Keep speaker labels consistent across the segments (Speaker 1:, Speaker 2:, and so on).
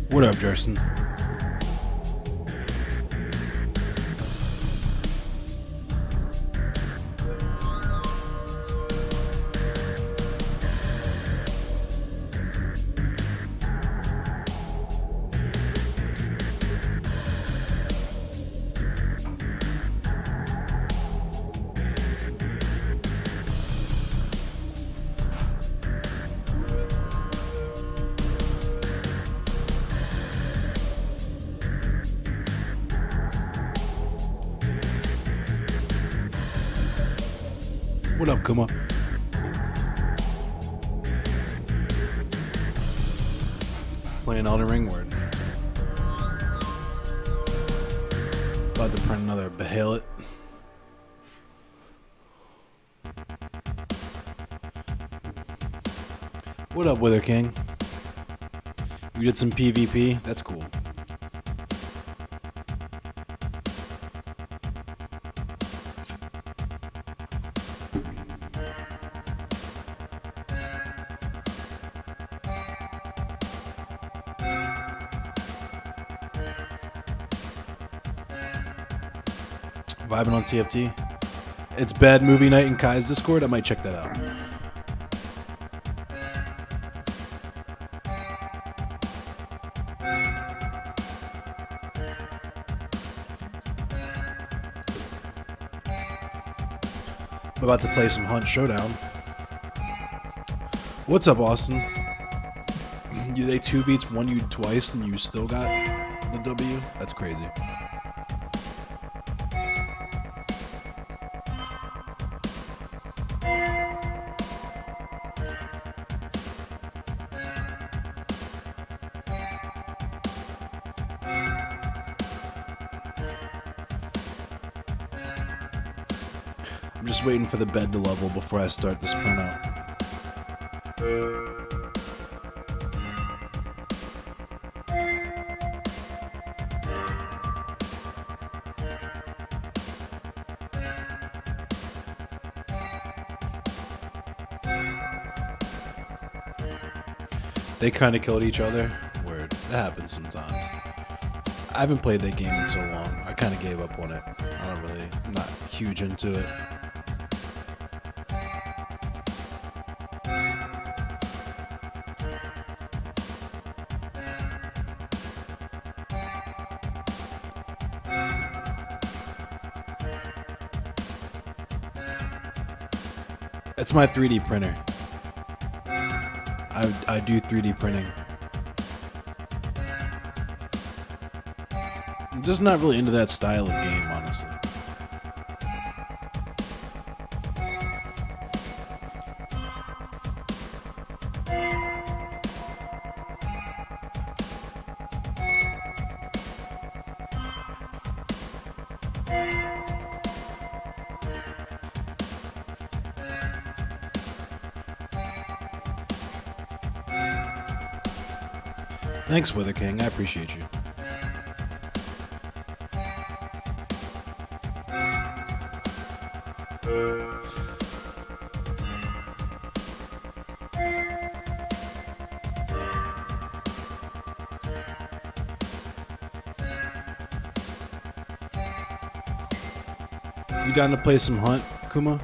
Speaker 1: What up, Jerson? What up, Kuma? Playing Elden Ring word. About to print another Behalit. What up, Wither King? You did some PvP? That's cool. Vibing on TFT. It's Bad Movie Night in Kai's Discord. I might check that out. I'm about to play some Hunt Showdown. What's up, Austin? They 2v won you twice and you still got the W? That's crazy. I'm just waiting for the bed to level before I start this printout. They kind of killed each other. Word. That happens sometimes. I haven't played that game in so long. I kind of gave up on it. I'm not huge into it. It's my 3D printer. I do 3D printing. I'm just not really into that style of game, honestly. Thanks, Wither King. I appreciate you. You down to play some Hunt, Kuma?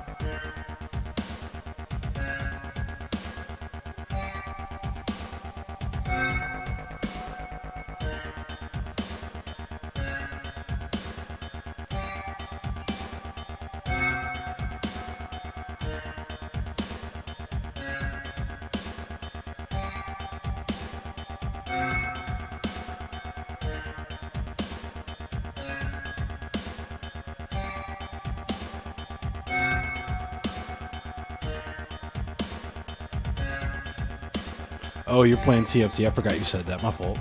Speaker 1: Oh, you're playing TFT. I forgot you said that. My fault.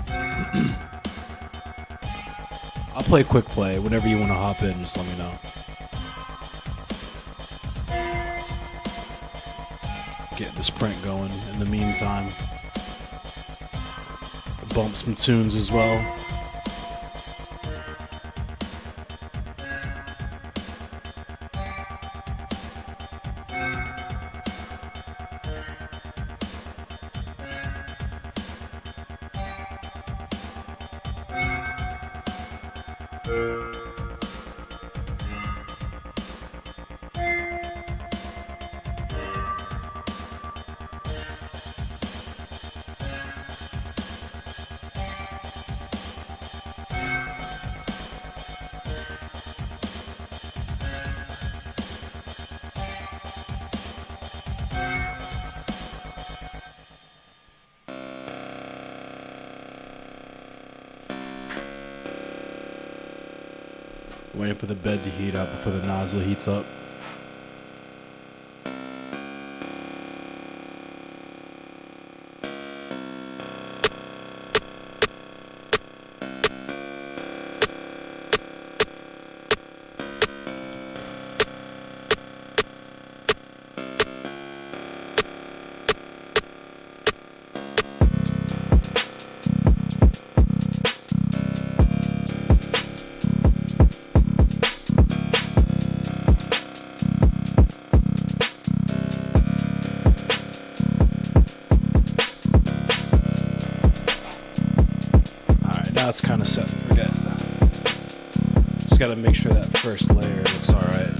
Speaker 1: I'll play quick play. Whenever you want to hop in, just let me know. Get the sprint going in the meantime. Bump some tunes as well. Waiting for the bed to heat up before the nozzle heats up. Now it's kind of set and forget. Just got to make sure that first layer looks alright.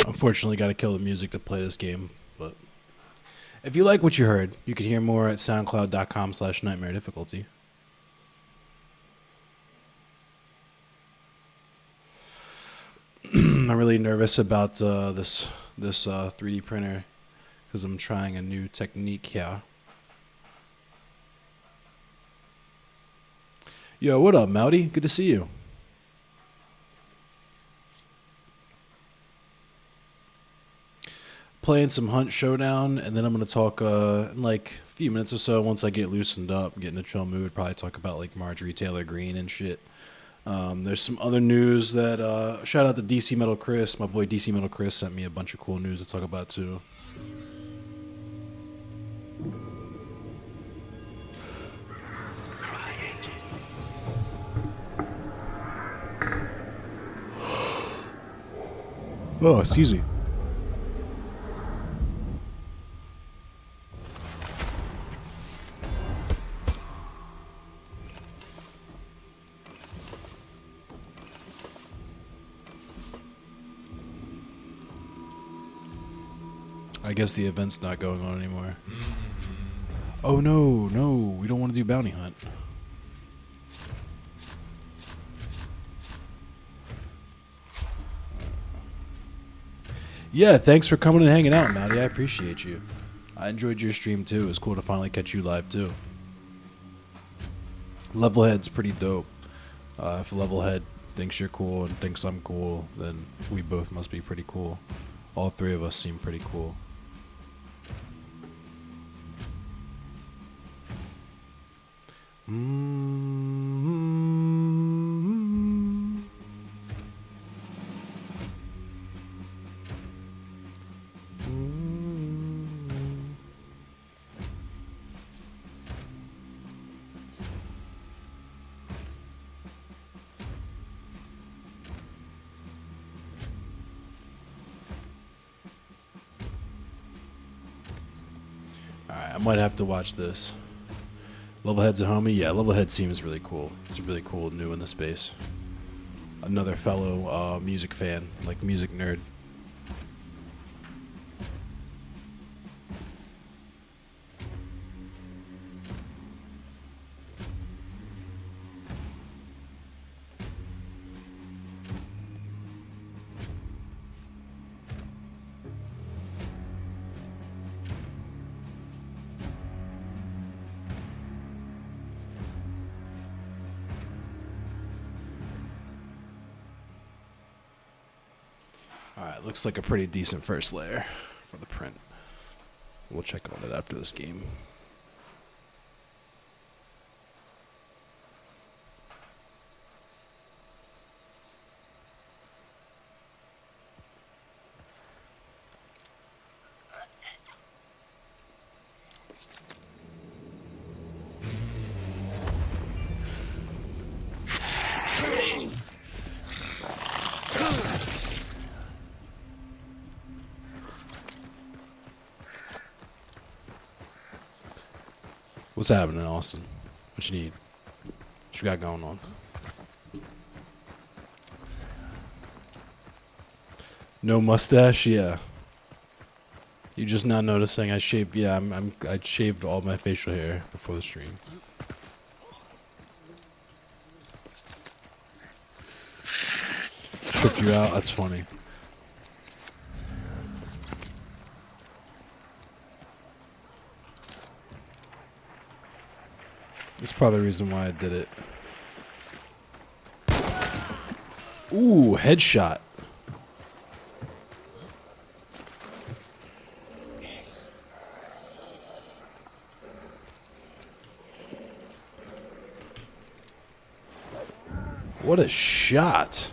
Speaker 1: Unfortunately, got to kill the music to play this game. But if you like what you heard, you can hear more at soundcloud.com/nightmare difficulty. I'm really nervous about this 3D printer because I'm trying a new technique here. Yo, what up, Mouty? Good to see you. Playing some Hunt Showdown, and then I'm going to talk in like a few minutes or so once I get loosened up, get in a chill mood, probably talk about like Marjorie Taylor Greene and shit. There's some other news that, shout out to DC Metal Chris. My boy DC Metal Chris sent me a bunch of cool news to talk about too. Oh, excuse me. I guess the event's not going on anymore. Oh no, we don't want to do bounty hunt. Yeah, thanks for coming and hanging out, Maddie. I appreciate you. I enjoyed your stream too. It was cool to finally catch you live too. Levelhead's pretty dope. If Levelhead thinks you're cool and thinks I'm cool, then we both must be pretty cool. All three of us seem pretty cool. Alright, I might have to watch this. Levelhead's a homie? Yeah, Levelhead seems really cool. He's really cool, new in the space. Another fellow music fan, like music nerd. Alright, looks like a pretty decent first layer for the print. We'll check on it after this game. What's happening, Austin? What you need? What you got going on? No mustache? Yeah. You just not noticing I shaved? Yeah, I shaved all my facial hair before the stream. Tripped you out? That's funny. That's probably the reason why I did it. Ooh, headshot. What a shot.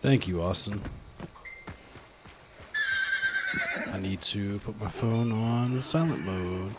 Speaker 1: Thank you, Austin. I need to put my phone on silent mode.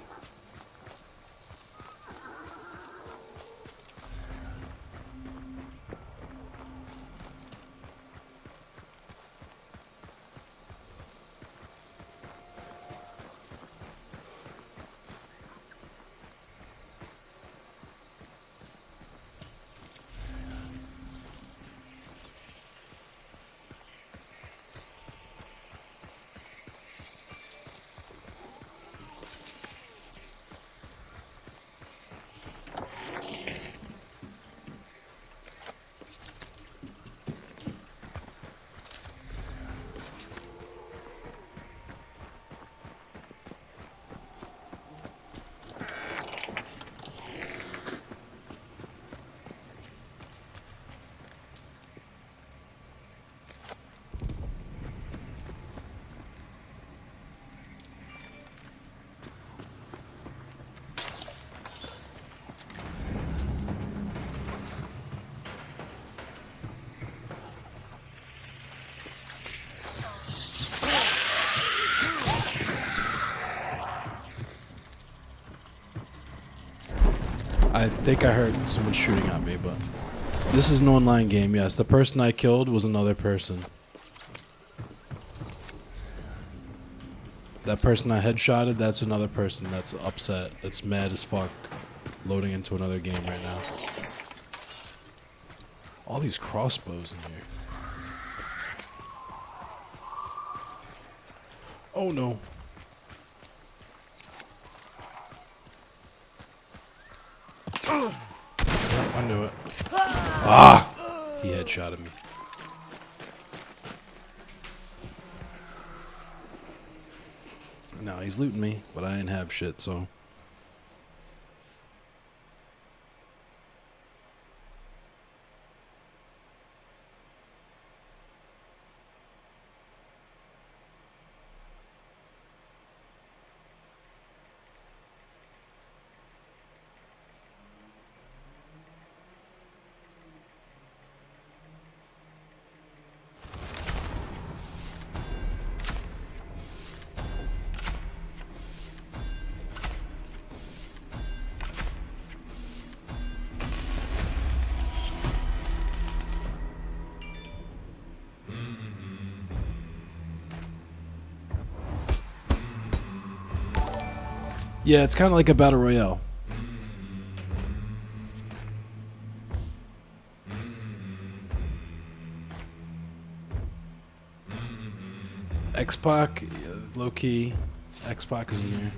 Speaker 1: I think I heard someone shooting at me, but this is an online game, yes. The person I killed was another person. That person I headshotted, that's another person that's upset. That's mad as fuck. Loading into another game right now. All these crossbows in here. Oh no. I knew it. Ah! He headshotted me. No, he's looting me, but I didn't have shit, so... Yeah, it's kind of like a battle royale. X-Pac, low key. X-Pac is in here.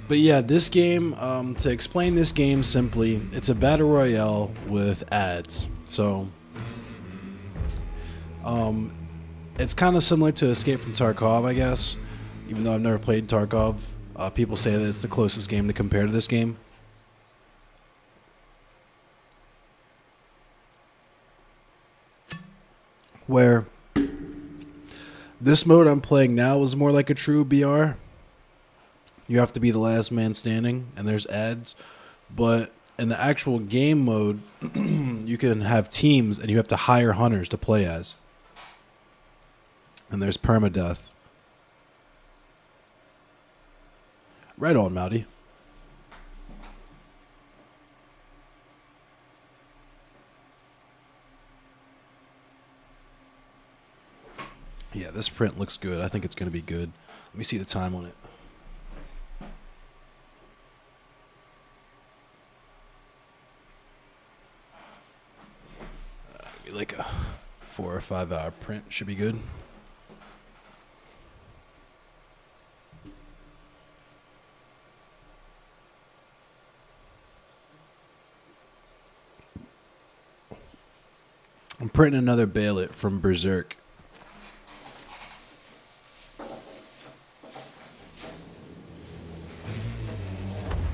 Speaker 1: But yeah, this game, to explain this game simply, it's a battle royale with ads. So, it's kind of similar to Escape from Tarkov, I guess. Even though I've never played Tarkov, people say that it's the closest game to compare to this game. Where this mode I'm playing now is more like a true BR. You have to be the last man standing, and there's ads. But in the actual game mode, you can have teams, and you have to hire hunters to play as. And there's permadeath. Right on, Mouty. Yeah, this print looks good. I think it's going to be good. Let me see the time on it. Like a 4 or 5 hour print should be good. I'm printing another Bailet from Berserk.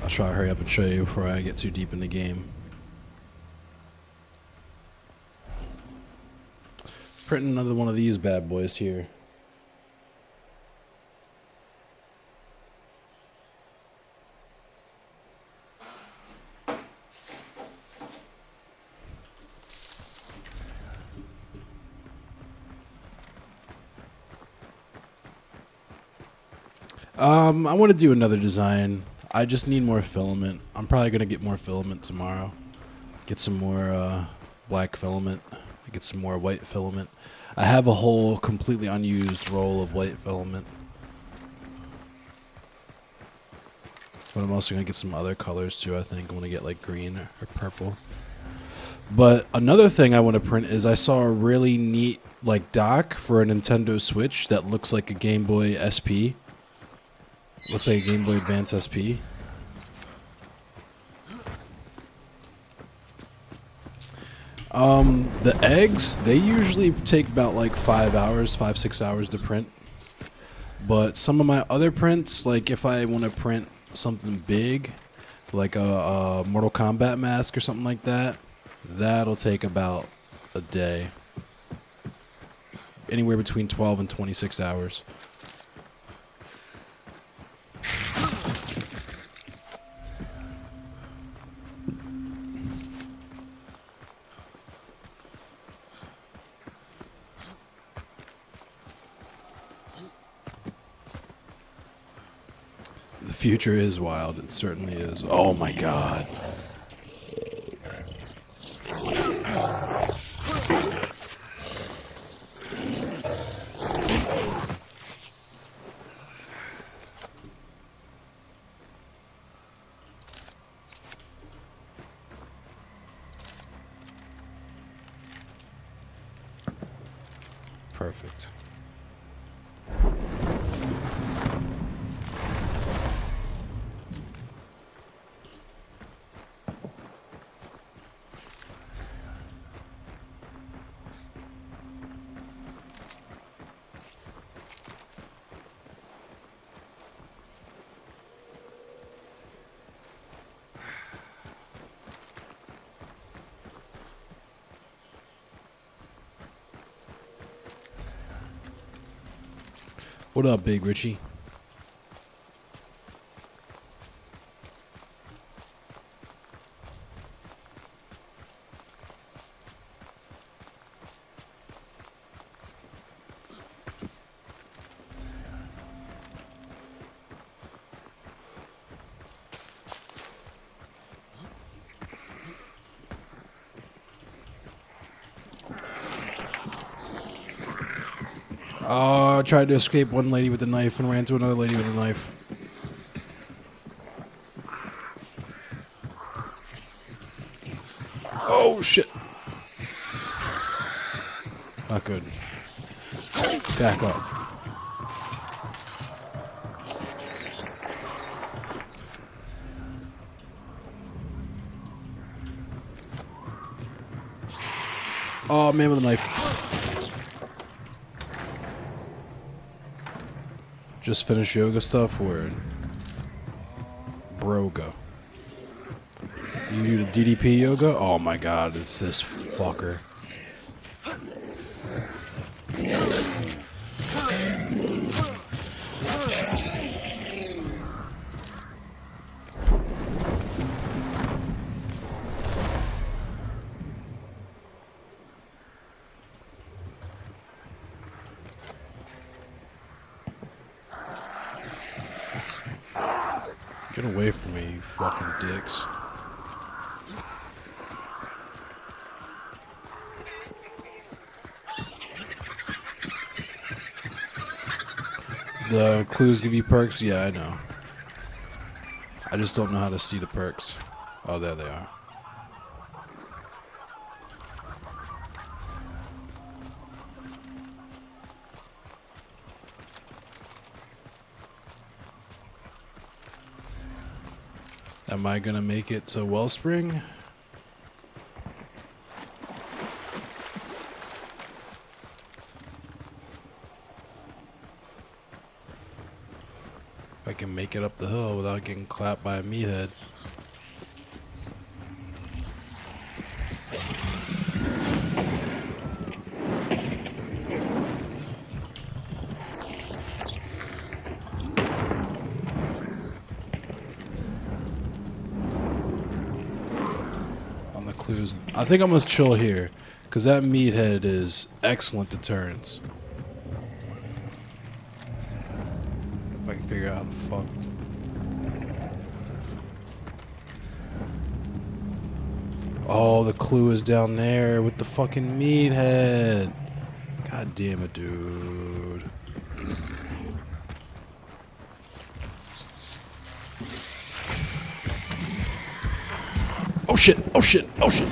Speaker 1: I'll try to hurry up and show you before I get too deep in the game. Printing another one of these bad boys here. I want to do another design. I just need more filament. I'm probably going to get more filament tomorrow. Get some more black filament. Get some more white filament. I have a whole completely unused roll of white filament. But I'm also going to get some other colors too, I think. I want to get like green or purple. But another thing I want to print is I saw a really neat like dock for a Nintendo Switch that looks like a Game Boy SP. Looks like a Game Boy Advance SP. The eggs, they usually take about like 5 hours, 5-6 hours to print. But some of my other prints, like if I want to print something big, like a Mortal Kombat mask or something like that, that'll take about a day. Anywhere between 12 and 26 hours. The future is wild. It certainly is. Oh my god. Perfect. What up, Big Richie? Oh, I tried to escape one lady with a knife and ran into another lady with a knife. Oh, shit. Not good. Back up. Oh, man with a knife. Just finished yoga stuff? Word. Broga. You do the DDP yoga? Oh my god, it's this fucker. Get away from me, you fucking dicks. The clues give you perks? Yeah, I know. I just don't know how to see the perks. Oh, there they are. Am I gonna make it to Wellspring? If I can make it up the hill without getting clapped by a meathead. Clues. I think I'm gonna chill here because that meathead is excellent deterrence. If I can figure out how to fuck. Oh, the clue is down there with the fucking meathead. God damn it, dude. Oh shit, oh shit, oh shit.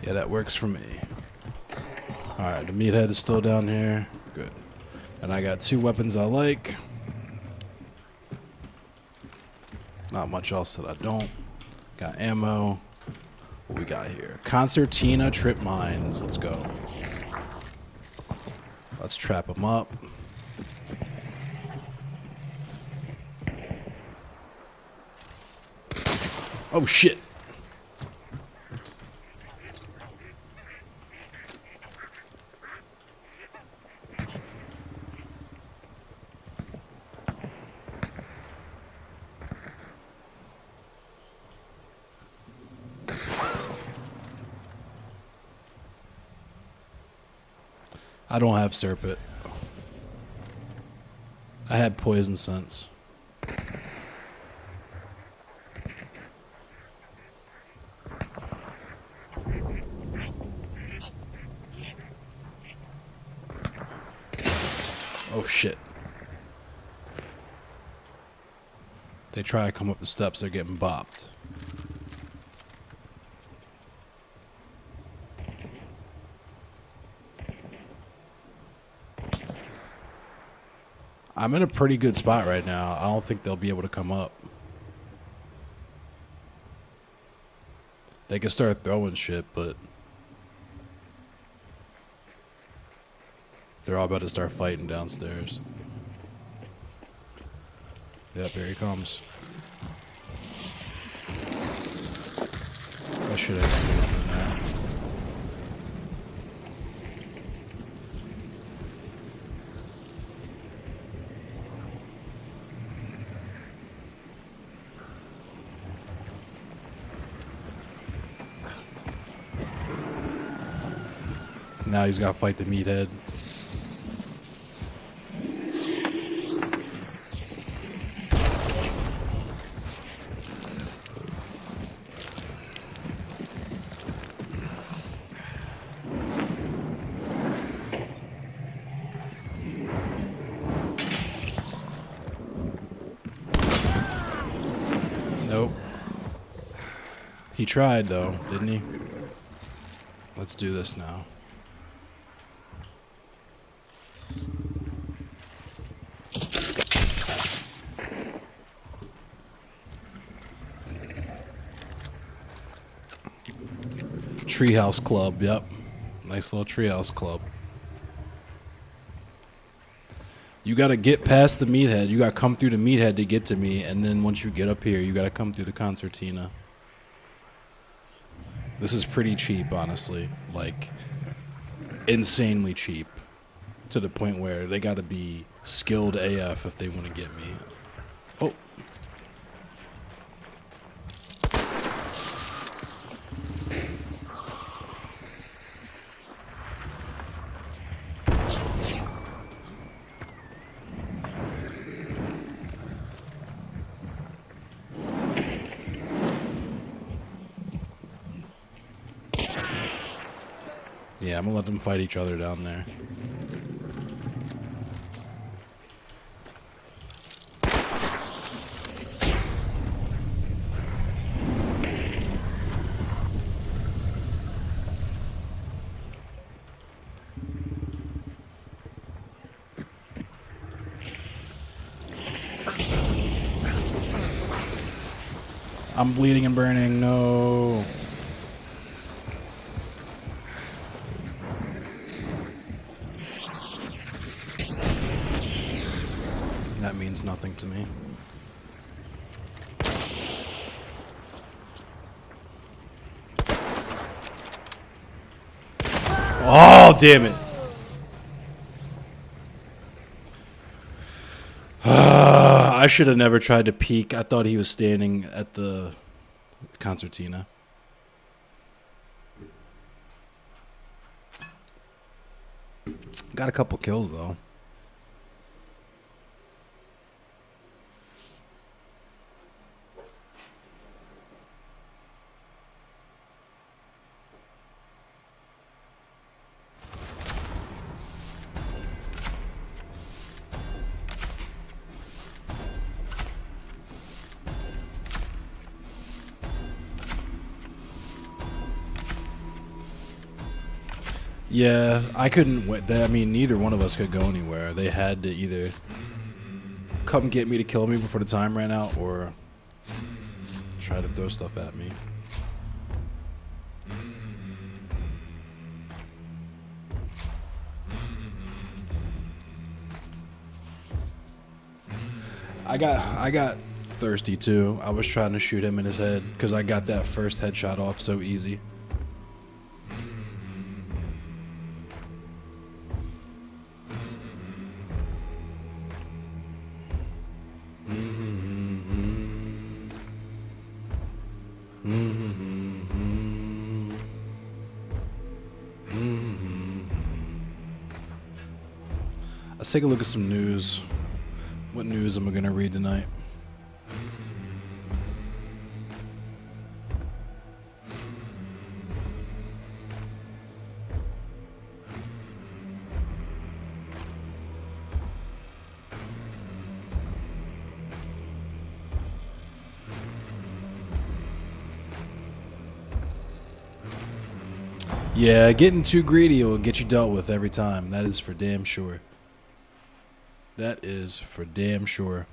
Speaker 1: Yeah, that works for me. Alright, the meathead is still down here. Good. And I got 2 weapons I like. Not much else that I don't. Got ammo. What we got here? Concertina trip mines. Let's go. Let's trap him up. Oh shit. I don't have Serpent. I had Poison Sense. Oh shit. They try to come up the steps, they're getting bopped. I'm in a pretty good spot right now. I don't think they'll be able to come up. They can start throwing shit, but they're all about to start fighting downstairs. Yep, here he comes. I should have in there. Now he's got to fight the meathead. He tried, though, didn't he? Let's do this now. Treehouse Club, yep. Nice little treehouse club. You gotta get past the meathead. You gotta come through the meathead to get to me, and then once you get up here, you gotta come through the concertina. This is pretty cheap, honestly. Like, insanely cheap. To the point where they gotta be skilled AF if they want to get me. Oh. Yeah, I'm gonna let them fight each other down there. I'm bleeding and burning, no. That means nothing to me. Oh, damn it. I should have never tried to peek. I thought he was standing at the concertina. Got a couple kills, though. Yeah, I couldn't wait. I mean, neither one of us could go anywhere. They had to either come get me to kill me before the time ran out or try to throw stuff at me. I got thirsty too. I was trying to shoot him in his head because I got that first headshot off so easy. Let's take a look at some news. What news am I going to read tonight? Yeah, getting too greedy will get you dealt with every time. That is for damn sure. That is for damn sure.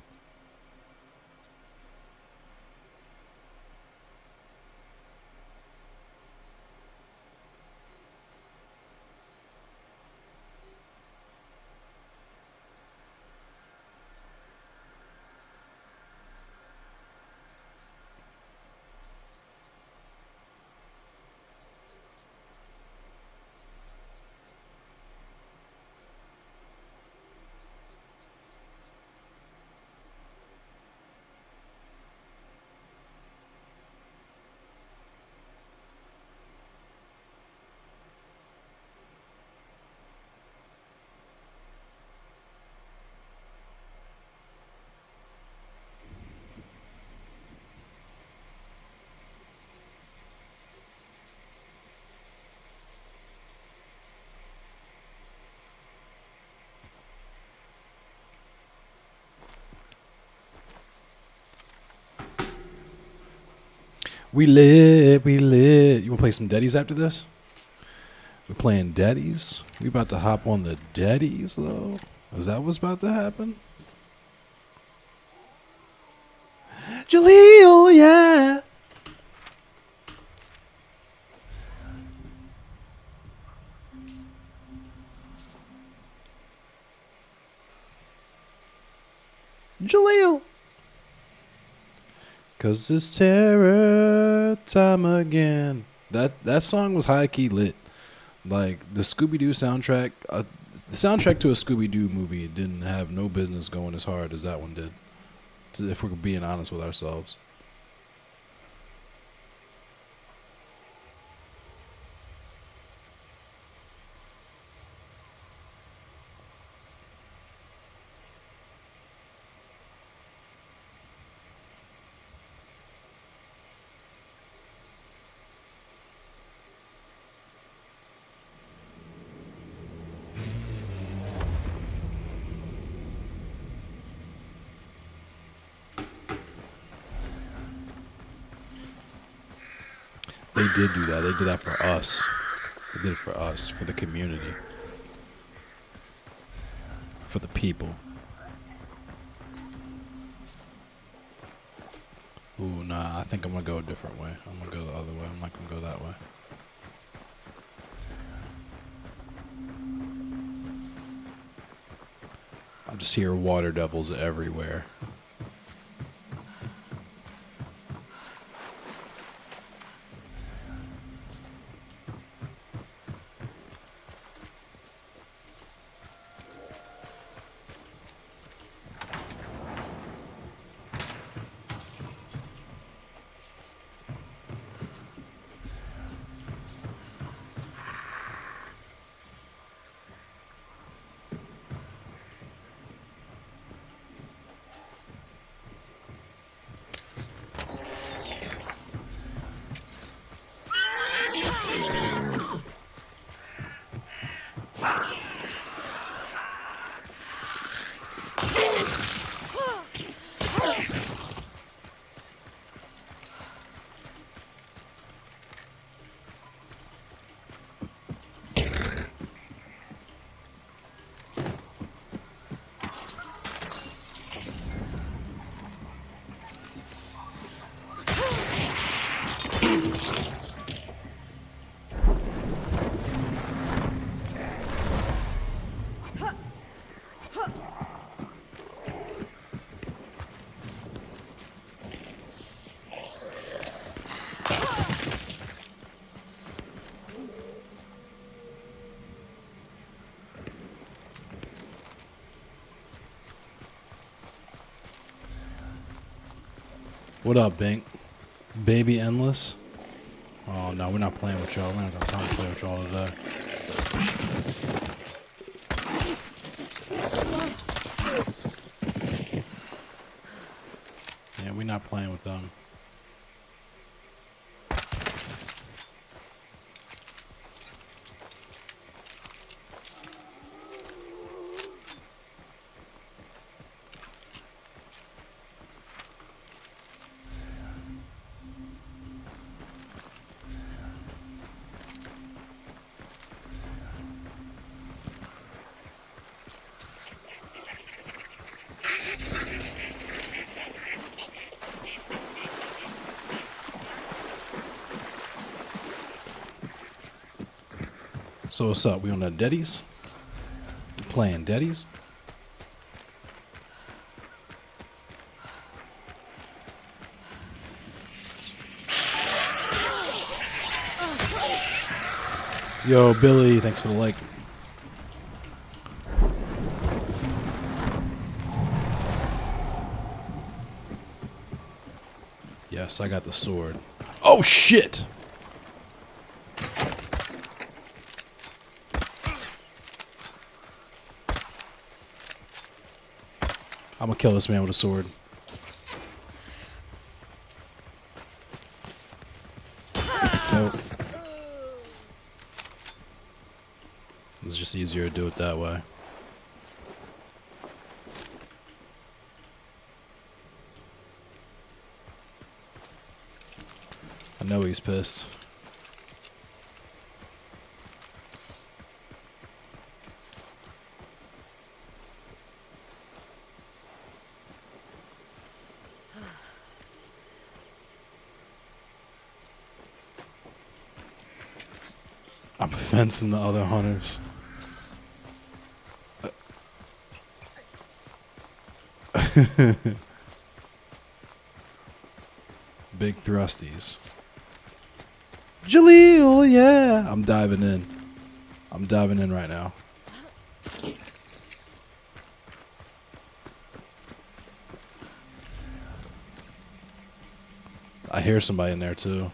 Speaker 1: We lit, we lit. You want to play some Daddies after this? We playing Daddies? We about to hop on the Daddies, though? Is that what's about to happen? Jaleel, yeah. Jaleel. Cause it's terror time again. That song was high key lit. Like the Scooby Doo soundtrack, the soundtrack to a Scooby Doo movie didn't have no business going as hard as that one did. If we're being honest with ourselves. They did do that. They did that for us. They did it for us, for the community, for the people. Ooh, nah, I think I'm going to go a different way. I'm going to go the other way. I'm not going to go that way. I just hear water devils everywhere. What up, Bink? Baby Endless? Oh, no, we're not playing with y'all. We're not got time to play with y'all today. Yeah, we're not playing with them. So what's up? We on the Daddies? Playing Daddies? Yo, Billy, thanks for the like. Yes, I got the sword. Oh, shit! I'm gonna kill this man with a sword. Nope. It's just easier to do it that way. know he's pissed. I'm fencing the other hunters. Big thrusties. Jaleel, yeah. I'm diving in. I'm diving in right now. I hear somebody in there too.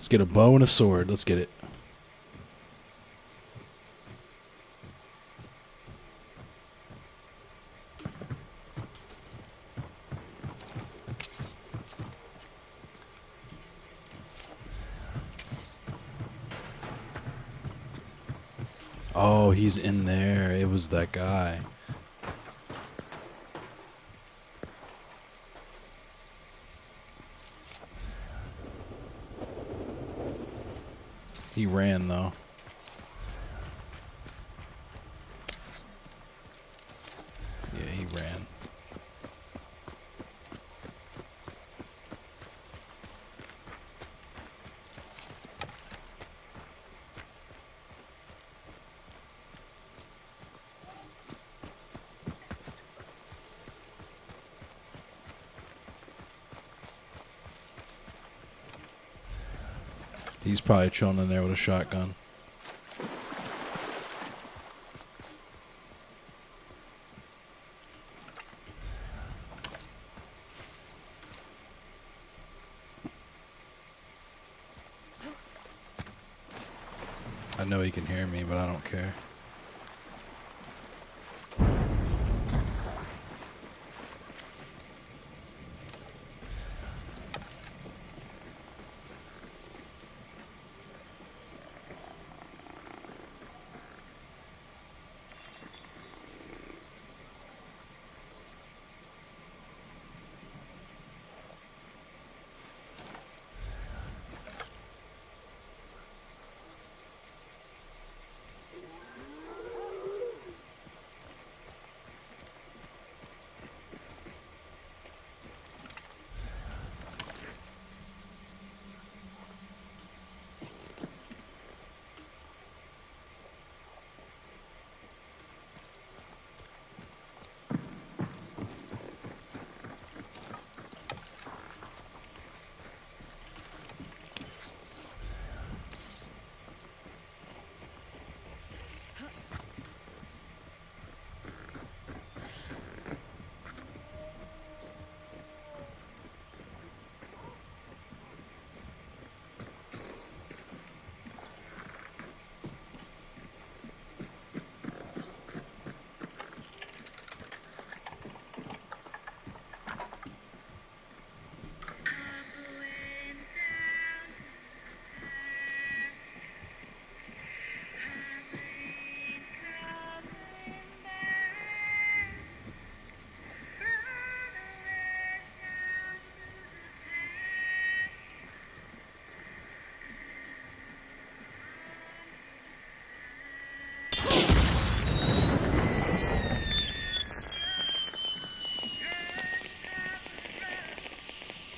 Speaker 1: Let's get a bow and a sword. Let's get it. Oh, he's in there. It was that guy. He ran, though. Yeah, he ran. He's probably chilling in there with a shotgun. I know he can hear me, but I don't care.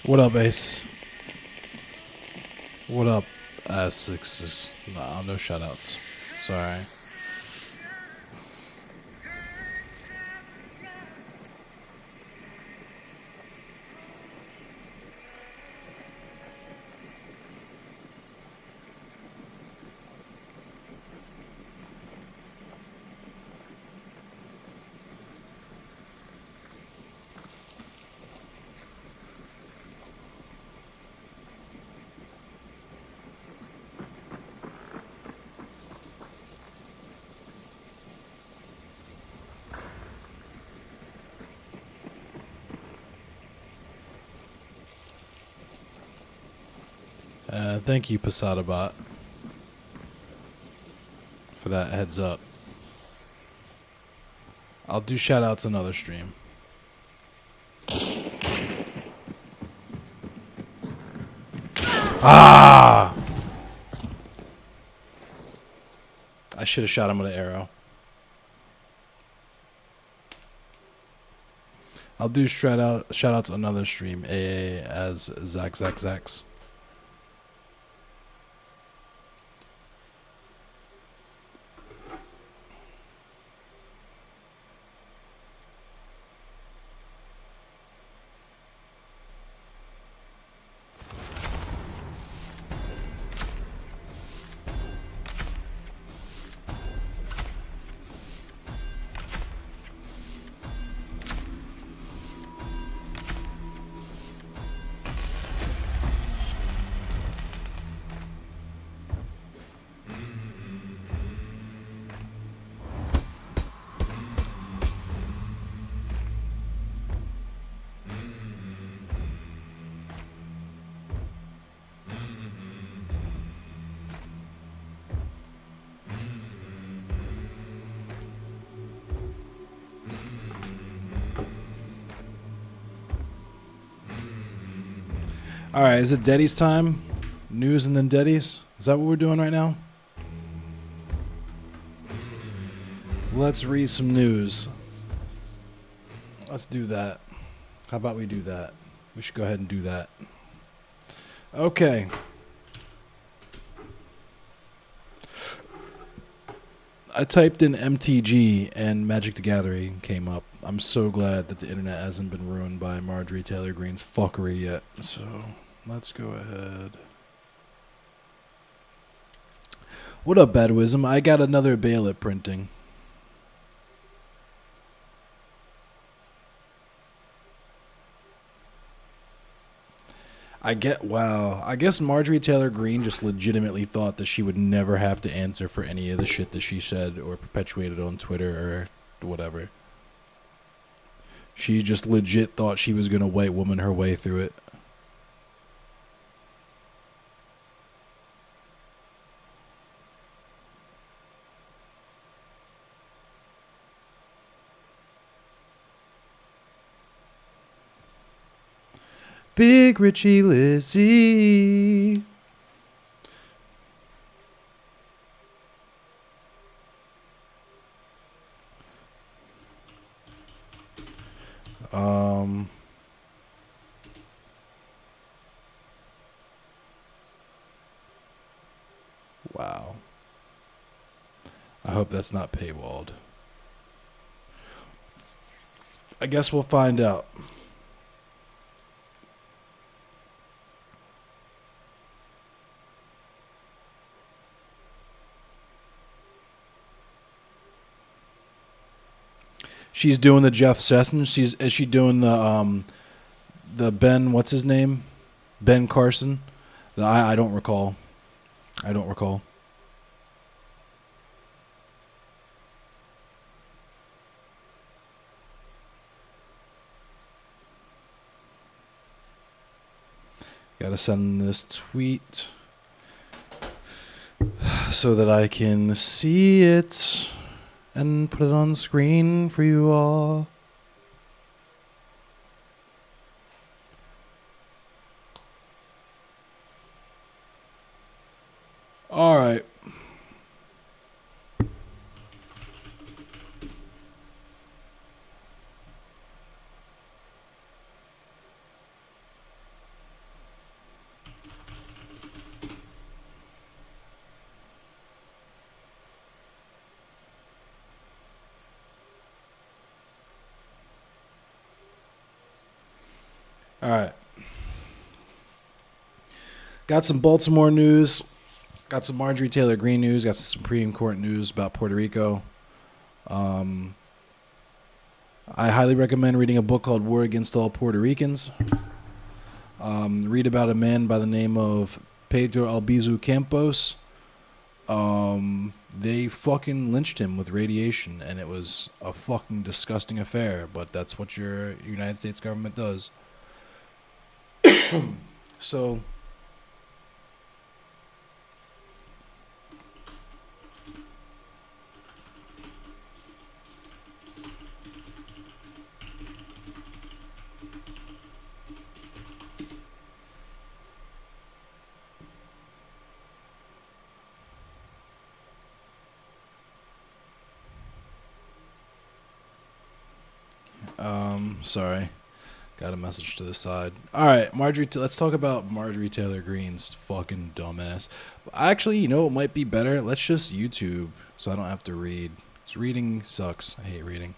Speaker 1: What up, Ace? What up, Sixes? Nah, no shoutouts. Sorry. Thank you, Posadabot, for that heads up. I'll do shout outs another stream. Ah! I should have shot him with an arrow. I'll do shout outs another stream. As Zax. All right, is it Deddy's time? News and then Deddy's? Is that what we're doing right now? Let's read some news. Let's do that. How about we do that? We should go ahead and do that. Okay. I typed in MTG and Magic the Gathering came up. I'm so glad that the internet hasn't been ruined by Marjorie Taylor Greene's fuckery yet. So let's go ahead. What up, Badwism? I got another ballot printing. I guess Marjorie Taylor Greene just legitimately thought that she would never have to answer for any of the shit that she said or perpetuated on Twitter or whatever. She just legit thought she was going to white woman her way through it. Big Richie Lizzie. Wow. I hope that's not paywalled. I guess we'll find out. She's doing the Jeff Sessions. Is she doing the Ben? What's his name? Ben Carson. I don't recall. I don't recall. Got to send this tweet so that I can see it and put it on screen for you all. All right. All right. Got some Baltimore news. Got some Marjorie Taylor Greene news. Got some Supreme Court news about Puerto Rico. I highly recommend reading a book called War Against All Puerto Ricans. Read about a man by the name of Pedro Albizu Campos. They fucking lynched him with radiation, and it was a fucking disgusting affair, but that's what your United States government does. So, Sorry. Got a message to the side. All right, let's talk about Marjorie Taylor Greene's fucking dumbass. Actually, you know what might be better? Let's just YouTube so I don't have to read. 'Cause reading sucks. I hate reading.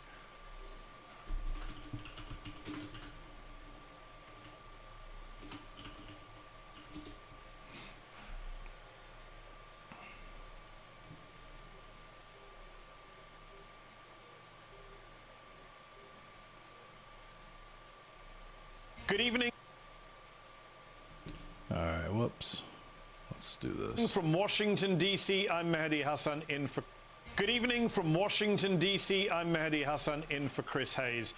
Speaker 2: Good evening.
Speaker 1: All right, whoops. Let's do this.
Speaker 2: From Washington, D.C., I'm Mehdi Hassan in for... Good evening from Washington, D.C., I'm Mehdi Hassan in for Chris Hayes.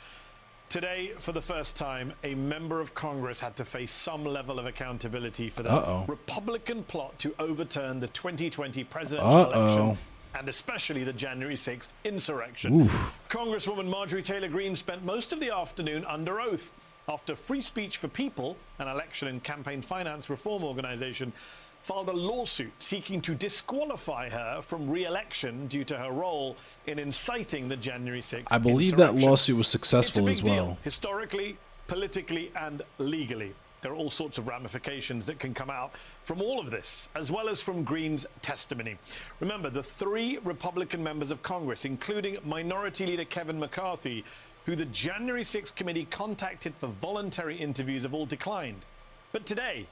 Speaker 2: Today, for the first time, a member of Congress had to face some level of accountability for the Republican plot to overturn the 2020 presidential election, and especially the January 6th insurrection.
Speaker 1: Oof.
Speaker 2: Congresswoman Marjorie Taylor Greene spent most of the afternoon under oath after Free Speech for People, an election and campaign finance reform organization, filed a lawsuit seeking to disqualify her from re-election due to her role in inciting the January 6th
Speaker 1: I believe that lawsuit was successful as well.
Speaker 2: Deal, historically, politically, and legally. There are all sorts of ramifications that can come out from all of this, as well as from Greene's testimony. Remember, the 3 Republican members of Congress, including Minority Leader Kevin McCarthy, who the January 6th committee contacted for voluntary interviews, have all declined. But today,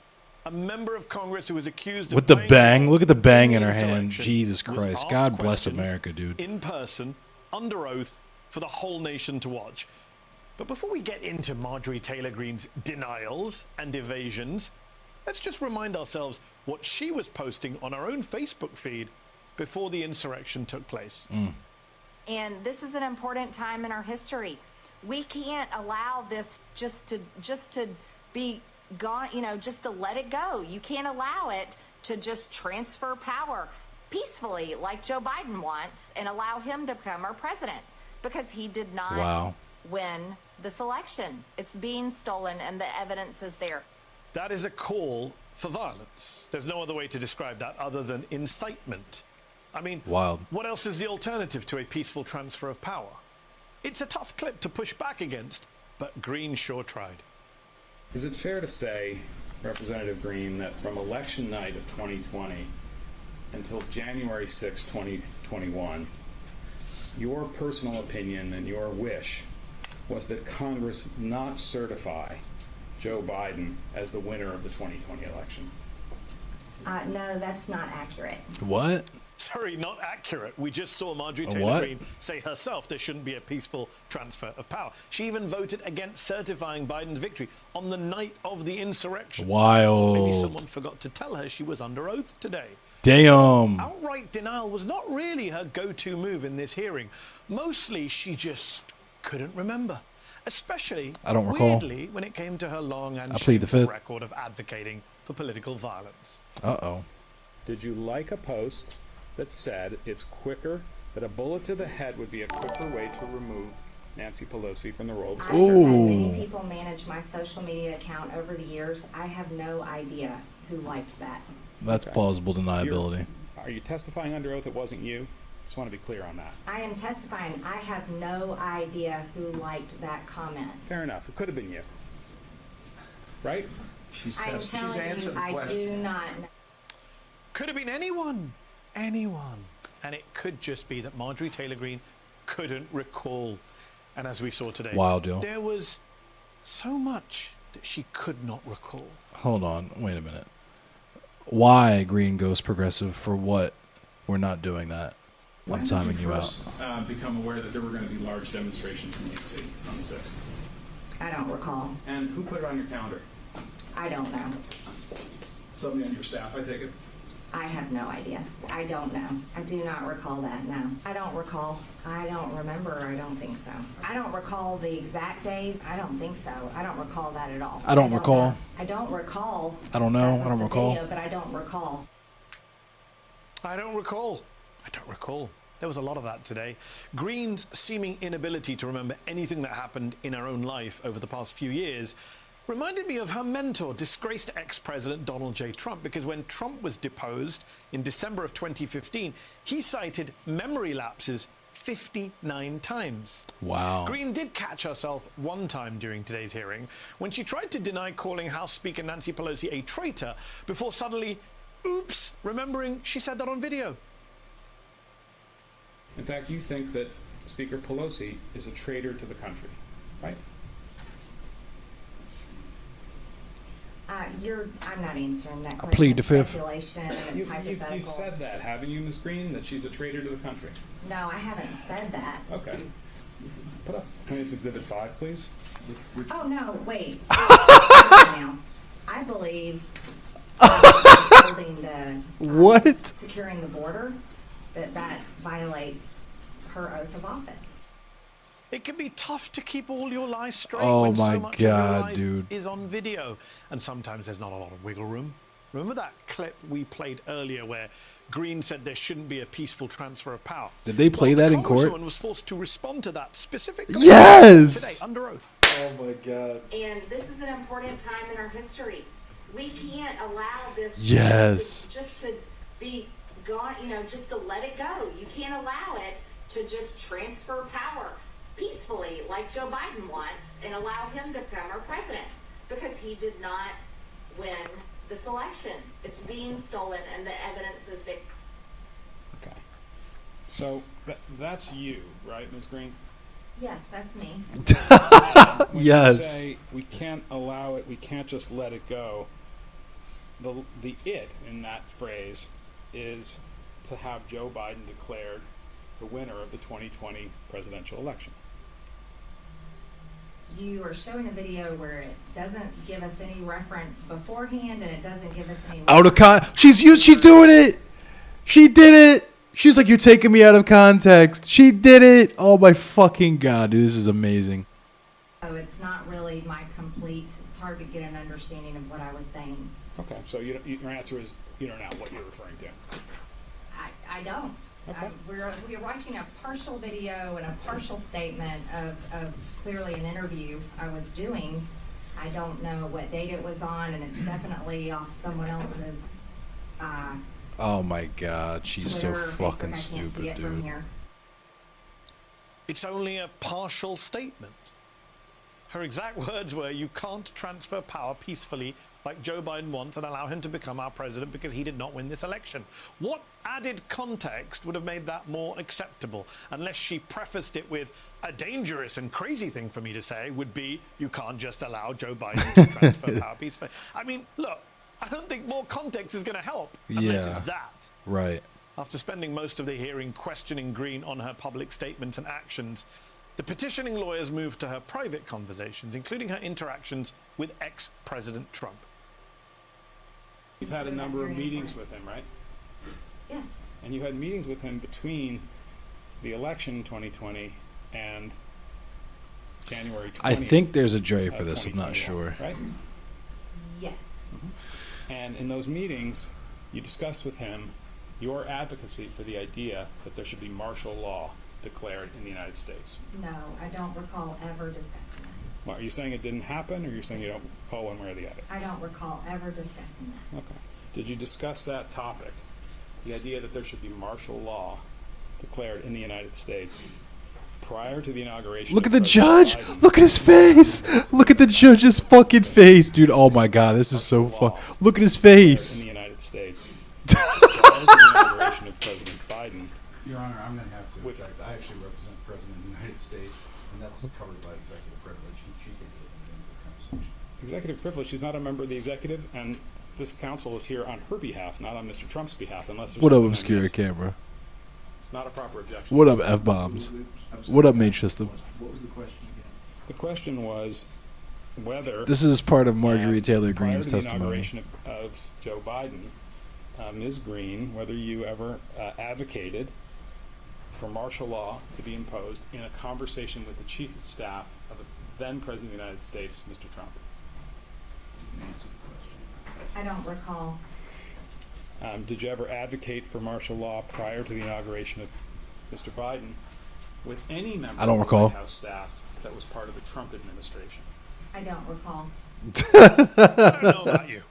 Speaker 2: a member of Congress who was accused of...
Speaker 1: With the bang. Look at the bang in her hand. Jesus Christ. God bless America, dude.
Speaker 2: In person, under oath, for the whole nation to watch. But before we get into Marjorie Taylor Greene's denials and evasions, let's just remind ourselves what she was posting on her own Facebook feed before the insurrection took place.
Speaker 3: And this is an important time in our history. We can't allow this just to be gone, you know, just to let it go. You can't allow it to just transfer power peacefully like Joe Biden wants and allow him to become our president, because he did not win this election. It's being stolen and the evidence is there.
Speaker 2: That is a call for violence. There's no other way to describe that other than incitement. I mean, what else is the alternative to a peaceful transfer of power? It's a tough clip to push back against, but Greene sure tried.
Speaker 4: Is it fair to say, Representative Greene, that from election night of 2020 until January 6, 2021, your personal opinion and your wish was that Congress not certify Joe Biden as the winner of the 2020 election?
Speaker 5: No, that's not accurate.
Speaker 1: What?
Speaker 2: Sorry, not accurate. We just saw Marjorie Taylor Greene say herself there shouldn't be a peaceful transfer of power. She even voted against certifying Biden's victory on the night of the insurrection.
Speaker 1: Wild.
Speaker 2: Maybe someone forgot to tell her she was under oath today.
Speaker 1: Damn.
Speaker 2: Outright denial was not really her go-to move in this hearing. Mostly she just couldn't remember. Especially, weirdly, when it came to her long and shameful record of advocating for political violence.
Speaker 4: Did you like a post that said it's quicker, that a bullet to the head would be a quicker way to remove Nancy Pelosi from the role of Speaker?
Speaker 5: I've had many people manage my social media account over the years. I have no idea who liked that.
Speaker 1: That's plausible deniability.
Speaker 4: Are you testifying under oath it wasn't you? Just want to be clear on that.
Speaker 5: I am testifying. I have no idea who liked that comment.
Speaker 4: Fair enough. It could have been you. Right?
Speaker 5: I'm telling you, I do not know.
Speaker 2: Could have been anyone. Anyone. And it could just be that Marjorie Taylor Greene couldn't recall. And as we saw today, there was so much that she could not recall.
Speaker 1: Hold on. Wait a minute. Why Greene goes progressive? For what? We're not doing that. I'm timing you out.
Speaker 4: Become aware that there were going to be large demonstrations in D.C. on the 6th?
Speaker 5: I don't recall.
Speaker 4: And who put it on your calendar?
Speaker 5: I don't know.
Speaker 4: Somebody on your staff, I take it?
Speaker 5: I have no idea. I don't know. I do not recall that, no. I don't recall. I don't remember. I don't think so. I don't recall the exact days. I don't think so. I don't recall that at all.
Speaker 1: I don't recall.
Speaker 5: I don't recall.
Speaker 1: I don't know. I don't recall.
Speaker 5: Video, but I don't recall.
Speaker 2: I don't recall. I don't recall. There was a lot of that today. Greene's seeming inability to remember anything that happened in her own life over the past few years reminded me of her mentor, disgraced ex-president Donald J. Trump, because when Trump was deposed in December of 2015, he cited memory lapses 59 times.
Speaker 1: Wow.
Speaker 2: Green did catch herself one time during today's hearing when she tried to deny calling House Speaker Nancy Pelosi a traitor before suddenly, oops, remembering she said that on video.
Speaker 4: In fact, you think that Speaker Pelosi is a traitor to the country, right?
Speaker 5: I'm not answering that question.
Speaker 1: plead the fifth.
Speaker 5: Speculation and it's hypothetical.
Speaker 4: You've said that, haven't you, Ms. Green, that she's a traitor to the country?
Speaker 5: No, I haven't said that.
Speaker 4: Okay. Put up Plaintiff's Exhibit 5, please.
Speaker 5: Oh, no, wait. Now, I believe holding the
Speaker 1: What?
Speaker 5: securing the border, that violates her oath of office.
Speaker 2: It can be tough to keep all your lies straight
Speaker 1: Oh
Speaker 2: when
Speaker 1: my
Speaker 2: so much of your
Speaker 1: God,
Speaker 2: life
Speaker 1: dude.
Speaker 2: is on video. And sometimes there's not a lot of wiggle room. Remember that clip we played earlier where Green said there shouldn't be a peaceful transfer of power?
Speaker 1: Did they play that in court?
Speaker 2: The Congresswoman was forced to respond to that specifically
Speaker 1: Yes!
Speaker 2: today, under oath.
Speaker 1: Oh my God.
Speaker 3: And this is an important time in our history. We can't allow this
Speaker 1: Yes.
Speaker 3: just to be gone, just to let it go. You can't allow it to just transfer power peacefully like Joe Biden wants and allow him to become our president because he did not win this election. It's being stolen and the evidence is there.
Speaker 4: Okay. So that's you, right, Ms. Green?
Speaker 5: Yes, that's me.
Speaker 4: When you
Speaker 1: Yes.
Speaker 4: say we can't allow it, we can't just let it go. The it in that phrase is to have Joe Biden declared the winner of the 2020 presidential election.
Speaker 5: You are showing a video where it doesn't give us any reference beforehand and it doesn't give us any
Speaker 1: Out of she's doing it. She did it. She's like, you're taking me out of context. She did it. Oh my fucking God, dude, this is amazing.
Speaker 5: So it's not really my complete, it's hard to get an understanding of what I was saying.
Speaker 4: Okay, so your answer is you don't know what you're referring to.
Speaker 5: I don't.
Speaker 4: Okay.
Speaker 5: We're watching a partial video and a partial statement of clearly an interview I was doing. I don't know what date it was on, and it's definitely off someone else's
Speaker 1: Oh my God, she's so
Speaker 5: Twitter or
Speaker 1: fucking
Speaker 5: Facebook. I can't see
Speaker 1: stupid,
Speaker 5: it from
Speaker 1: dude.
Speaker 5: here.
Speaker 2: It's only a partial statement. Her exact words were, you can't transfer power peacefully like Joe Biden wants and allow him to become our president because he did not win this election. What added context would have made that more acceptable? Unless she prefaced it with, a dangerous and crazy thing for me to say would be, you can't just allow Joe Biden to transfer power peacefully. I mean, look, I don't think more context is going to help unless
Speaker 1: Yeah.
Speaker 2: it's that.
Speaker 1: Right.
Speaker 2: After spending most of the hearing questioning Green on her public statements and actions, the petitioning lawyers moved to her private conversations, including her interactions with ex-President Trump.
Speaker 4: You've had a number of meetings with him, right?
Speaker 5: Yes.
Speaker 4: And you had meetings with him between the election in 2020 and January 20th.
Speaker 1: I think there's a jury for
Speaker 4: of
Speaker 1: this. I'm not
Speaker 4: 2021,
Speaker 1: sure.
Speaker 4: Right?
Speaker 5: Yes.
Speaker 4: And in those meetings, you discussed with him your advocacy for the idea that there should be martial law declared in the United States.
Speaker 5: No, I don't recall ever discussing that.
Speaker 4: Well, are you saying it didn't happen, or you're saying you don't recall one way or the other?
Speaker 5: I don't recall ever discussing that.
Speaker 4: Okay. Did you discuss that topic, the idea that there should be martial law declared in the United States prior to the inauguration?
Speaker 1: Look at
Speaker 4: of
Speaker 1: the
Speaker 4: President
Speaker 1: judge.
Speaker 4: Biden?
Speaker 1: Look at his face. Look at the judge's fucking face, dude. Oh my God, this is so fun. Look at his
Speaker 4: In
Speaker 1: face.
Speaker 4: the United States prior to the inauguration of President Biden.
Speaker 6: Your Honor, I'm going to have to
Speaker 4: With-
Speaker 6: object. I actually represent the President of the United States, and that's covered by executive privilege. She can get into this conversation.
Speaker 4: Executive privilege. She's not a member of the executive, and this counsel is here on her behalf, not on Mr. Trump's behalf, unless there's
Speaker 1: What up,
Speaker 4: something I
Speaker 1: obscure
Speaker 4: missed.
Speaker 1: camera?
Speaker 4: It's not a proper objection.
Speaker 1: What up, F bombs? What up, Mage System?
Speaker 6: What was the question again?
Speaker 4: The question was whether
Speaker 1: This is part of Marjorie
Speaker 4: and
Speaker 1: Taylor
Speaker 4: prior
Speaker 1: Greene's
Speaker 4: to the
Speaker 1: testimony.
Speaker 4: inauguration of Joe Biden, Ms. Green, whether you ever advocated for martial law to be imposed in a conversation with the chief of staff of the then President of the United States, Mr. Trump.
Speaker 6: Answer the question.
Speaker 5: I don't recall.
Speaker 4: Did you ever advocate for martial law prior to the inauguration of Mr. Biden with any member
Speaker 1: I don't
Speaker 4: of
Speaker 1: recall.
Speaker 4: the White House staff that was part of the Trump administration?
Speaker 5: I don't recall.
Speaker 2: I don't know about you,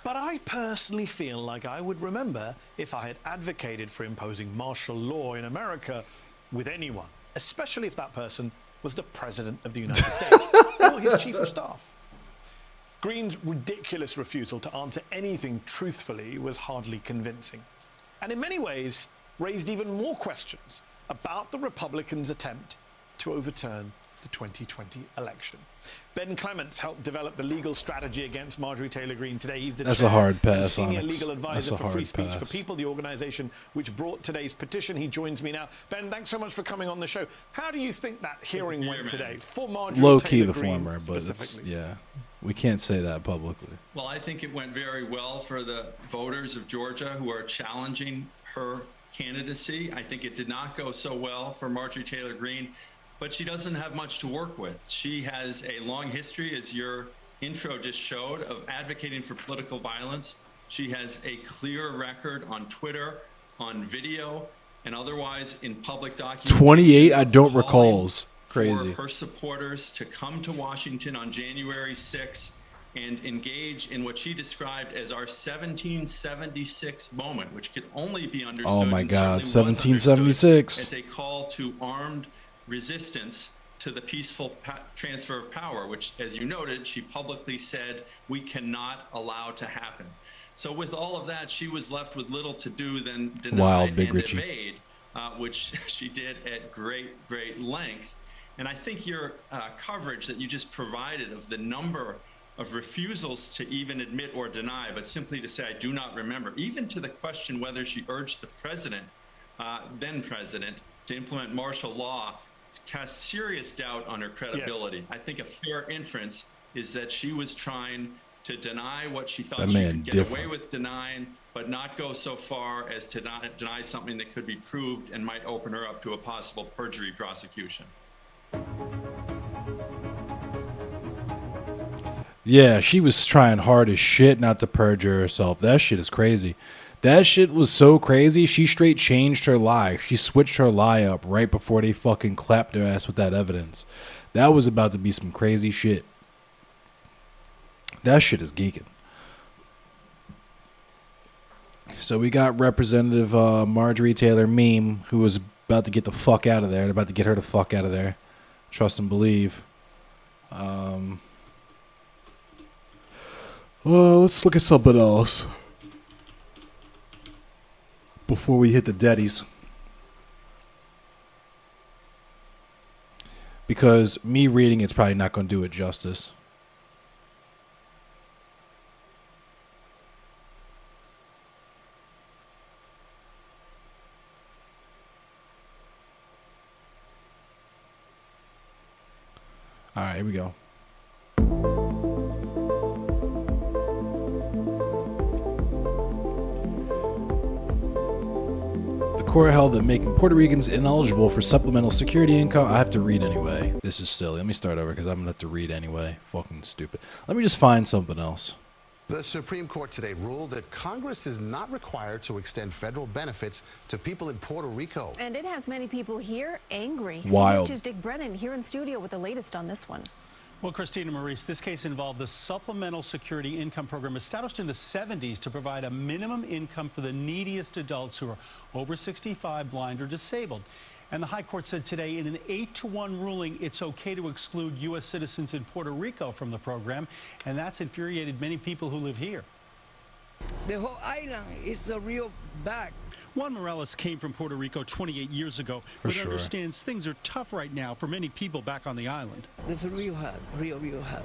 Speaker 2: but I personally feel like I would remember if I had advocated for imposing martial law in America with anyone, especially if that person was the President of the United States or his Chief of Staff. Green's ridiculous refusal to answer anything truthfully was hardly convincing, and in many ways raised even more questions about the Republicans' attempt to overturn the 2020 election. Ben Clements helped develop the legal strategy against Marjorie Taylor Greene today. He's the
Speaker 1: That's a hard
Speaker 2: chair and
Speaker 1: pass,
Speaker 2: senior
Speaker 1: Onyx.
Speaker 2: legal advisor
Speaker 1: That's a
Speaker 2: for Free
Speaker 1: hard
Speaker 2: Speech for
Speaker 1: pass.
Speaker 2: People, the organization which brought today's petition. He joins me now. Ben, thanks so much for coming on the show. How do you think that hearing went today for Marjorie
Speaker 1: Low key
Speaker 2: Taylor
Speaker 1: the
Speaker 2: Greene
Speaker 1: former, but it's,
Speaker 2: specifically?
Speaker 1: yeah, we can't say that publicly.
Speaker 7: Well, I think it went very well for the voters of Georgia who are challenging her candidacy. I think it did not go so well for Marjorie Taylor Greene, but she doesn't have much to work with. She has a long history, as your intro just showed, of advocating for political violence. She has a clear record on Twitter, on video, and otherwise in public documents.
Speaker 1: 28, I don't recall's crazy.
Speaker 7: For her supporters to come to Washington on January 6th and engage in what she described as our 1776 moment, which could only be understood.
Speaker 1: Oh my
Speaker 7: and
Speaker 1: God,
Speaker 7: certainly was understood
Speaker 1: 1776.
Speaker 7: as a call to armed resistance to the peaceful transfer of power, which, as you noted, she publicly said we cannot allow to happen. So with all of that, she was left with little to do than deny
Speaker 1: Wild, Big
Speaker 7: and
Speaker 1: Richie.
Speaker 7: evade, which she did at great length. And I think your coverage that you just provided of the number of refusals to even admit or deny, but simply to say, I do not remember, even to the question whether she urged the president, then president, to implement martial law, casts serious doubt on her credibility. Yes. I think a fair inference is that she was trying to deny what she thought she could get away with denying, but not go so far as to deny something that could be proved and might open her up to a possible perjury prosecution.
Speaker 1: Yeah, she was trying hard as shit not to perjure herself. That shit is crazy. That shit was so crazy, she straight changed her lie. She switched her lie up right before they fucking clapped her ass with that evidence. That was about to be some crazy shit. That shit is geeking. So we got Representative Marjorie Taylor Meme, who was about to get the fuck out of there. They're about to get her the fuck out of there. Trust and believe. Let's look at something else before we hit the deadies. Because me reading it's probably not going to do it justice. All right, here we go. The court held that making Puerto Ricans ineligible for supplemental security income. I have to read anyway. This is silly. Let me start over because I'm going to have to read anyway. Fucking stupid. Let me just find something else.
Speaker 8: The Supreme Court today ruled that Congress is not required to extend federal benefits to people in Puerto Rico.
Speaker 9: And it has many people here angry.
Speaker 1: Wild.
Speaker 9: CBS 2's Dick Brennan here in studio with the latest on this one.
Speaker 10: Well, Christina Maurice, this case involved the Supplemental Security Income Program established in the 70s to provide a minimum income for the neediest adults who are over 65, blind, or disabled. And the High Court said today in an 8-1 ruling, it's okay to exclude U.S. citizens in Puerto Rico from the program, and that's infuriated many people who live here.
Speaker 11: The whole island is a real bad.
Speaker 10: Juan Morales came from Puerto Rico 28 years ago, but understands things are tough right now for many people back on the island.
Speaker 11: It's real hard, real hard,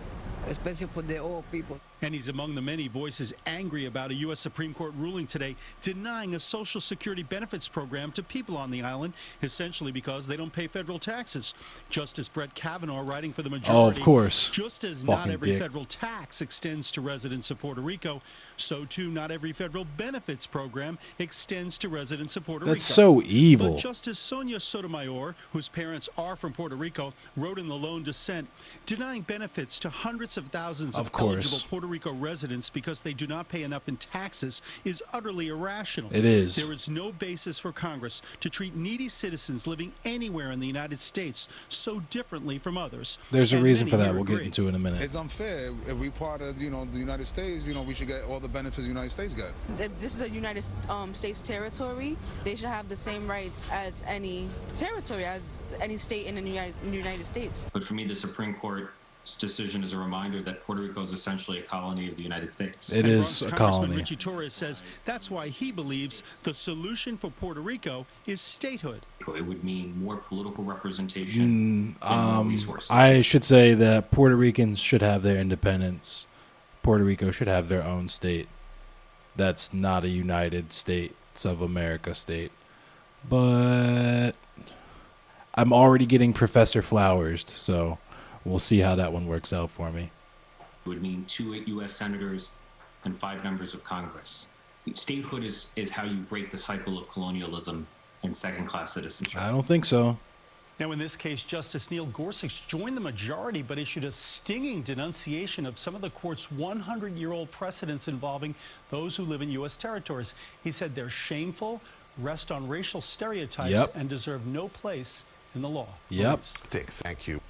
Speaker 11: especially for the old people.
Speaker 10: And he's among the many voices angry about a U.S. Supreme Court ruling today denying a Social Security benefits program to people on the island, essentially because they don't pay federal taxes. Justice Brett Kavanaugh, writing for the majority,
Speaker 1: Oh, of course.
Speaker 10: just as
Speaker 1: Fucking
Speaker 10: not every
Speaker 1: dick.
Speaker 10: federal tax extends to residents of Puerto Rico, so too not every federal benefits program extends to residents of Puerto
Speaker 1: That's
Speaker 10: Rico.
Speaker 1: so evil.
Speaker 10: But Justice Sonia Sotomayor, whose parents are from Puerto Rico, wrote in the lone dissent, denying benefits to hundreds hundreds of thousands
Speaker 1: Of
Speaker 10: of
Speaker 1: course.
Speaker 10: eligible Puerto Rico residents because they do not pay enough in taxes is utterly irrational.
Speaker 1: It is.
Speaker 10: There is no basis for Congress to treat needy citizens living anywhere in the United States so differently from others.
Speaker 1: There's a
Speaker 10: And
Speaker 1: reason
Speaker 10: many
Speaker 1: for that.
Speaker 10: here
Speaker 1: We'll get
Speaker 10: agree.
Speaker 1: into it in a minute.
Speaker 12: It's unfair. If we part of, the United States, we should get all the benefits the United States got.
Speaker 13: If this is a United States territory, they should have the same rights as any territory, as any state in the United States.
Speaker 14: But for me, the Supreme Court's decision is a reminder that Puerto Rico is essentially a colony of the United States.
Speaker 1: It is a
Speaker 10: Congressman
Speaker 1: colony.
Speaker 10: Richie Torres says that's why he believes the solution for Puerto Rico is statehood.
Speaker 14: It would mean more political representation and more resources.
Speaker 1: I should say that Puerto Ricans should have their independence. Puerto Rico should have their own state. That's not a United States of America state. But I'm already getting Professor Flowersed, so we'll see how that one works out for me.
Speaker 14: It would mean 2 U.S. senators and 5 members of Congress. Statehood is how you break the cycle of colonialism and second-class citizenship.
Speaker 1: I don't think so.
Speaker 10: Now, in this case, Justice Neil Gorsuch joined the majority but issued a stinging denunciation of some of the court's 100-year-old precedents involving those who live in U.S. territories. He said they're shameful, rest on racial stereotypes, and deserve no place in the law.
Speaker 1: Yep.
Speaker 8: Dick, thank you.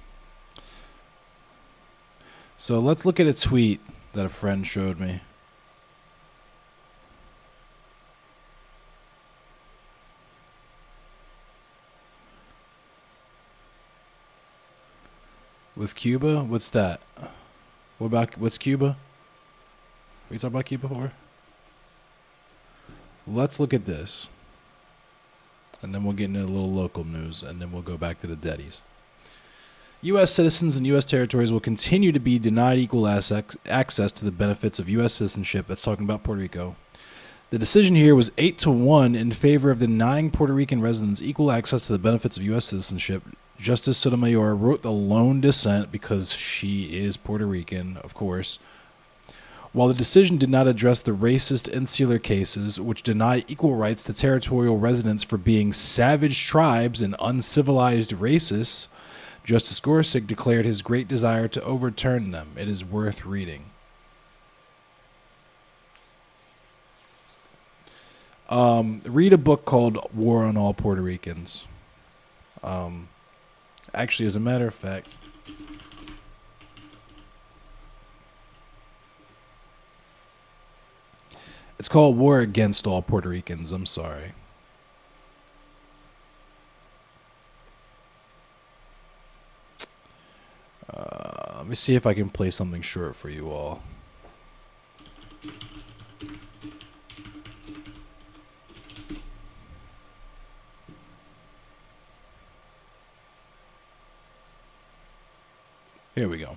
Speaker 1: So let's look at a tweet that a friend showed me. With Cuba? What's that? What's Cuba? We talked about Cuba before? Let's look at this. And then we'll get into a little local news, and then we'll go back to the Deddies. U.S. citizens in U.S. territories will continue to be denied equal access to the benefits of U.S. citizenship. That's talking about Puerto Rico. The decision here was 8-1 in favor of denying Puerto Rican residents equal access to the benefits of U.S. citizenship. Justice Sotomayor wrote the lone dissent because she is Puerto Rican, of course. While the decision did not address the racist insular cases, which deny equal rights to territorial residents for being savage tribes and uncivilized racists, Justice Gorsuch declared his great desire to overturn them. It is worth reading. Read a book called War on All Puerto Ricans. Actually, as a matter of fact, it's called War Against All Puerto Ricans. I'm sorry. Let me see if I can play something short for you all. Here we go.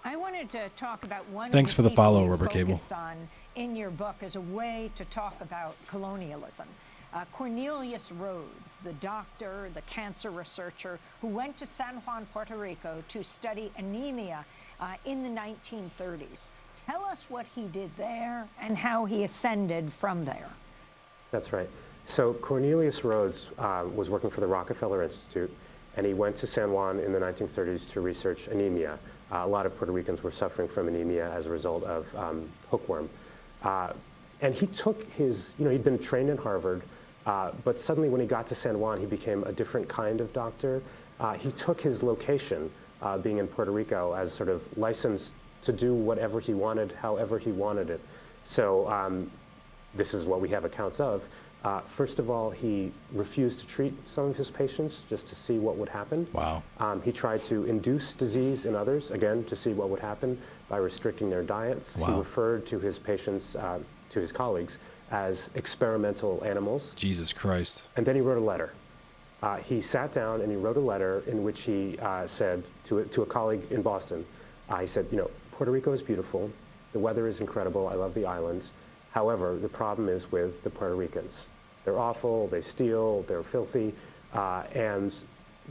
Speaker 15: I wanted to talk about one.
Speaker 1: Thanks
Speaker 15: of
Speaker 1: for the
Speaker 15: people
Speaker 1: follow,
Speaker 15: you
Speaker 1: Rubber Cable.
Speaker 15: focus on in your book as a way to talk about colonialism. Cornelius Rhodes, the doctor, the cancer researcher who went to San Juan, Puerto Rico to study anemia in the 1930s. Tell us what he did there and how he ascended from there.
Speaker 16: That's right. So Cornelius Rhodes was working for the Rockefeller Institute, and he went to San Juan in the 1930s to research anemia. A lot of Puerto Ricans were suffering from anemia as a result of hookworm. And he took his, he'd been trained in Harvard, but suddenly when he got to San Juan, he became a different kind of doctor. He took his location, being in Puerto Rico, as sort of licensed to do whatever he wanted, however he wanted it. So this is what we have accounts of. First of all, he refused to treat some of his patients just to see what would happen.
Speaker 1: Wow.
Speaker 16: He tried to induce disease in others, again, to see what would happen by restricting their diets.
Speaker 1: Wow.
Speaker 16: He referred to his patients, to his colleagues, as experimental animals.
Speaker 1: Jesus Christ.
Speaker 16: And then he wrote a letter. He sat down and he wrote a letter in which he said to a colleague in Boston, he said, Puerto Rico is beautiful. The weather is incredible. I love the islands. However, the problem is with the Puerto Ricans. They're awful, they steal, they're filthy, and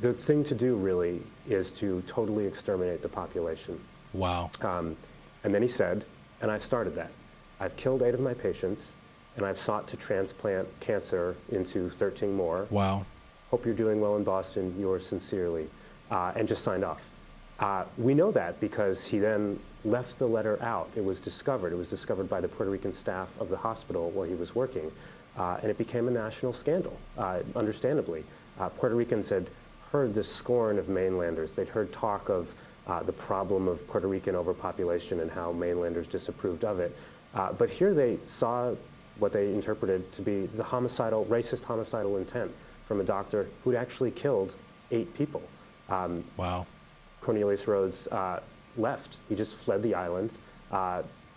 Speaker 16: the thing to do really is to totally exterminate the population.
Speaker 1: Wow.
Speaker 16: And then he said, and I've started that. I've killed 8 of my patients, and I've sought to transplant cancer into 13 more.
Speaker 1: Wow.
Speaker 16: Hope you're doing well in Boston. Yours sincerely," and just signed off. We know that because he then left the letter out. It was discovered. It was discovered by the Puerto Rican staff of the hospital where he was working, and it became a national scandal, understandably. Puerto Ricans had heard the scorn of mainlanders. They'd heard talk of the problem of Puerto Rican overpopulation and how mainlanders disapproved of it. But here they saw what they interpreted to be the racist homicidal intent from a doctor who'd actually killed 8 people.
Speaker 1: Wow.
Speaker 16: Cornelius Rhodes left. He just fled the island,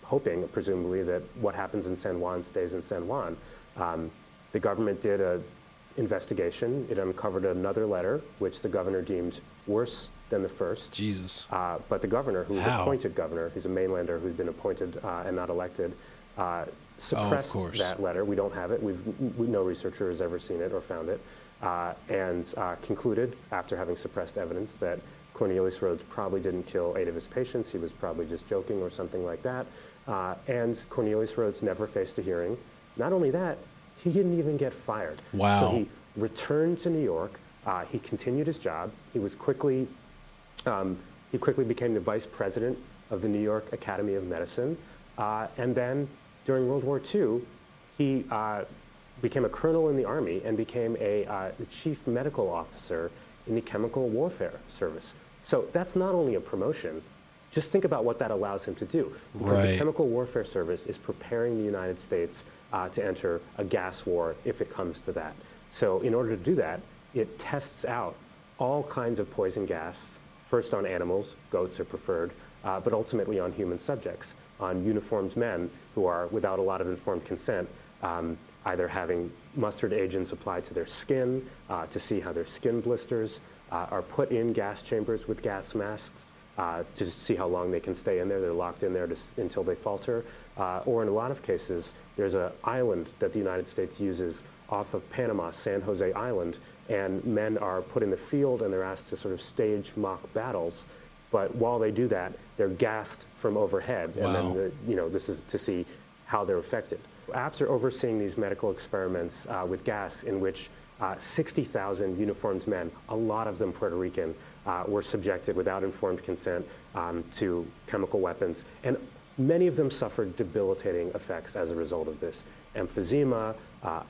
Speaker 16: hoping, presumably, that what happens in San Juan stays in San Juan. The government did an investigation. It uncovered another letter, which the governor deemed worse than the first.
Speaker 1: Jesus.
Speaker 16: But the governor, who was appointed governor, he's a mainlander who's been appointed and not elected, suppressed that letter. We don't have it. No researcher has ever seen it or found it. And concluded, after having suppressed evidence, that Cornelius Rhodes probably didn't kill 8 of his patients. He was probably just joking or something like that. And Cornelius Rhodes never faced a hearing. Not only that, he didn't even get fired.
Speaker 1: Wow.
Speaker 16: So he returned to New York. He continued his job. He quickly became the vice president of the New York Academy of Medicine. And then during World War II, he became a colonel in the Army and became the chief medical officer in the Chemical Warfare Service. So that's not only a promotion, just think about what that allows him to do. Because the Chemical Warfare Service is preparing the United States to enter a gas war if it comes to that. So in order to do that, it tests out all kinds of poison gas, first on animals, goats are preferred, but ultimately on human subjects, on uniformed men who are, without a lot of informed consent, either having mustard agents applied to their skin to see how their skin blisters, are put in gas chambers with gas masks to see how long they can stay in there. They're locked in there until they falter. Or in a lot of cases, there's an island that the United States uses off of Panama, San Jose Island, and men are put in the field and they're asked to sort of stage mock battles. But while they do that, they're gassed from overhead.
Speaker 1: Wow.
Speaker 16: And then, this is to see how they're affected. After overseeing these medical experiments with gas in which 60,000 uniformed men, a lot of them Puerto Rican, were subjected without informed consent to chemical weapons. And many of them suffered debilitating effects as a result of this. Emphysema,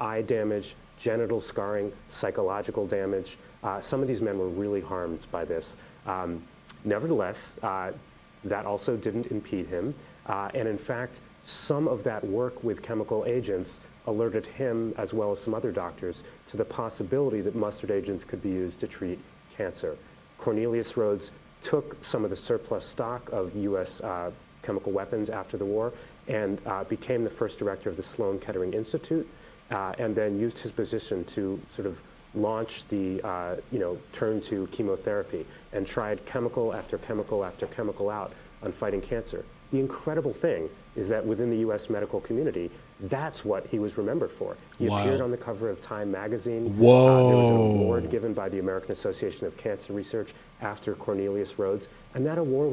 Speaker 16: eye damage, genital scarring, psychological damage. Some of these men were really harmed by this. Nevertheless, that also didn't impede him. And in fact, some of that work with chemical agents alerted him, as well as some other doctors, to the possibility that mustard agents could be used to treat cancer. Cornelius Rhodes took some of the surplus stock of U.S. Chemical weapons after the war and became the first director of the Sloan Kettering Institute, and then used his position to sort of launch the turn to chemotherapy and tried chemical after chemical after chemical out on fighting cancer. The incredible thing is that within the U.S. medical community, that's what he was remembered for. He appeared on the cover of Time magazine.
Speaker 1: Whoa.
Speaker 16: There was an award given by the American Association of Cancer Research after Cornelius Rhodes, and that award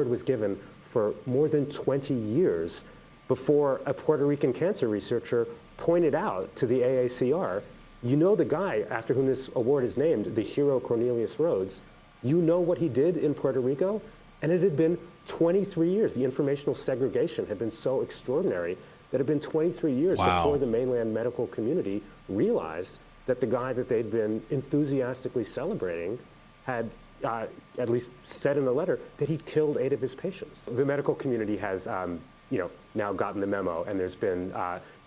Speaker 16: was given for more than 20 years before a Puerto Rican cancer researcher pointed out to the AACR, the guy after whom this award is named, the hero Cornelius Rhodes, what he did in Puerto Rico? And it had been 23 years. The informational segregation had been so extraordinary that it had been 23 years before the mainland medical community realized that the guy that they'd been enthusiastically celebrating had at least said in the letter that he'd killed 8 of his patients. The medical community has now gotten the memo, and there's been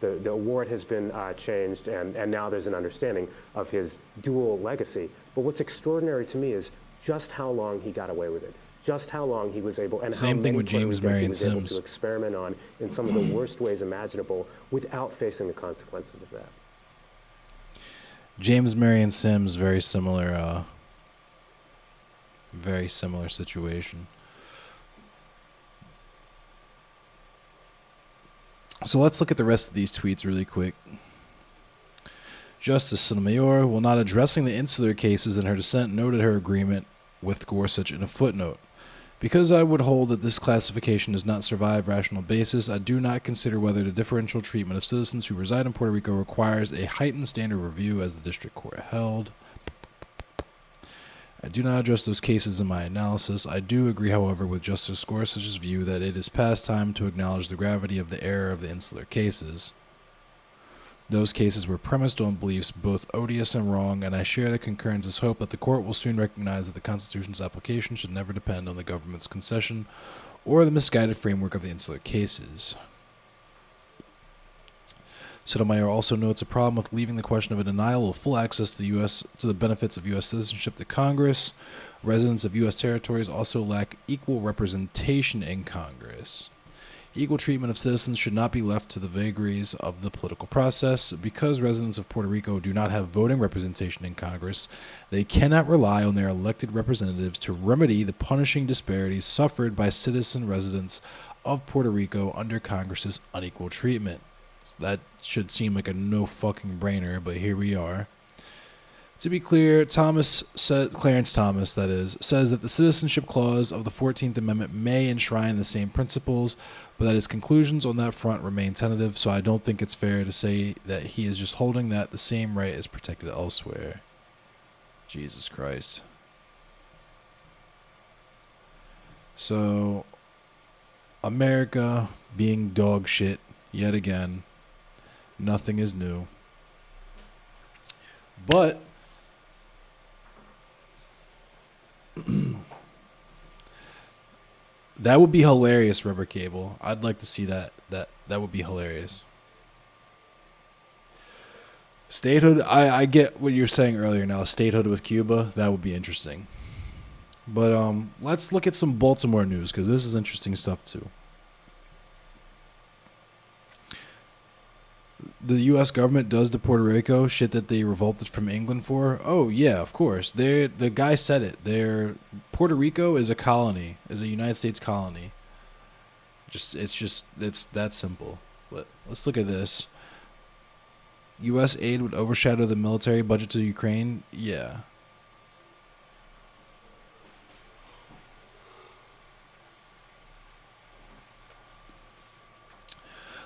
Speaker 16: the award has been changed, and now there's an understanding of his dual legacy. But what's extraordinary to me is just how long he got away with it. Just how long he was able, and
Speaker 1: Same
Speaker 16: how
Speaker 1: thing
Speaker 16: many
Speaker 1: with James Marion
Speaker 16: he was able
Speaker 1: Sims.
Speaker 16: to experiment on in some of the worst ways imaginable without facing the consequences of that.
Speaker 1: James Marion Sims, very similar situation. So let's look at the rest of these tweets really quick. Justice Sotomayor, while not addressing the insular cases in her dissent, noted her agreement with Gorsuch in a footnote. Because I would hold that this classification does not survive rational basis, I do not consider whether the differential treatment of citizens who reside in Puerto Rico requires a heightened standard review as the district court held. I do not address those cases in my analysis. I do agree, however, with Justice Gorsuch's view that it is past time to acknowledge the gravity of the error of the insular cases. Those cases were premised on beliefs both odious and wrong, and I share the concurrence's hope that the court will soon recognize that the Constitution's application should never depend on the government's concession or the misguided framework of the insular cases. Sotomayor also notes a problem with leaving the question of a denial of full access to the benefits of U.S. citizenship to Congress. Residents of U.S. territories also lack equal representation in Congress. Equal treatment of citizens should not be left to the vagaries of the political process. Because residents of Puerto Rico do not have voting representation in Congress, they cannot rely on their elected representatives to remedy the punishing disparities suffered by citizen residents of Puerto Rico under Congress's unequal treatment. That should seem like a no fucking brainer, but here we are. To be clear, Clarence Thomas, that is, says that the Citizenship Clause of the 14th Amendment may enshrine the same principles, but that his conclusions on that front remain tentative, so I don't think it's fair to say that he is just holding that the same right is protected elsewhere. Jesus Christ. So, America being dog shit yet again. Nothing is new. But that would be hilarious, Rubber Cable. I'd like to see that. That would be hilarious. Statehood, I get what you're saying earlier now. Statehood with Cuba, that would be interesting. But let's look at some Baltimore news, because this is interesting stuff too. The U.S. government does to Puerto Rico shit that they revolted from England for. Oh yeah, of course. The guy said it. Puerto Rico is a colony, is a United States colony. It's that simple. But let's look at this. U.S. aid would overshadow the military budget to Ukraine. Yeah.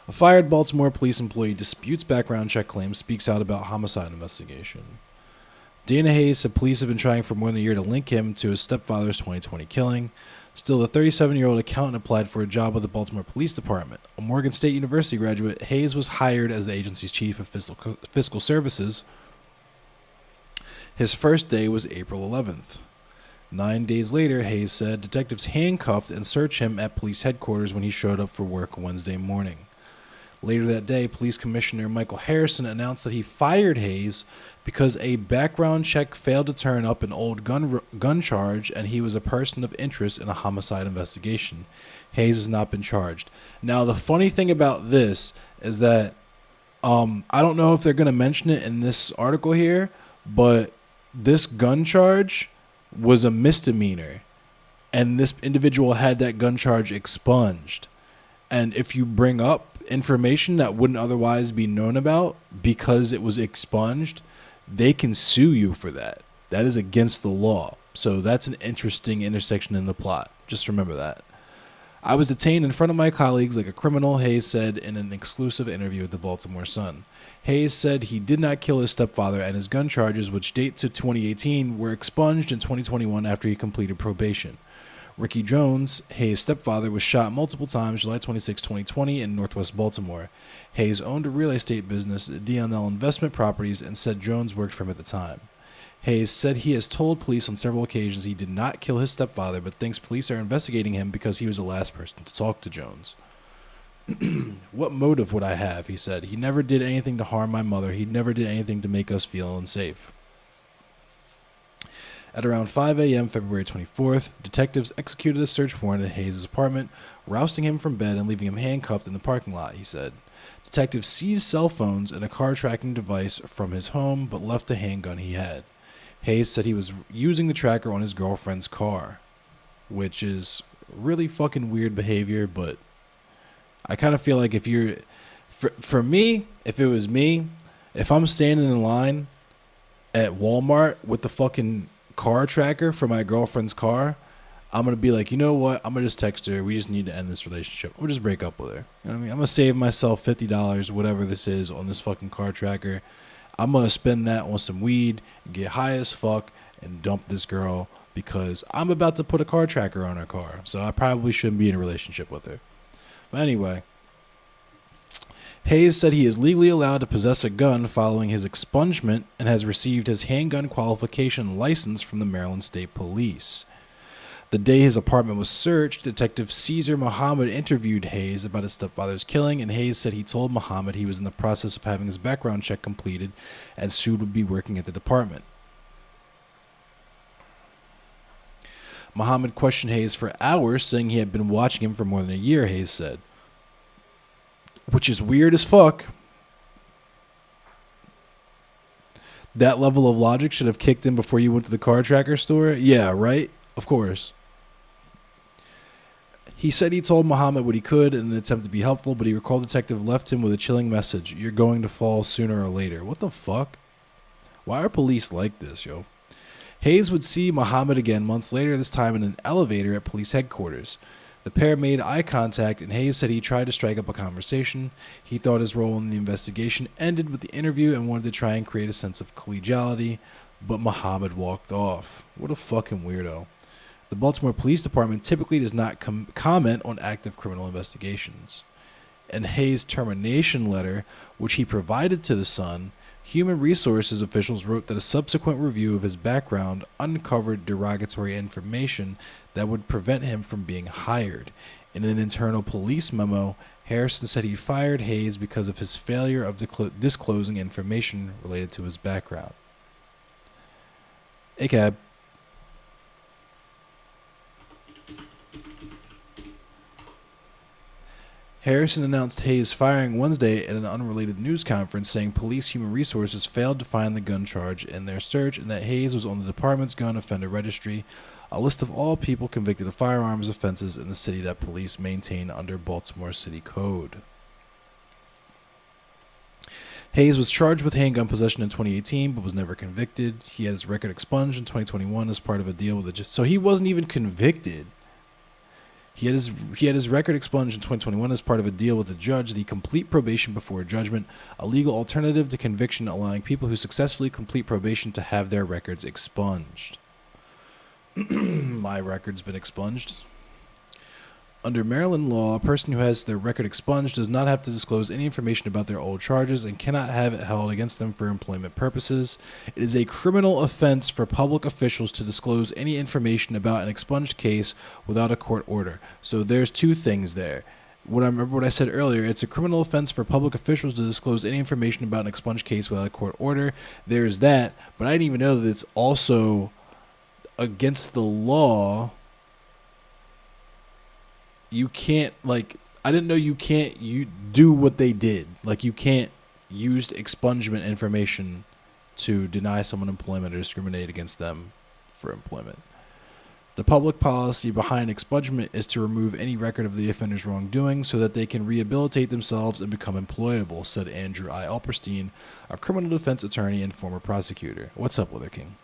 Speaker 1: A fired Baltimore police employee disputes background check claims, speaks out about homicide investigation. Dana Hayes said police have been trying for more than a year to link him to his stepfather's 2020 killing. Still, the 37-year-old accountant applied for a job with the Baltimore Police Department. A Morgan State University graduate, Hayes was hired as the agency's chief of fiscal services. His first day was April 11th. 9 days later, Hayes said detectives handcuffed and searched him at police headquarters when he showed up for work Wednesday morning. Later that day, Police Commissioner Michael Harrison announced that he fired Hayes because a background check failed to turn up an old gun charge and he was a person of interest in a homicide investigation. Hayes has not been charged. Now, the funny thing about this is that I don't know if they're going to mention it in this article here, but this gun charge was a misdemeanor, and this individual had that gun charge expunged. And if you bring up information that wouldn't otherwise be known about because it was expunged, they can sue you for that. That is against the law. So that's an interesting intersection in the plot. Just remember that. I was detained in front of my colleagues like a criminal, Hayes said in an exclusive interview with the Baltimore Sun. Hayes said he did not kill his stepfather, and his gun charges, which date to 2018, were expunged in 2021 after he completed probation. Ricky Jones, Hayes' stepfather, was shot multiple times July 26, 2020 in northwest Baltimore. Hayes owned a real estate business, DNL Investment Properties, and said Jones worked for him at the time. Hayes said he has told police on several occasions he did not kill his stepfather, but thinks police are investigating him because he was the last person to talk to Jones. What motive would I have, he said. He never did anything to harm my mother. He never did anything to make us feel unsafe. At around 5 a.m. February 24th, detectives executed a search warrant at Hayes' apartment, rousting him from bed and leaving him handcuffed in the parking lot, he said. Detectives seized cell phones and a car tracking device from his home, but left the handgun he had. Hayes said he was using the tracker on his girlfriend's car, which is really fucking weird behavior, but I kind of feel like if you're... For me, if it was me, if I'm standing in line at Walmart with the fucking car tracker for my girlfriend's car, I'm going to be like, you know what? I'm going to just text her. We just need to end this relationship. We'll just break up with her. You know what I mean? I'm going to save myself $50, whatever this is, on this fucking car tracker. I'm going to spend that on some weed, get high as fuck, and dump this girl because I'm about to put a car tracker on her car. So I probably shouldn't be in a relationship with her. But anyway, Hayes said he is legally allowed to possess a gun following his expungement and has received his handgun qualification license from the Maryland State Police. The day his apartment was searched, Detective Caesar Muhammad interviewed Hayes about his stepfather's killing, and Hayes said he told Muhammad he was in the process of having his background check completed and soon would be working at the department. Muhammad questioned Hayes for hours, saying he had been watching him for more than a year, Hayes said. Which is weird as fuck. That level of logic should have kicked in before you went to the car tracker store? Yeah, right? Of course. He said he told Muhammad what he could in an attempt to be helpful, but he recalled the detective left him with a chilling message. You're going to fall sooner or later. What the fuck? Why are police like this, yo? Hayes would see Muhammad again months later, this time in an elevator at police headquarters. The pair made eye contact, and Hayes said he tried to strike up a conversation. He thought his role in the investigation ended with the interview and wanted to try and create a sense of collegiality, but Muhammad walked off. What a fucking weirdo. The Baltimore Police Department typically does not comment on active criminal investigations. In Hayes' termination letter, which he provided to the Sun, Human Resources officials wrote that a subsequent review of his background uncovered derogatory information that would prevent him from being hired. In an internal police memo, Harrison said he fired Hayes because of his failure of disclosing information related to his background. Hey, Cab. Harrison announced Hayes' firing Wednesday at an unrelated news conference, saying Police Human Resources failed to find the gun charge in their search and that Hayes was on the department's gun offender registry, a list of all people convicted of firearms offenses in the city that police maintain under Baltimore City Code. Hayes was charged with handgun possession in 2018 but was never convicted. He had his record expunged in 2021 as part of a deal with the... So he wasn't even convicted. He had his record expunged in 2021 as part of a deal with the judge that he complete probation before judgment, a legal alternative to conviction allowing people who successfully complete probation to have their records expunged. My record's been expunged. Under Maryland law, a person who has their record expunged does not have to disclose any information about their old charges and cannot have it held against them for employment purposes. It is a criminal offense for public officials to disclose any information about an expunged case without a court order. So there's two things there. Remember what I said earlier, it's a criminal offense for public officials to disclose any information about an expunged case without a court order. There's that, but I didn't even know that it's also against the law. You can't, like, I didn't know you can't do what they did. Like, you can't use expungement information to deny someone employment or discriminate against them for employment. The public policy behind expungement is to remove any record of the offender's wrongdoing so that they can rehabilitate themselves and become employable, said Andrew I. Alperstein, a criminal defense attorney and former prosecutor. What's up, Wither King?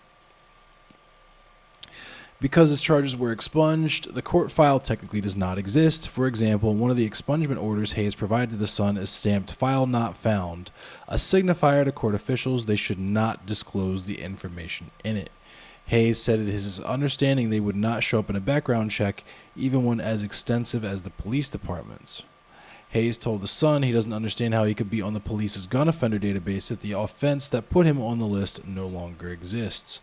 Speaker 1: Because his charges were expunged, the court file technically does not exist. For example, one of the expungement orders Hayes provided to the Sun is stamped "File Not Found," a signifier to court officials they should not disclose the information in it. Hayes said it is his understanding they would not show up in a background check, even one as extensive as the police department's. Hayes told the Sun he doesn't understand how he could be on the police's gun offender database if the offense that put him on the list no longer exists.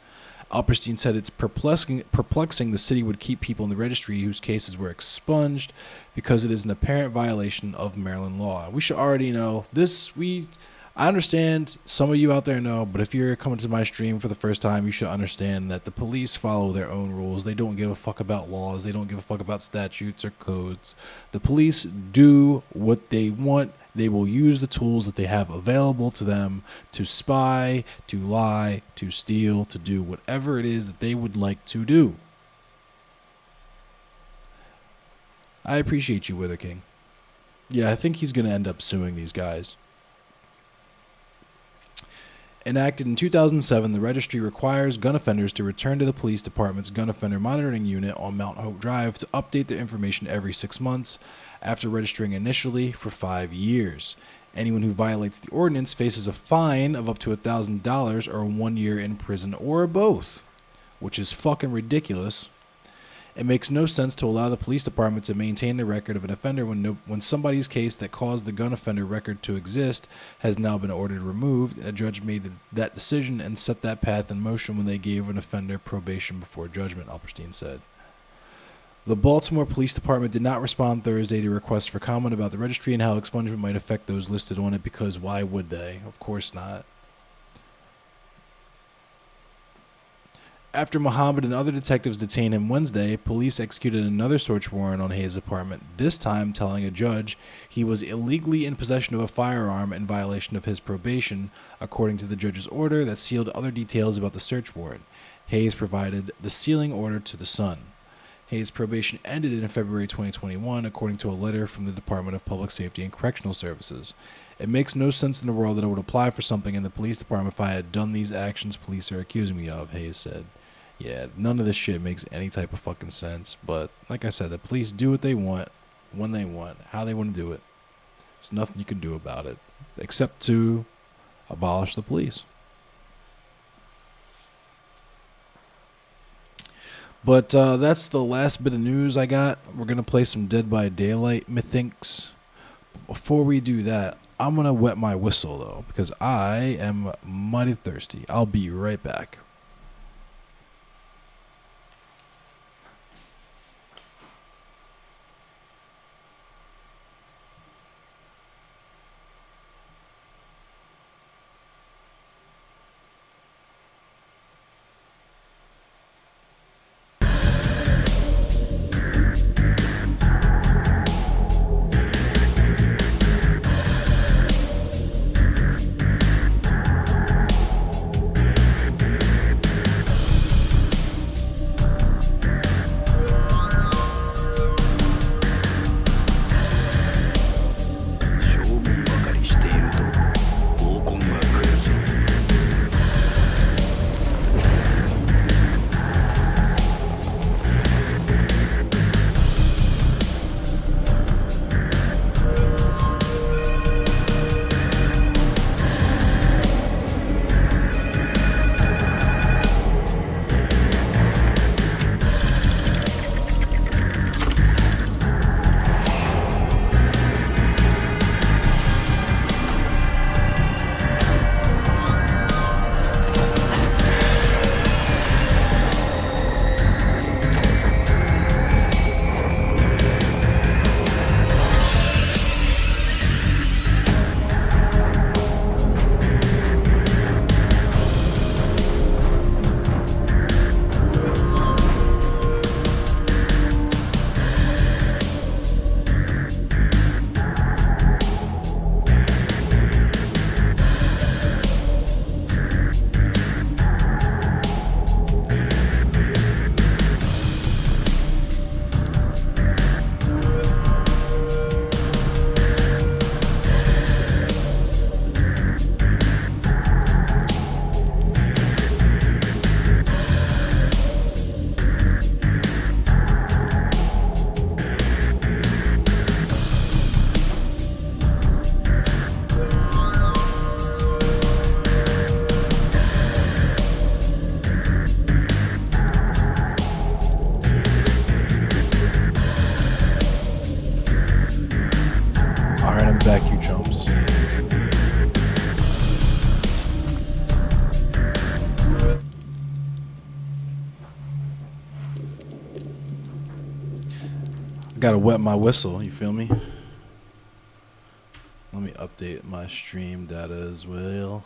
Speaker 1: Alperstein said it's perplexing the city would keep people in the registry whose cases were expunged because it is an apparent violation of Maryland law. We should already know this. I understand some of you out there know, but if you're coming to my stream for the first time, you should understand that the police follow their own rules. They don't give a fuck about laws. They don't give a fuck about statutes or codes. The police do what they want. They will use the tools that they have available to them to spy, to lie, to steal, to do whatever it is that they would like to do. I appreciate you, Wither King. Yeah, I think he's going to end up suing these guys. Enacted in 2007, the registry requires gun offenders to return to the police department's gun offender monitoring unit on Mount Hope Drive to update their information every 6 months after registering initially for 5 years. Anyone who violates the ordinance faces a fine of up to $1,000 or 1 year in prison or both. which is fucking ridiculous. It makes no sense to allow the police department to maintain the record of an offender when somebody's case that caused the gun offender record to exist has now been ordered removed. A judge made that decision and set that path in motion when they gave an offender probation before judgment, Alperstein said. The Baltimore Police Department did not respond Thursday to requests for comment about the registry and how expungement might affect those listed on it, because why would they? Of course not. After Muhammad and other detectives detained him Wednesday, police executed another search warrant on Hayes' apartment, this time telling a judge he was illegally in possession of a firearm in violation of his probation, according to the judge's order that sealed other details about the search warrant. Hayes provided the sealing order to the Sun. Hayes' probation ended in February 2021, according to a letter from the Department of Public Safety and Correctional Services. It makes no sense in the world that I would apply for something in the police department if I had done these actions police are accusing me of, Hayes said. Yeah, none of this shit makes any type of fucking sense. But like I said, the police do what they want, when they want, how they want to do it. There's nothing you can do about it except to abolish the police. But that's the last bit of news I got. We're going to play some Dead by Daylight, methinks. Before we do that, I'm going to wet my whistle, though, because I am mighty thirsty. I'll be right back. Gotta wet my whistle, you feel me? Let me update my stream data as well.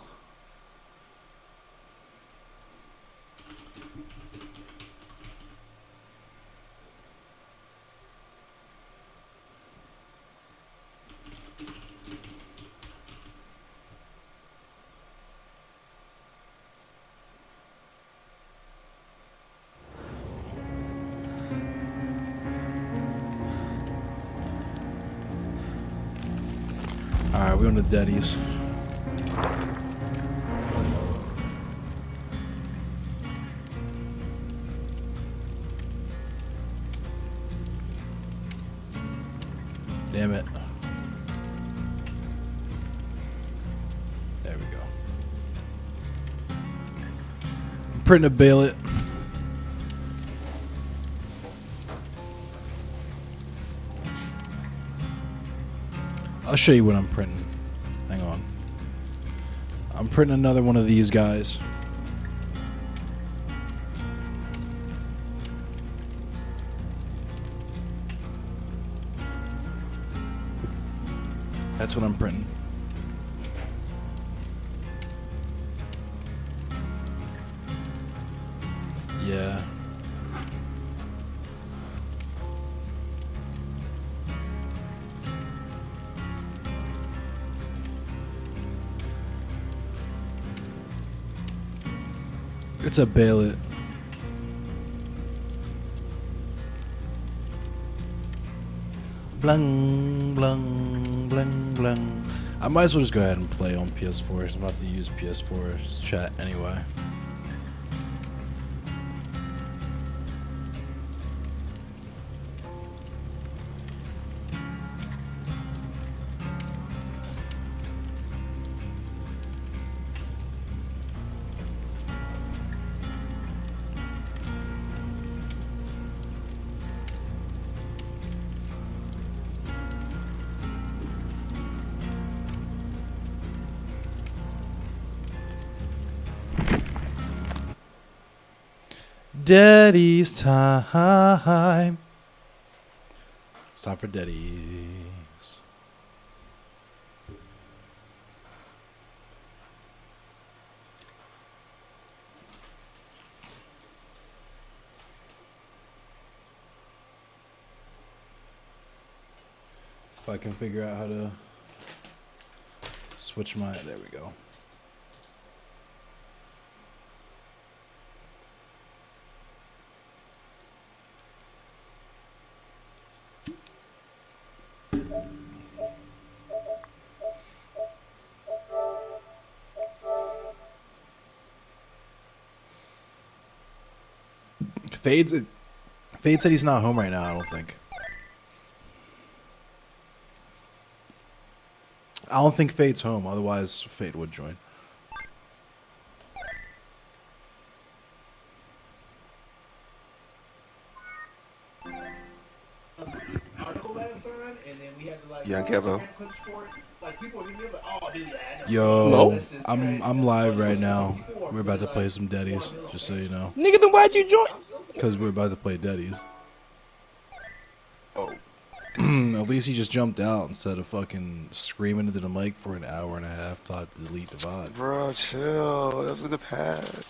Speaker 1: Alright, we're on the deadies. Damn it. There we go. Printing a bailet. I'll show you what I'm printing. Hang on. I'm printing another one of these guys. That's what I'm printing. Yeah. It's a Baillet. Blang, blang, blang, blang. I might as well just go ahead and play on PS4. I'm about to use PS4's chat anyway. Daddy's time. It's time for Daddy's. If I can figure out how to switch my... There we go. Fade said he's not home right now, I don't think. I don't think Fade's home, otherwise Fade would join.
Speaker 17: Young Kevo.
Speaker 1: Yo, I'm live right now. We're about to play some Daddies, just so you know.
Speaker 17: Nigga, then why'd you join?
Speaker 1: Because we're about to play Daddies.
Speaker 17: Oh.
Speaker 1: At least he just jumped out instead of fucking screaming into the mic for an hour and a half to delete the VOD.
Speaker 17: Bro, chill. That was in the past.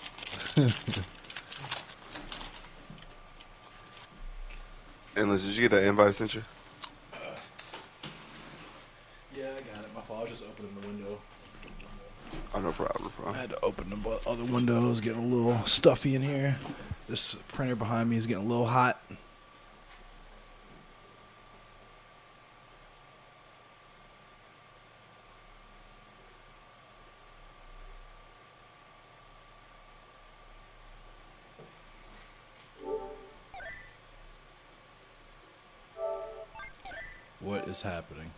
Speaker 17: Endless, did you get that invite I sent you?
Speaker 1: Yeah, I got it. My fault. I was just opening the window.
Speaker 17: Oh, no problem, bro.
Speaker 1: I had to open the other windows, getting a little stuffy in here. This printer behind me is getting a little hot. What is happening?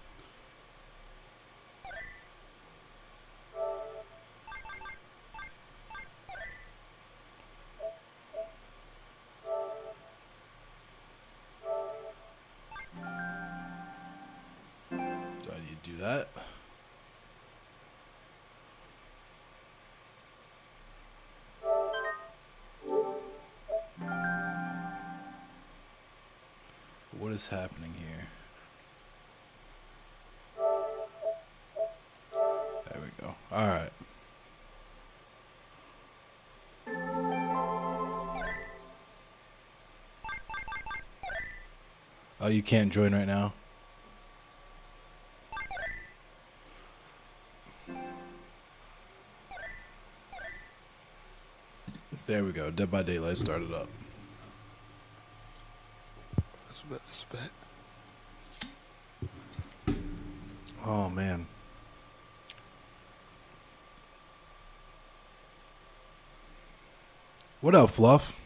Speaker 1: Do I need to do that? What is happening here? There we go. All right. Oh, you can't join right now? There we go. Dead by Daylight started up.
Speaker 17: That's bad.
Speaker 1: Oh, man. What up, Fluff?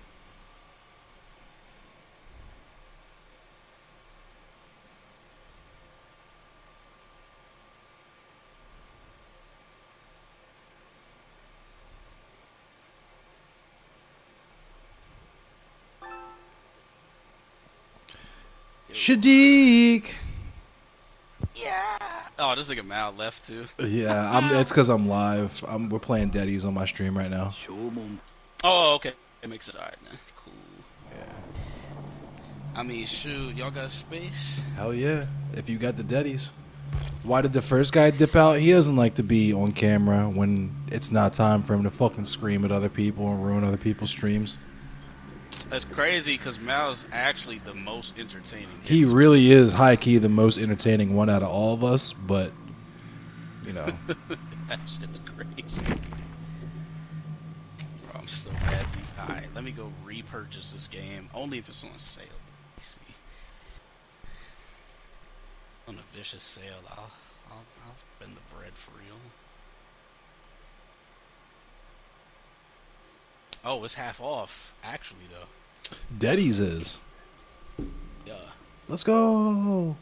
Speaker 1: Shadiq.
Speaker 17: Yeah.
Speaker 18: Oh, this nigga Mal left too.
Speaker 1: Yeah, it's because I'm live. We're playing Daddies on my stream right now.
Speaker 18: Oh, okay. It makes it alright then. Cool. Yeah. I mean, shoot, y'all got space?
Speaker 1: Hell yeah. If you got the Daddies. Why did the first guy dip out? He doesn't like to be on camera when it's not time for him to fucking scream at other people and ruin other people's streams.
Speaker 18: That's crazy because Mal's actually the most entertaining.
Speaker 1: He really is high-key the most entertaining one out of all of us, but, you know.
Speaker 18: That shit's crazy. Bro, I'm still mad he's high. Let me go repurchase this game, only if it's on sale. Let me see. On a vicious sale, I'll spend the bread for real. Oh, it's half off, actually, though.
Speaker 1: Daddies is.
Speaker 18: Yeah.
Speaker 1: Let's go.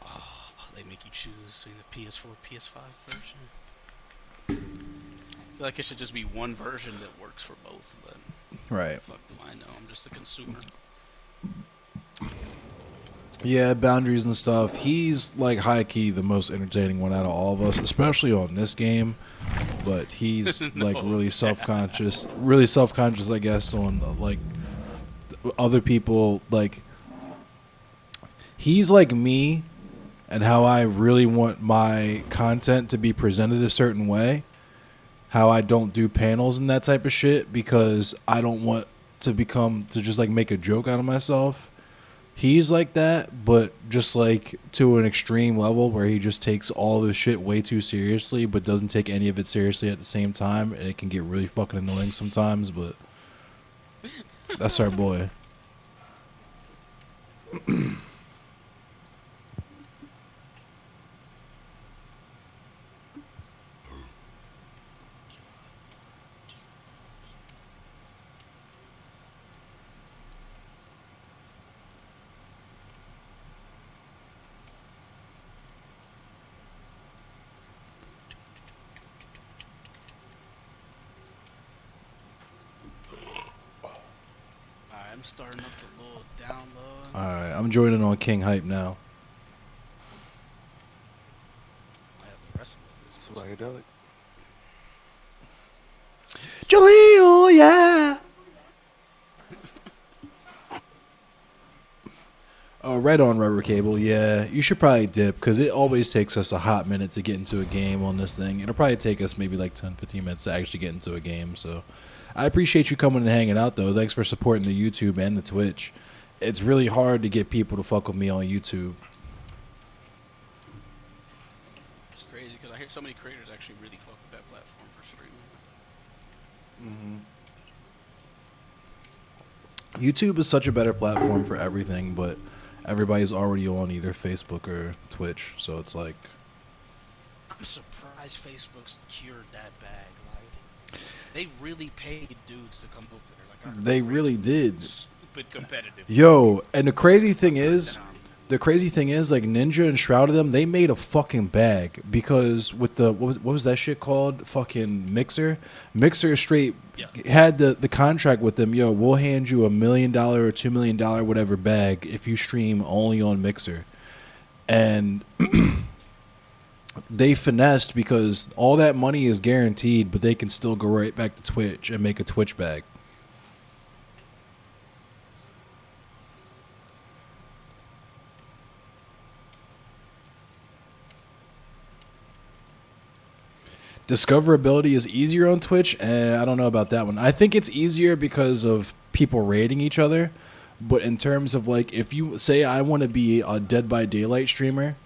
Speaker 18: Oh, they make you choose between the PS4, PS5 version. I feel like it should just be one version that works for both, but
Speaker 1: right.
Speaker 18: Fuck do I know? I'm just a consumer.
Speaker 1: Yeah, boundaries and stuff. He's like high-key the most entertaining one out of all of us, especially on this game. But he's like really self-conscious, I guess, on like other people. Like he's like me, and how I really want my content to be presented a certain way. How I don't do panels and that type of shit because I don't want to just like make a joke out of myself. He's like that, but just like to an extreme level where he just takes all this shit way too seriously, but doesn't take any of it seriously at the same time, and it can get really fucking annoying sometimes. But that's our boy.
Speaker 18: I'm starting up the little download.
Speaker 1: Alright, I'm joining on King Hype now.
Speaker 18: I have the rest of it.
Speaker 17: Psychedelic.
Speaker 1: Jaleel, yeah. Oh, right on, Rubber Cable. Yeah, you should probably dip because it always takes us a hot minute to get into a game on this thing. It'll probably take us maybe like 10, 15 minutes to actually get into a game. So I appreciate you coming and hanging out, though. Thanks for supporting the YouTube and the Twitch. It's really hard to get people to fuck with me on YouTube.
Speaker 18: It's crazy because I hear so many creators actually really fuck with that platform for streaming.
Speaker 1: YouTube is such a better platform for everything, but everybody's already on either Facebook or Twitch, so it's like...
Speaker 18: I'm surprised Facebook secured that bag. Like, they really paid dudes to come over there. Like,
Speaker 1: They really did.
Speaker 18: Stupid competitive.
Speaker 1: Yo, and the crazy thing is, like Ninja and Shroud of them, they made a fucking bag because with the what was that shit called? Fucking Mixer. Mixer straight had the contract with them. Yo, we'll hand you $1 million or $2 million whatever bag if you stream only on Mixer, and they finessed because all that money is guaranteed, but they can still go right back to Twitch and make a Twitch bag. Discoverability is easier on Twitch. I don't know about that one. I think it's easier because of people rating each other. But in terms of like, if you say I want to be a Dead by Daylight streamer,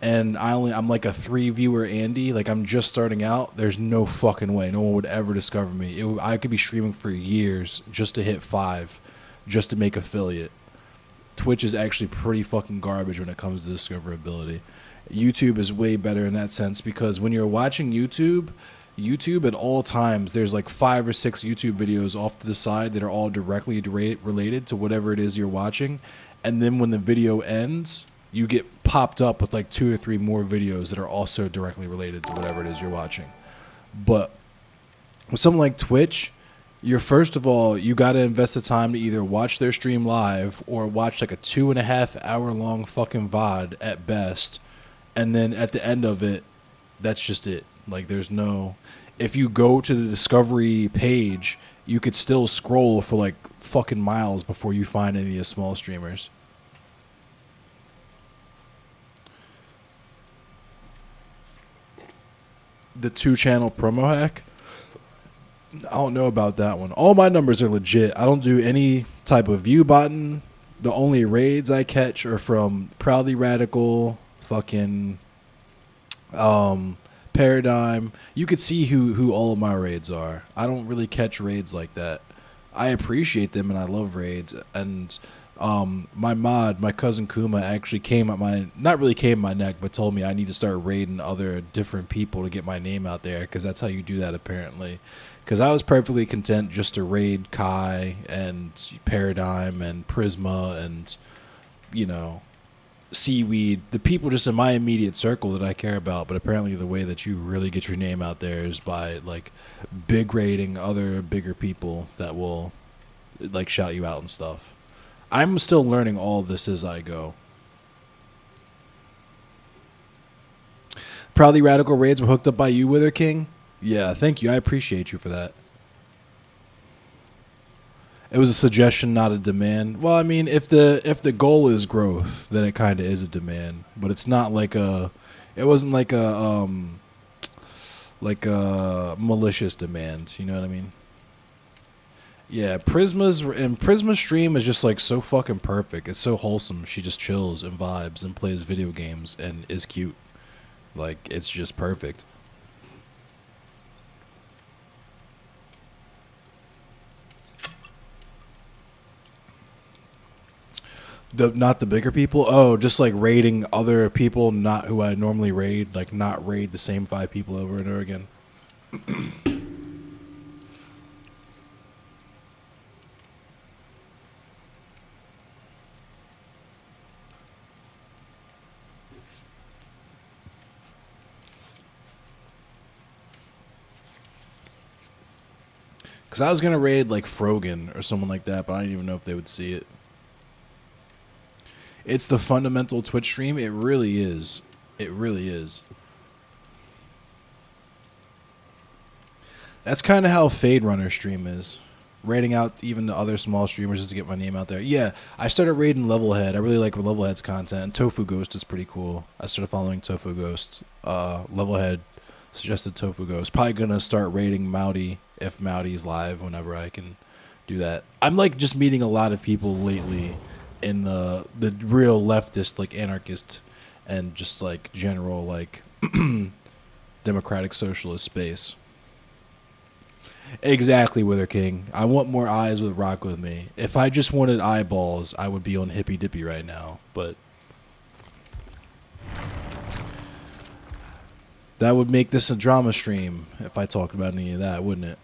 Speaker 1: and I'm like a 3 viewer Andy, like I'm just starting out, there's no fucking way no one would ever discover me. I could be streaming for years just to hit 5, just to make affiliate. Twitch is actually pretty fucking garbage when it comes to discoverability. YouTube is way better in that sense because when you're watching YouTube at all times, there's like 5 or 6 YouTube videos off to the side that are all directly related to whatever it is you're watching. And then when the video ends, you get popped up with like 2 or 3 more videos that are also directly related to whatever it is you're watching. But with something like Twitch, You're first of all, you got to invest the time to either watch their stream live or watch like a 2.5 hour long fucking VOD at best. And then at the end of it, that's just it. Like there's no, if you go to the Discovery page, you could still scroll for like fucking miles before you find any of the small streamers. The 2-channel promo hack? I don't know about that one. All my numbers are legit. I don't do any type of view botting. The only raids I catch are from Proudly Radical, fucking Paradigm. You could see who all of my raids are. I don't really catch raids like that. I appreciate them and I love raids. And my mod, my cousin Kuma, actually came at my, not really came at my neck, but told me I need to start raiding other different people to get my name out there, because that's how you do that apparently. Because I was perfectly content just to raid Kai and Paradigm and Prisma and, you know, Seaweed, the people just in my immediate circle that I care about. But apparently the way that you really get your name out there is by like big raiding other bigger people that will like shout you out and stuff. I'm still learning all of this as I go. Proudly Radical raids were hooked up by you, Wither King. Yeah, thank you. I appreciate you for that. It was a suggestion, not a demand. Well, I mean, if the goal is growth, then it kind of is a demand. But it's not like a, it wasn't like a malicious demand. You know what I mean? Yeah, Prisma's stream is just like so fucking perfect. It's so wholesome. She just chills and vibes and plays video games and is cute. Like it's just perfect. Not the bigger people. Oh, just like raiding other people, not who I normally raid. Like not raid the same 5 people over and over again. Because I was going to raid like Frogan or someone like that, but I didn't even know if they would see it. It's the fundamental Twitch stream. It really is. It really is. That's kind of how Fade Runner stream is. Raiding out even the other small streamers just to get my name out there. Yeah, I started raiding Levelhead. I really like Levelhead's content. And Tofu Ghost is pretty cool. I started following Tofu Ghost. Levelhead suggested Tofu Ghost. Probably going to start raiding Mouty if Mouty's live whenever I can do that. I'm like just meeting a lot of people lately in the real leftist, like anarchist and just like general like democratic socialist space. Exactly, Wither King. I want more eyes with rock with me. If I just wanted eyeballs, I would be on Hippy Dippy right now, but that would make this a drama stream if I talked about any of that, wouldn't it?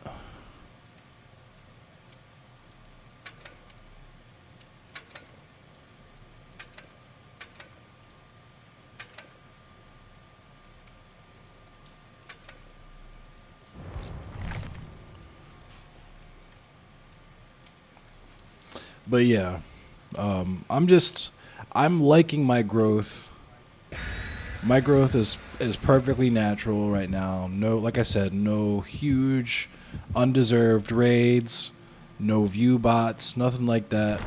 Speaker 1: But yeah, I'm liking my growth. My growth is perfectly natural right now. No, like I said, no huge undeserved raids, no view bots, nothing like that.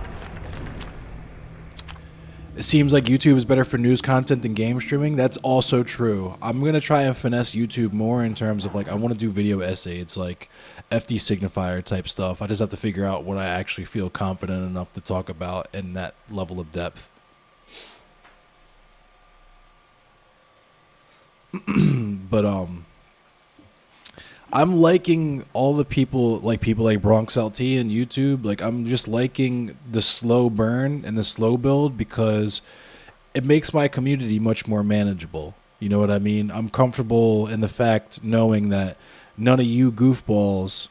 Speaker 1: It seems like YouTube is better for news content than game streaming. That's also true. I'm going to try and finesse YouTube more in terms of like I want to do video essays like FD signifier type stuff. I just have to figure out what I actually feel confident enough to talk about in that level of depth. But I'm liking all the people like Bronx LT and YouTube. Like I'm just liking the slow burn and the slow build because it makes my community much more manageable. You know what I mean? I'm comfortable in the fact knowing that none of you goofballs,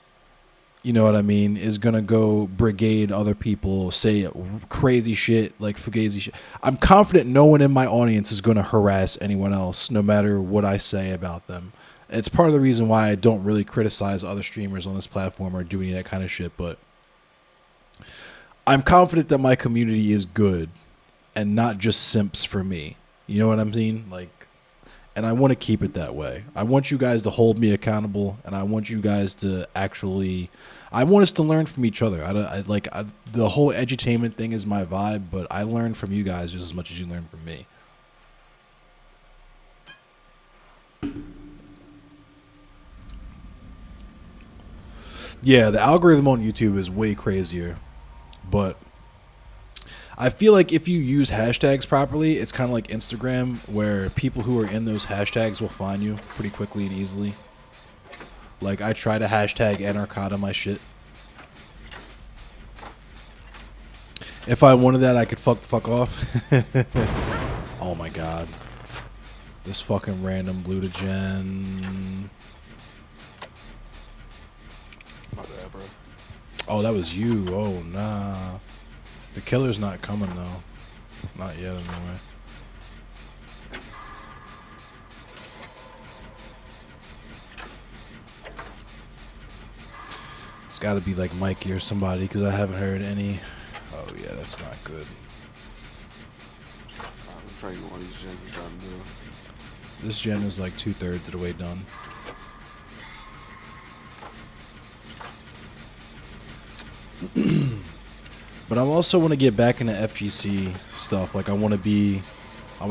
Speaker 1: you know what I mean, is gonna go brigade other people, say crazy shit like fugazi shit. I'm confident no one in my audience is gonna harass anyone else, no matter what I say about them. It's part of the reason why I don't really criticize other streamers on this platform or do any of that kind of shit, but I'm confident that my community is good and not just simps for me. You know what I'm saying? Like, and I want to keep it that way. I want you guys to hold me accountable, and I want you guys to actually, I want us to learn from each other. The whole edutainment thing is my vibe, but I learn from you guys just as much as you learn from me. Yeah, the algorithm on YouTube is way crazier, but I feel like if you use hashtags properly, it's kind of like Instagram, where people who are in those hashtags will find you pretty quickly and easily. Like, I try to hashtag Anarchata my shit. If I wanted that, I could fuck off. Oh my god. This fucking random blue to gen.
Speaker 17: My bad, bro.
Speaker 1: Oh, that was you. Oh, nah. The killer's not coming, though. Not yet, anyway. It's got to be like Mikey or somebody, because I haven't heard any. Oh, yeah, that's not good.
Speaker 17: I'm trying to get one of these gens. I'm trying to do.
Speaker 1: This gen is like 2/3 of the way done. But I also want to get back into FGC stuff. Like, I want to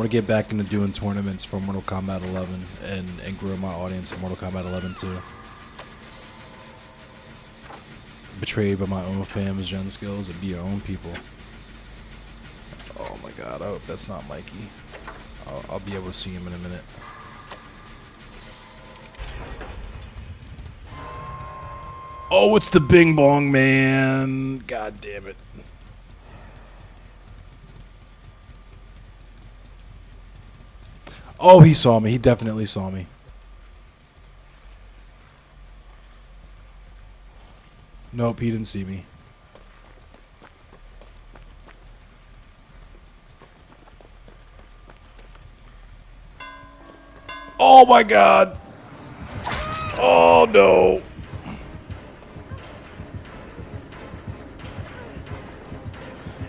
Speaker 1: get back into doing tournaments for Mortal Kombat 11 and grow my audience in Mortal Kombat 11 too. Betrayed by my own fam's gen skills and be your own people. Oh my god, I hope that's not Mikey. I'll be able to see him in a minute. Oh, it's the Bing Bong Man. God damn it. Oh, he saw me. He definitely saw me. Nope, he didn't see me. Oh my god. Oh no.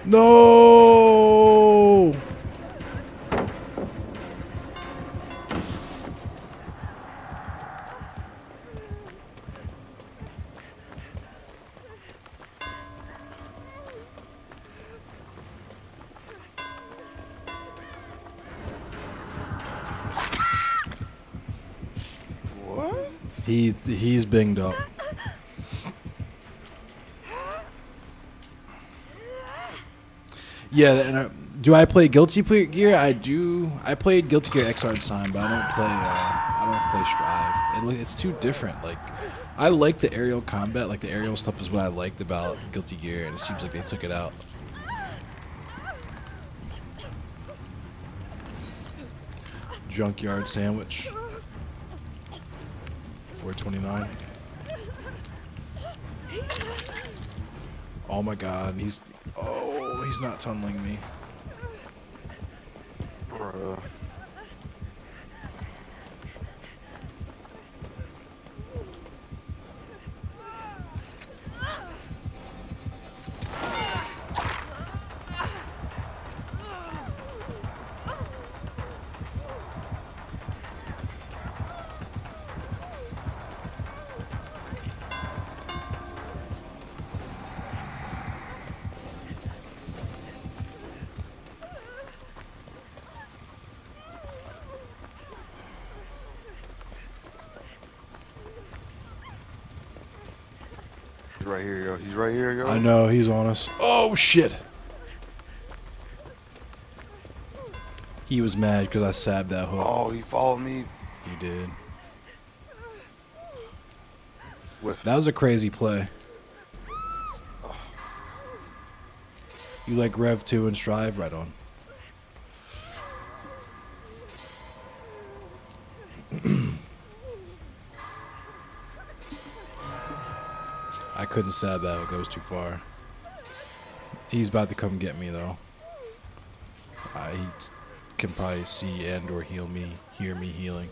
Speaker 1: No.
Speaker 17: What?
Speaker 1: He's binged up. Yeah, and do I play Guilty Gear? I do. I played Guilty Gear Xrd Sign, but I don't play Strive. It's too different. Like, I like the aerial combat. Like, the aerial stuff is what I liked about Guilty Gear, and it seems like they took it out. Junkyard sandwich. 429. Oh my god, he's not tunneling me.
Speaker 17: Bruh. He's right here, yo. He's right here, yo.
Speaker 1: I know, he's on us. Oh, shit. He was mad because I sabbed that hook.
Speaker 17: Oh, he followed me.
Speaker 1: He did.
Speaker 17: Whiff.
Speaker 1: That was a crazy play. You like Rev 2 and Strive? Right on. I couldn't stab that hook. That was too far. He's about to come get me, though. He can probably see and or hear me healing.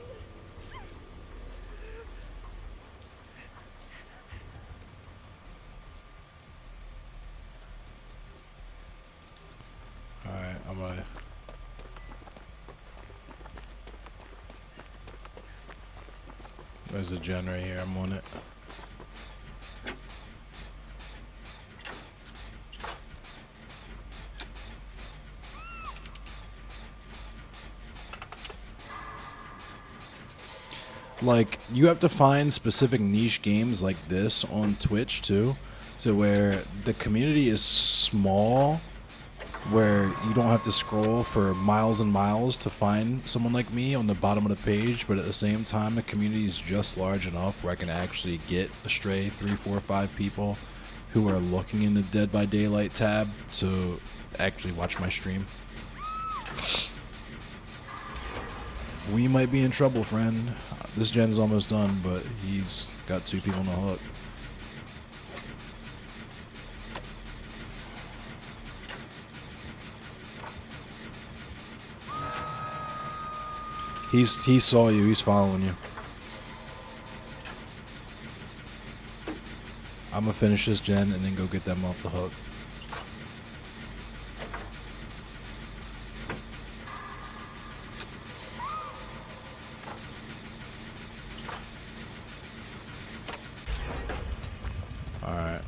Speaker 1: There's a gen right here. I'm on it. Like, you have to find specific niche games like this on Twitch too, so where the community is small, where you don't have to scroll for miles and miles to find someone like me on the bottom of the page, but at the same time the community is just large enough where I can actually get a stray 3, 4, 5 people who are looking in the Dead by Daylight tab to actually watch my stream. We might be in trouble, friend. This gen's almost done, but he's got 2 people on the hook. He saw you. He's following you. I'm gonna finish this gen and then go get them off the hook. Alright.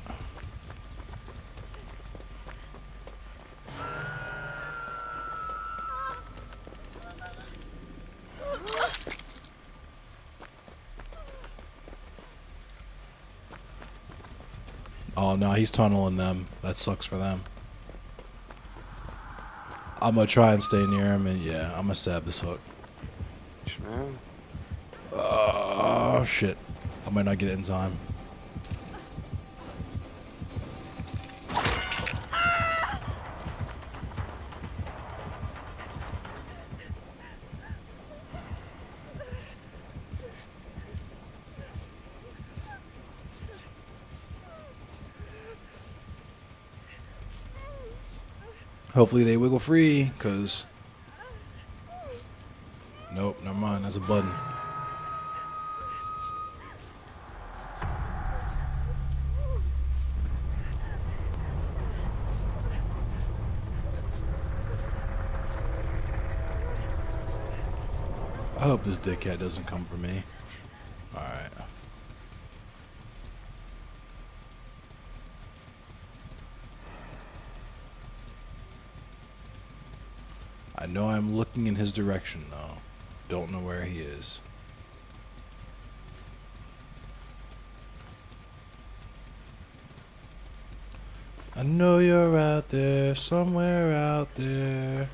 Speaker 1: Oh no, he's tunneling them. That sucks for them. I'm gonna try and stay near him, and yeah, I'm gonna stab this hook.
Speaker 17: Man.
Speaker 1: Oh shit. I might not get it in time. Hopefully they wiggle free, because... Nope, never mind. That's a button. I hope this dickhead doesn't come for me. Alright. I know I'm looking in his direction, though. Don't know where he is. I know you're out there, somewhere out there.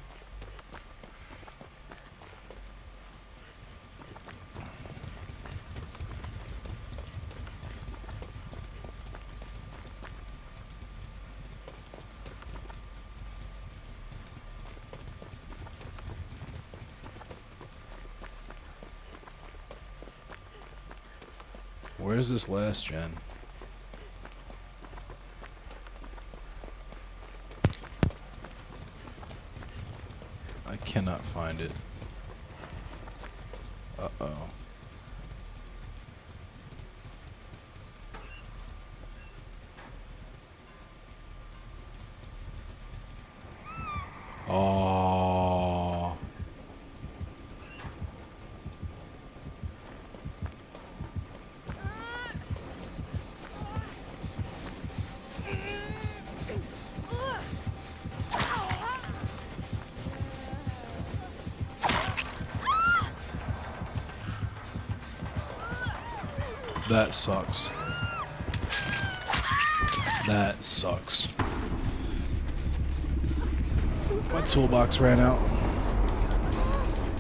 Speaker 1: Where's this last gen? I cannot find it. Uh-oh. Oh. That sucks. That sucks. My toolbox ran out.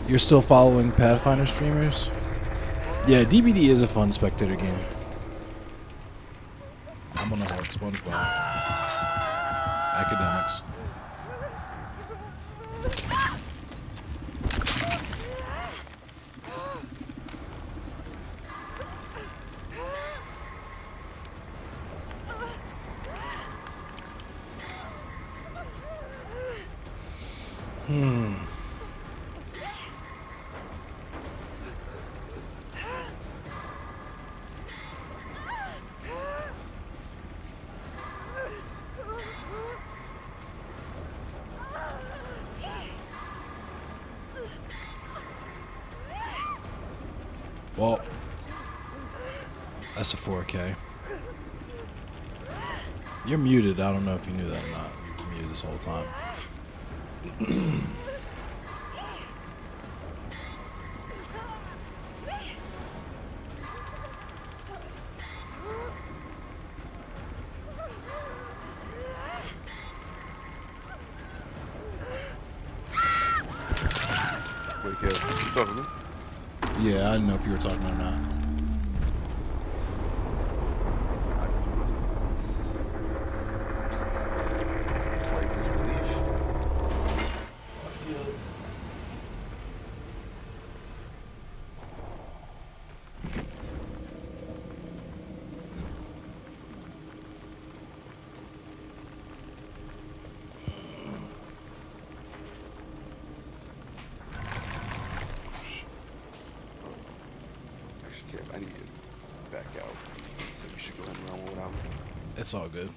Speaker 1: You're still following Pathfinder streamers? Yeah, DBD is a fun spectator game. I'm on a hard SpongeBob. Academics. Well, That's a 4K. You're muted. I don't know if you knew that or not. You're muted this whole time.
Speaker 17: Wait, Kev, you talking to me?
Speaker 1: Yeah, I didn't know if you were talking or not.
Speaker 17: Slight disbelief. Actually, Kev, I need to back out. So you should go ahead and run without me.
Speaker 1: It's all good.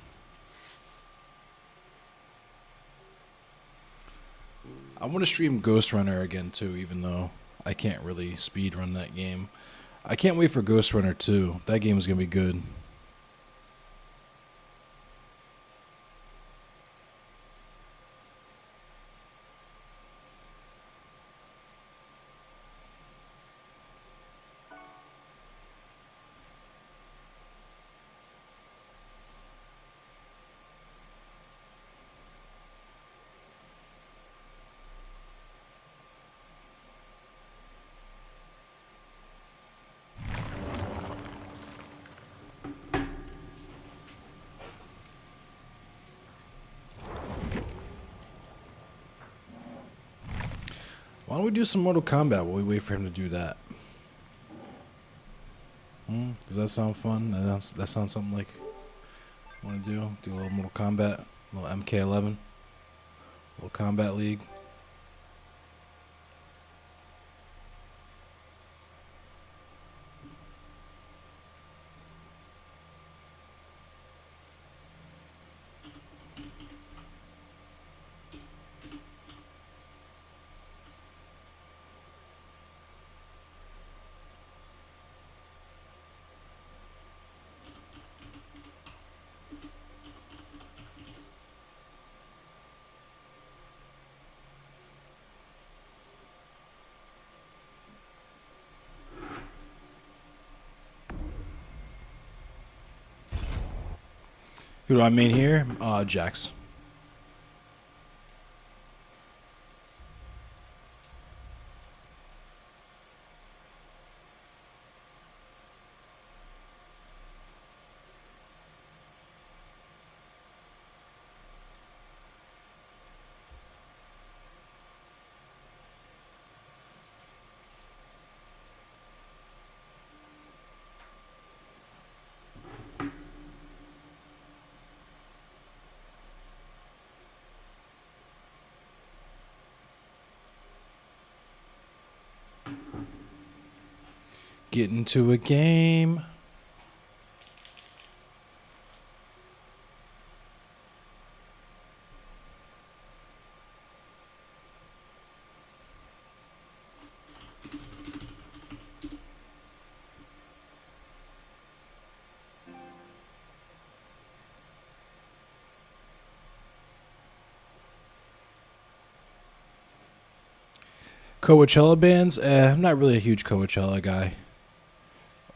Speaker 1: I want to stream Ghost Runner again too, even though I can't really speed run that game. I can't wait for Ghost Runner 2. That game is gonna be good. Why don't we do some Mortal Kombat while we wait for him to do that? Does that sound fun? That sounds something like I want to do? Do a little Mortal Kombat, a little MK11, a little Combat League. Who do I main here? Jax. Get into a game. Coachella bands? I'm not really a huge Coachella guy.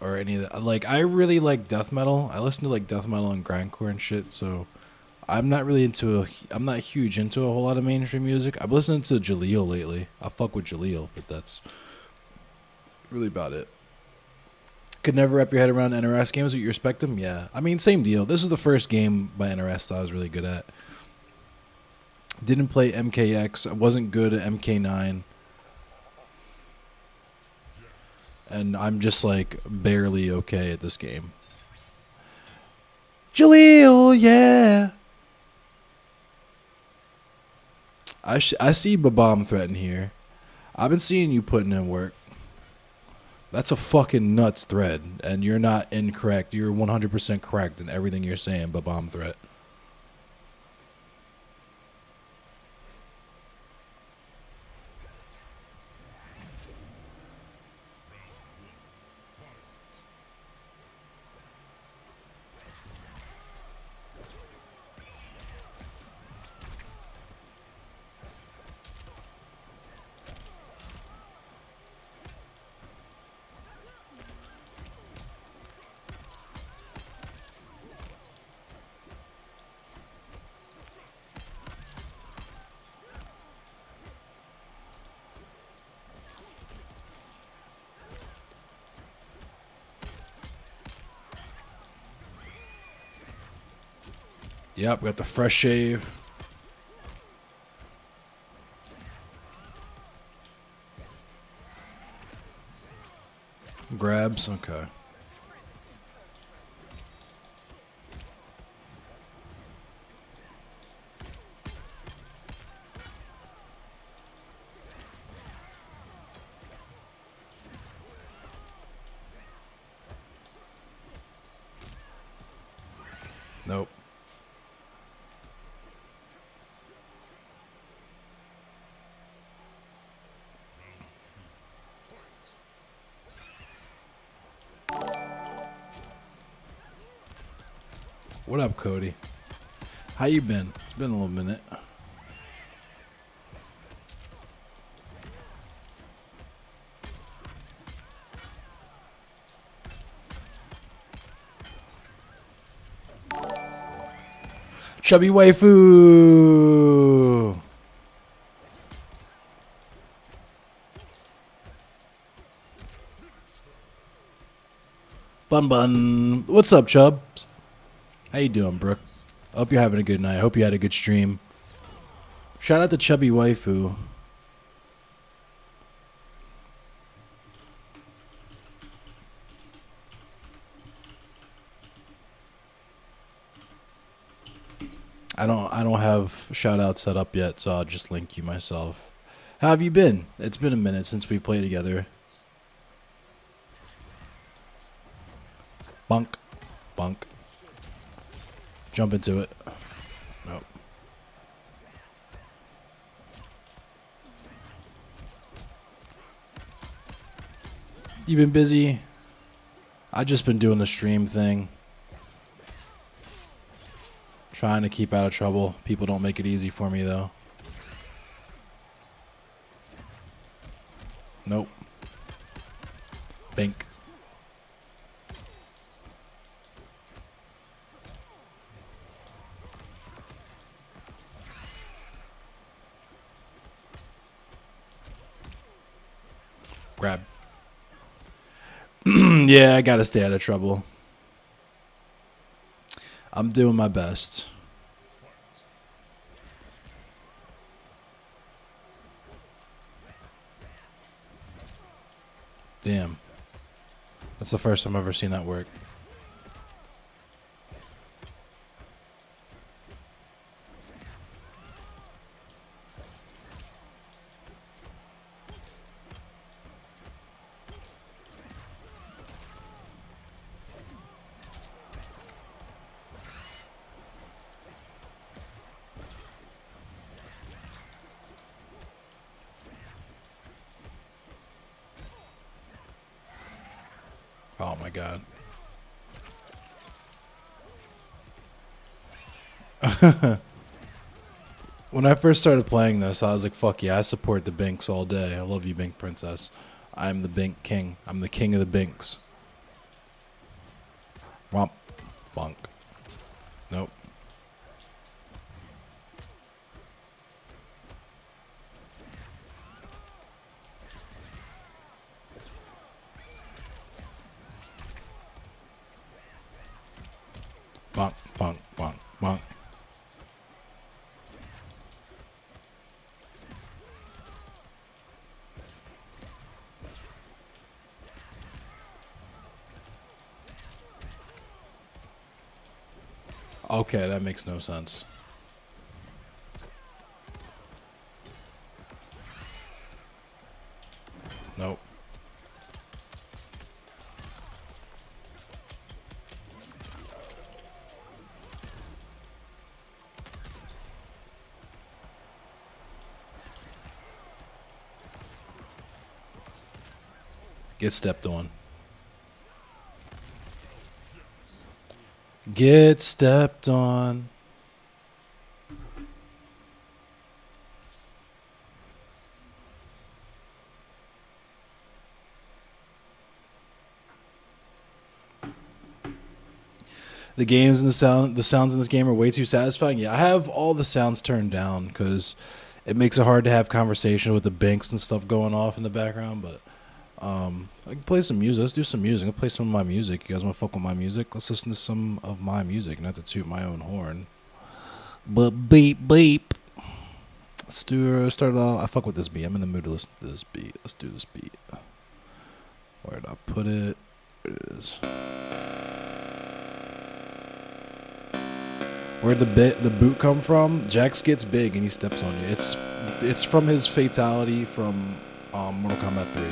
Speaker 1: Or any of that. Like, I really like death metal. I listen to like death metal and grindcore and shit, so I'm not huge into a whole lot of mainstream music. I've listened to Jaleel lately. I fuck with Jaleel, but that's really about it. Could never wrap your head around NRS games, but you respect them? Yeah. I mean, same deal. This is the first game by NRS that I was really good at. Didn't play MKX. I wasn't good at MK9. And I'm just like barely okay at this game. Jaleel, yeah. I see Babam threat in here. I've been seeing you putting in work. That's a fucking nuts thread, and you're not incorrect. You're 100% correct in everything you're saying, Babam threat. Yep, got the fresh shave. Grabs, okay. Nope. What up, Cody? How you been? It's been a little minute. Chubby waifu. Bun bun. What's up, Chubbs? How you doing, Brooke? Hope you're having a good night. Hope you had a good stream. Shout out to Chubby Waifu. I don't have shout out set up yet, so I'll just link you myself. How have you been? It's been a minute since we played together. Bunk. Bunk. Jump into it. Nope. You been busy? I just been doing the stream thing. Trying to keep out of trouble. People don't make it easy for me though. Nope. Bink. Grab. Yeah, I gotta stay out of trouble. I'm doing my best. Damn. That's the first time I've ever seen that work. Oh my god. When I first started playing this, I was like, fuck yeah, I support the Binks all day. I love you, Bink Princess. I'm the Bink King. I'm the king of the Binks. Romp. Bonk. Nope. Bonk, bonk, bonk, bonk. Okay, that makes no sense. Nope. Get stepped on. Get stepped on. The games and the sounds in this game are way too satisfying. Yeah, I have all the sounds turned down because it makes it hard to have conversation with the Binks and stuff going off in the background. But I can play some music. Let's do some music. I'll play some of my music. You guys want to fuck with my music? Let's listen to some of my music, not to toot my own horn. But beep beep. Let's start off. I fuck with this beat. I'm in the mood to listen to this beat. Let's do this beat. Where did I put it? There it is. Where'd the boot come from? Jax gets big and he steps on you. It's from his fatality from Mortal Kombat 3.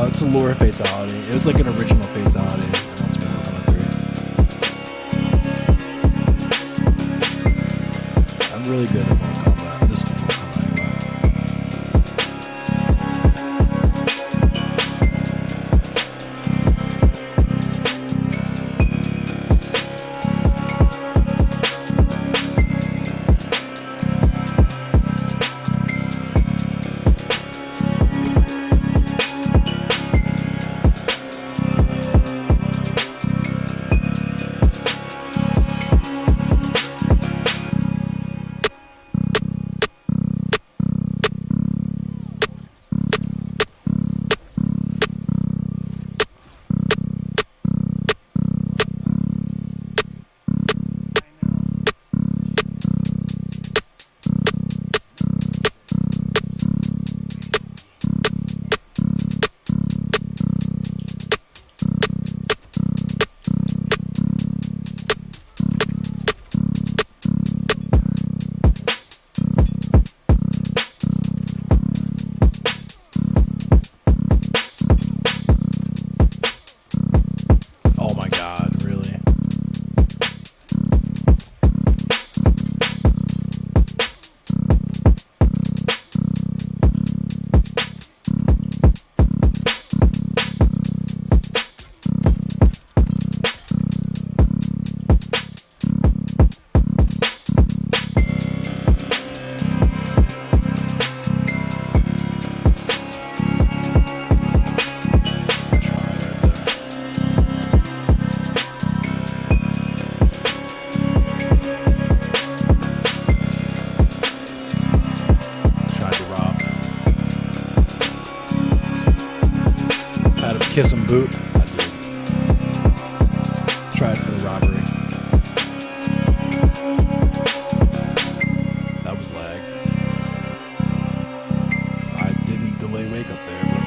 Speaker 1: It's a lore fatality. It was like an original fatality. I'm really good at Mortal Kombat. This is Mortal Kombat kiss and boot. I did. Tried for the robbery. That was lag. I didn't delay wake up there, but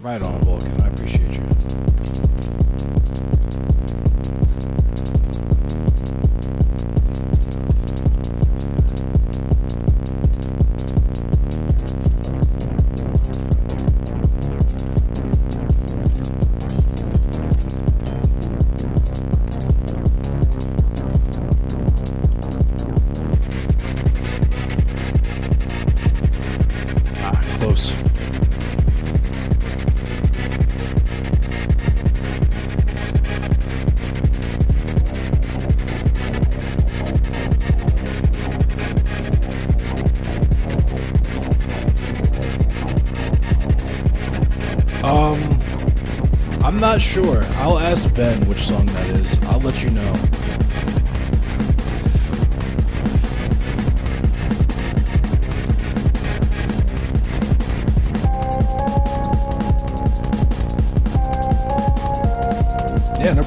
Speaker 1: right on, Vulcan. I appreciate you. Close. I'm not sure. I'll ask Ben which song that is. I'll let you know.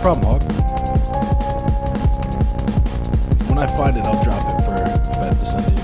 Speaker 1: problem, Hawk. When I find it, I'll drop it for Fed to send to you.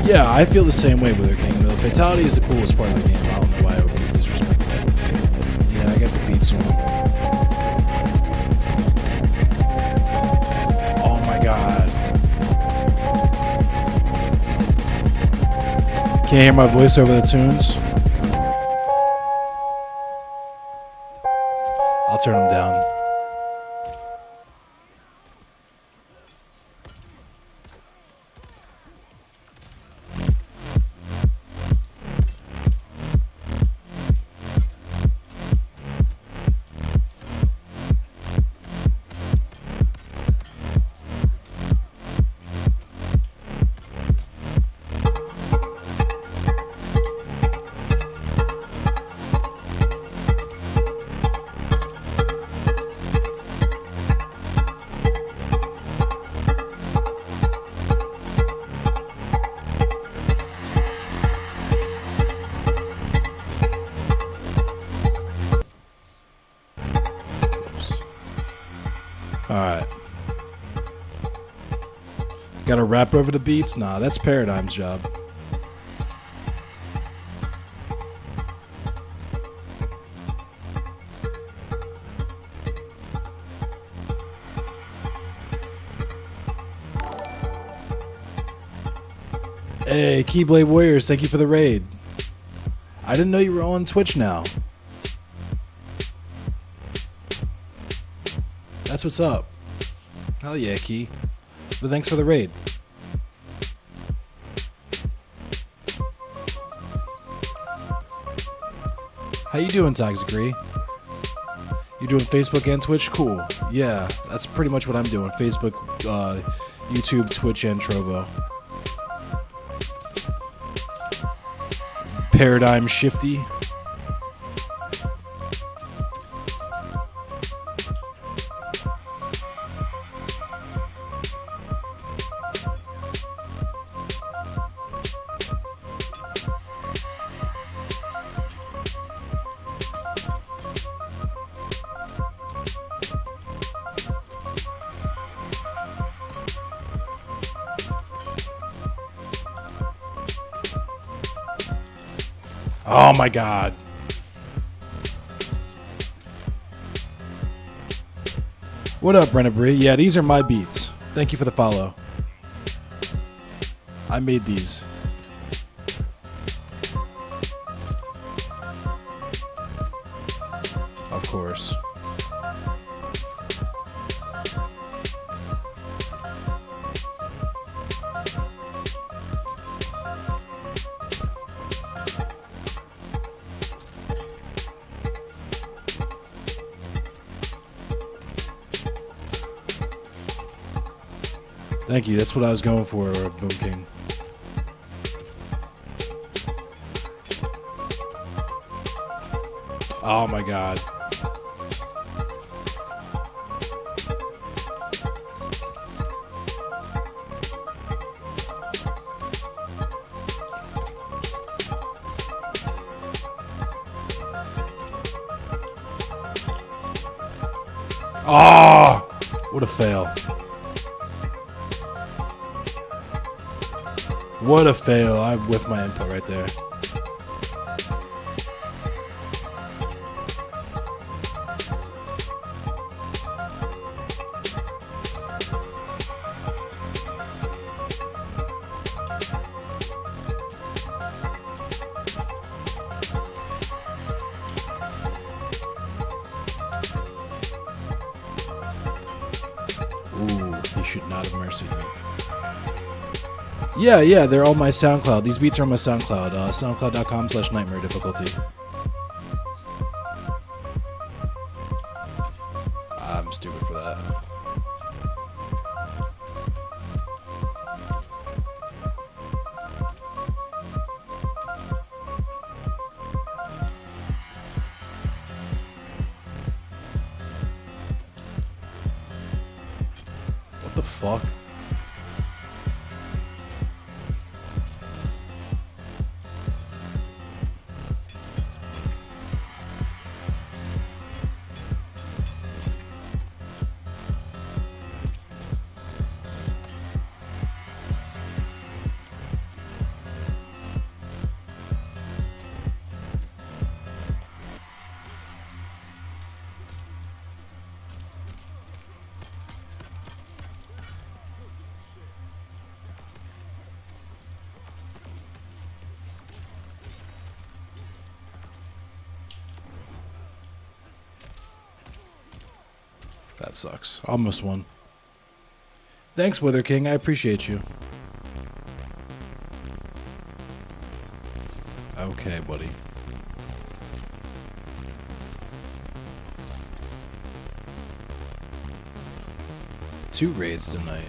Speaker 1: Yeah, I feel the same way with her King. The fatality is the coolest part of the game. I don't know why I would be disrespectful. Yeah, I got the beats on. Oh my god. Can't hear my voice over the tunes? I'll turn them down. Alright. Gotta rap over the beats? Nah, that's Paradigm's job. Hey, Keyblade Warriors, thank you for the raid. I didn't know you were on Twitch now. That's what's up. Hell yeah, Key. But thanks for the raid. How you doing, Toxicree? You doing Facebook and Twitch? Cool. Yeah, that's pretty much what I'm doing. Facebook, YouTube, Twitch, and Trovo. Paradigm Shifty. Oh my god. What up, Brenna Bree? Yeah, these are my beats. Thank you for the follow. I made these. Of course. Thank you. That's what I was going for, Boom King. Oh my god. Oh, what a fail. What a fail. I whiffed my input right there. should not have mercy. Yeah, they're on my SoundCloud. These beats are on my SoundCloud. SoundCloud.com/nightmare difficulty. I'm stupid for that. What the fuck? That sucks. Almost won. Thanks, Wither King. I appreciate you. Okay, buddy. Two raids tonight.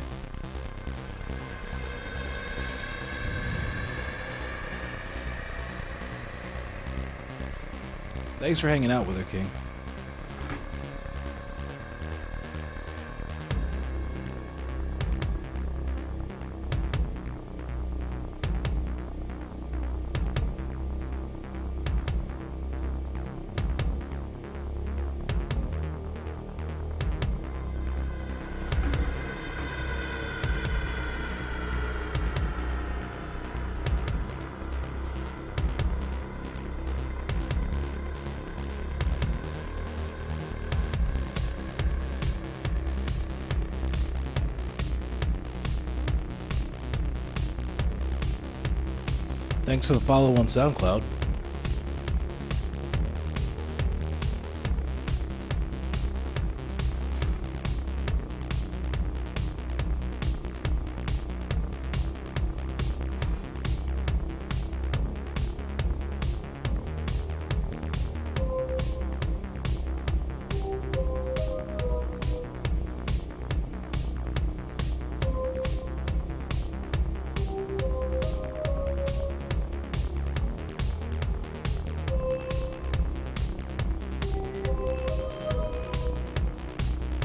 Speaker 1: Thanks for hanging out, Wither King. Thanks for the follow on SoundCloud.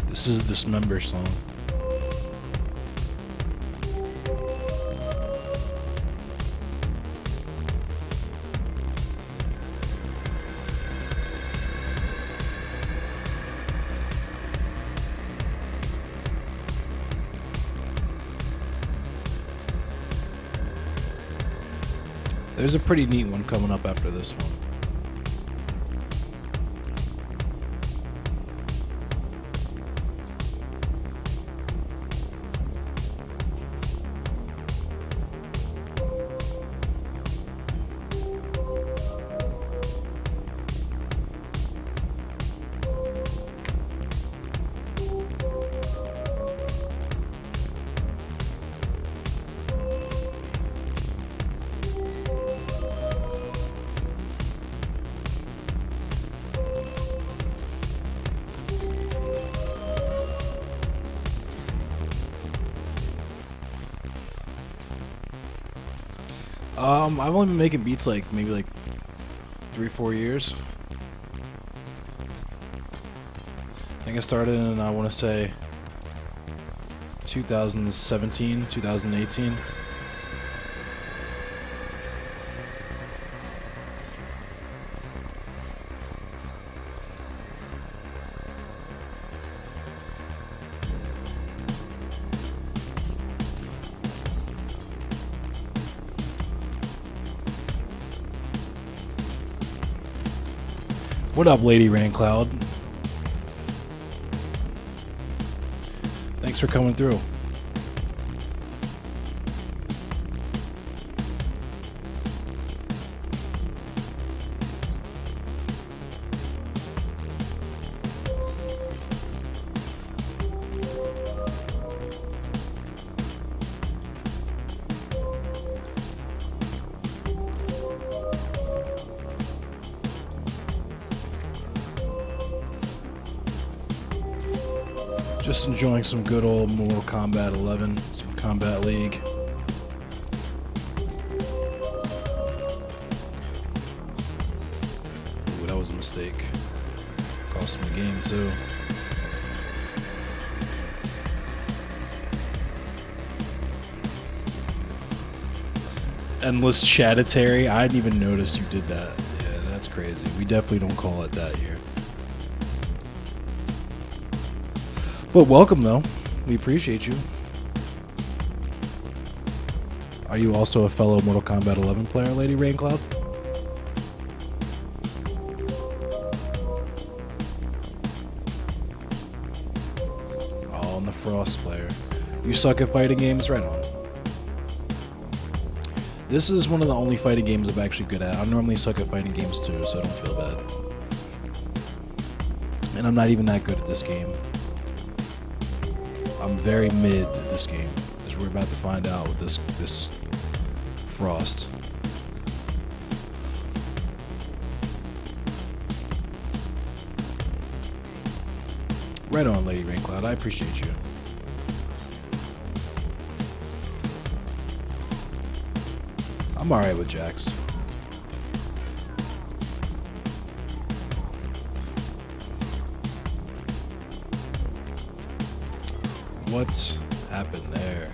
Speaker 1: This is Dismember song. There's a pretty neat one coming up after this one. I've only been making beats like maybe like 3-4 years. I think I started in, I want to say 2017, 2018. What up, Lady Raincloud? Thanks for coming through. Just enjoying some good old Mortal Kombat 11, some Combat League. Ooh, that was a mistake. Cost me the game too. EndlessCemetery. I didn't even notice you did that. Yeah, that's crazy. We definitely don't call it that here. But welcome, though. We appreciate you. Are you also a fellow Mortal Kombat 11 player, Lady Raincloud? Oh, and the Frost player. You suck at fighting games? Right on. This is one of the only fighting games I'm actually good at. I normally suck at fighting games too, so don't feel bad. And I'm not even that good at this game. I'm very mid at this game, as we're about to find out with this Frost. Right on, Lady Raincloud. I appreciate you. I'm alright with Jax. What happened there?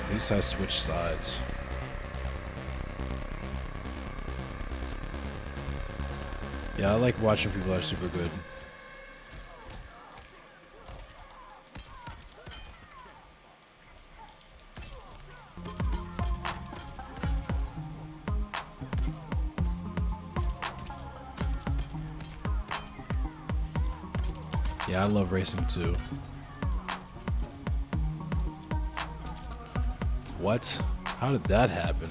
Speaker 1: At least I switched sides. Yeah, I like watching people that are super good. Yeah, I love racing too. What? How did that happen?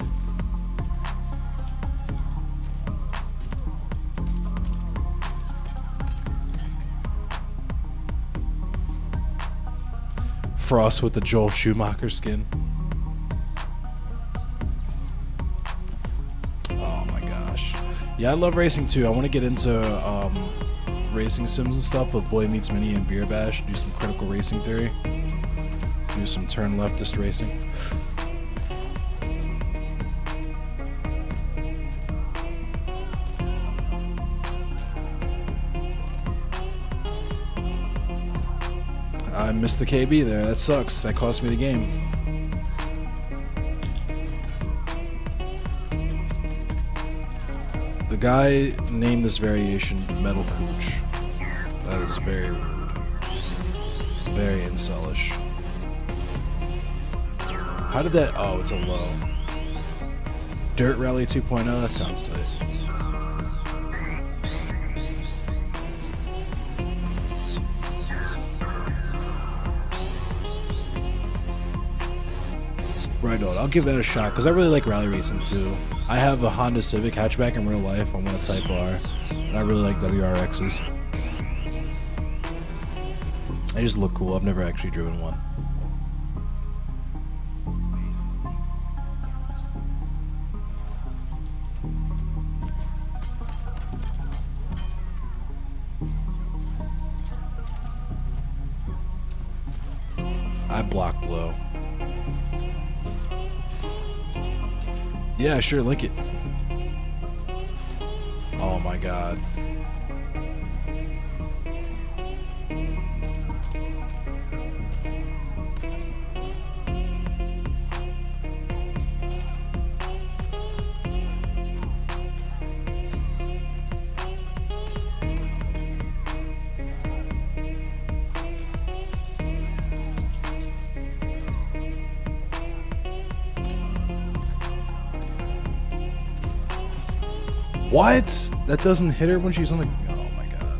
Speaker 1: Frost with the Joel Schumacher skin. Oh my gosh. Yeah, I love racing too. I want to get into racing sims and stuff with Boy Meets Mini and Beer Bash. Do some critical racing theory. Do some turn leftist racing. I missed the KB there. That sucks. That cost me the game. The guy named this variation Metal Cooch. That is very rude. Very incelish. How did that... Oh, it's a low. Dirt Rally 2.0? That sounds tight. Right on. I'll give that a shot because I really like rally racing too. I have a Honda Civic hatchback in real life. I want a Type R, and I really like WRXs. They just look cool. I've never actually driven one. I blocked low. Yeah, sure, link it. Oh my god. What? That doesn't hit her when she's on the... Oh my god.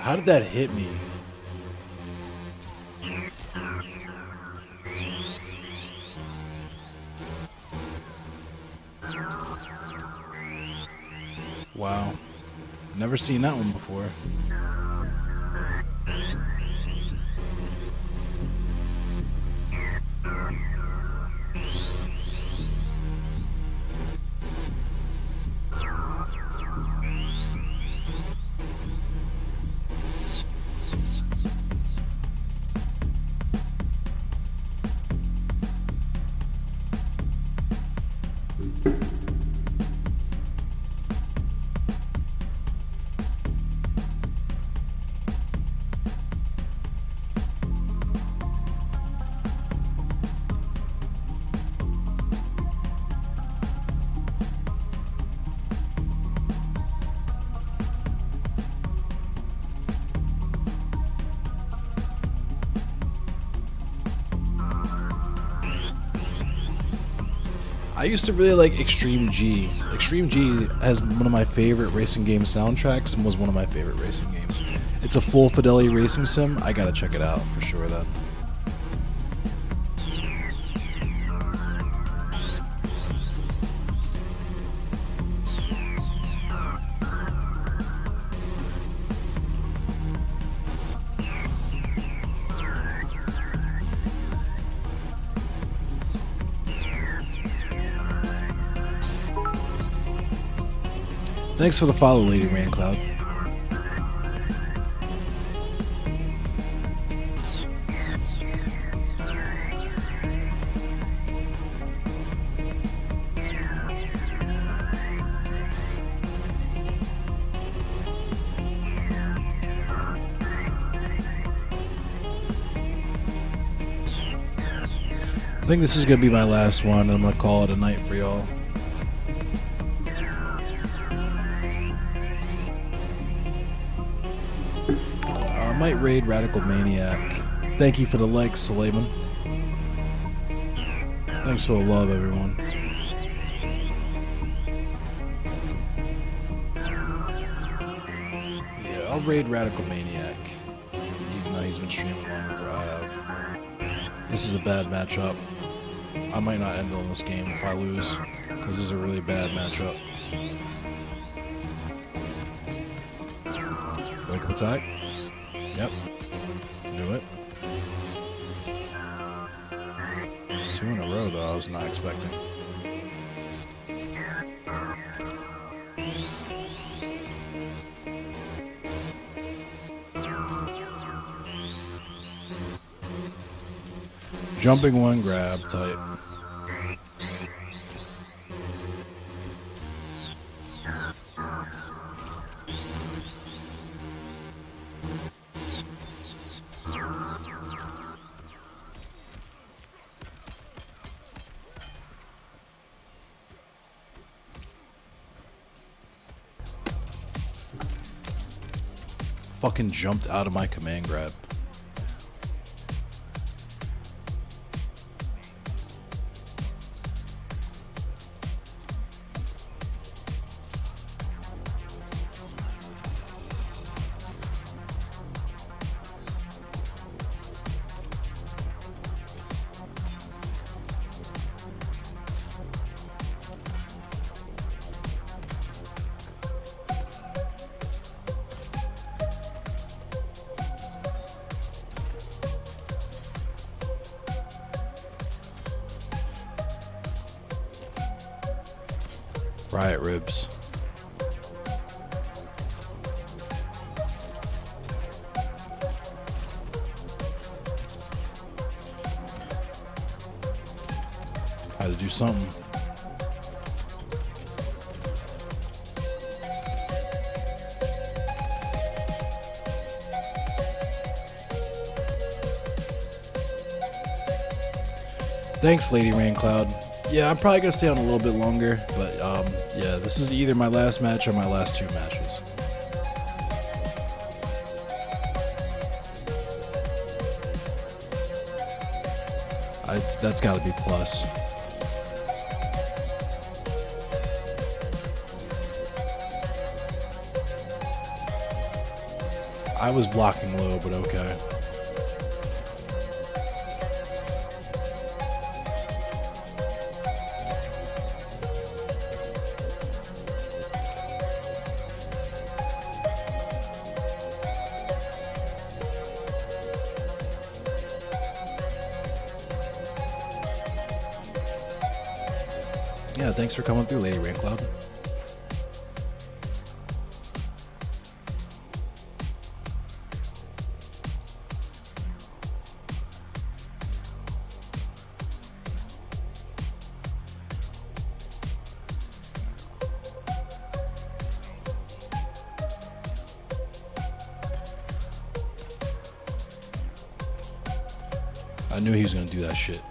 Speaker 1: How did that hit me? Wow. Never seen that one before. I used to really like Extreme G. Extreme G has one of my favorite racing game soundtracks and was one of my favorite racing games. It's a full fidelity racing sim. I gotta check it out for sure then. Thanks for the follow, Lady Raincloud. I think this is going to be my last one, and I'm going to call it a night for y'all. Might raid Radical Maniac. Thank you for the likes, Suleiman. Thanks for the love, everyone. Yeah, I'll raid Radical Maniac. Even though he's been streaming longer than I have. This is a bad matchup. I might not end on this game if I lose, because this is a really bad matchup. Wake up attack. Yep. Do it. 2 in a row, though, I was not expecting. Jumping one grab, tight. Fucking jumped out of my command grab. Riot ribs. Had to do something. Thanks, Lady Raincloud. Yeah, I'm probably gonna stay on a little bit longer, but yeah, this is either my last match or my last 2 matches. That's got to be plus. I was blocking low, but okay. Yeah, thanks for coming through, Lady Raincloud. I knew he was gonna do that shit.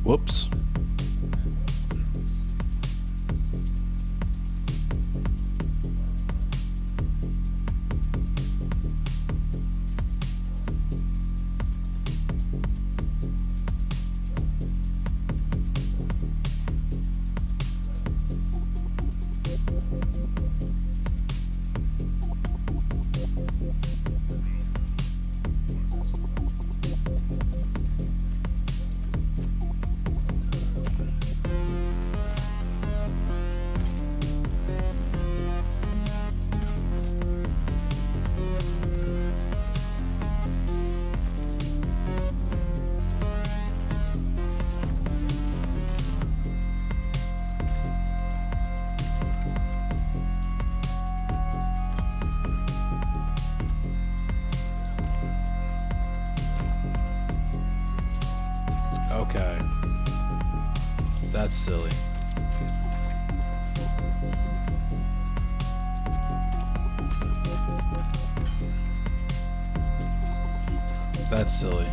Speaker 1: Whoops. Okay. That's silly. That's silly.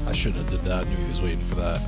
Speaker 1: I shouldn't have did that. I knew he was waiting for that.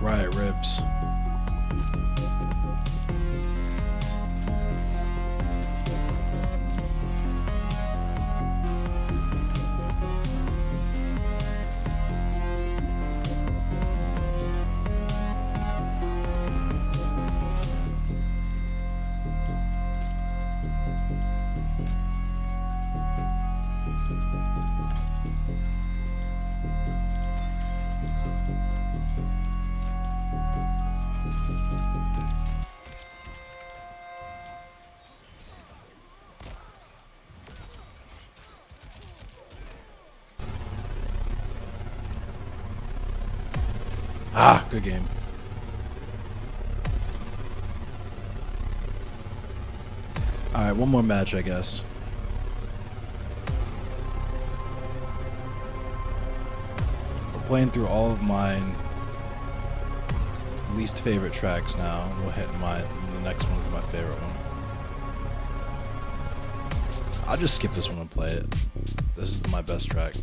Speaker 1: Riot ribs. Ah, good game. Alright, one more match, I guess. We're playing through all of mine least favorite tracks now. We'll hit mine. The next one is my favorite one. I'll just skip this one and play it. This is my best track.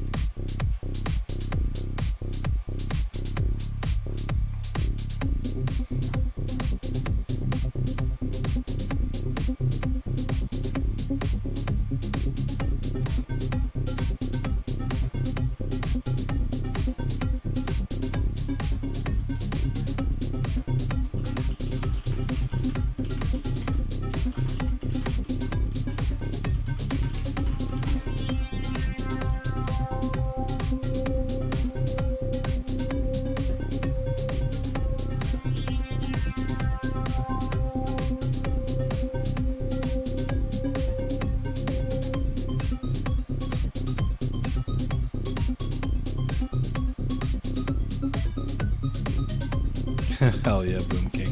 Speaker 1: Hell yeah, Boom King.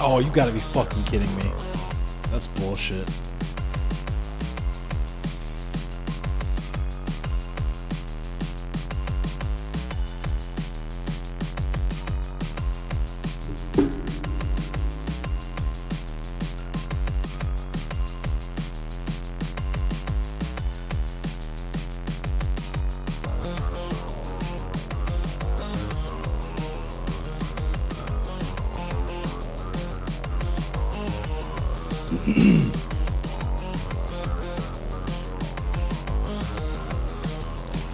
Speaker 1: Oh, you gotta be fucking kidding me. That's bullshit.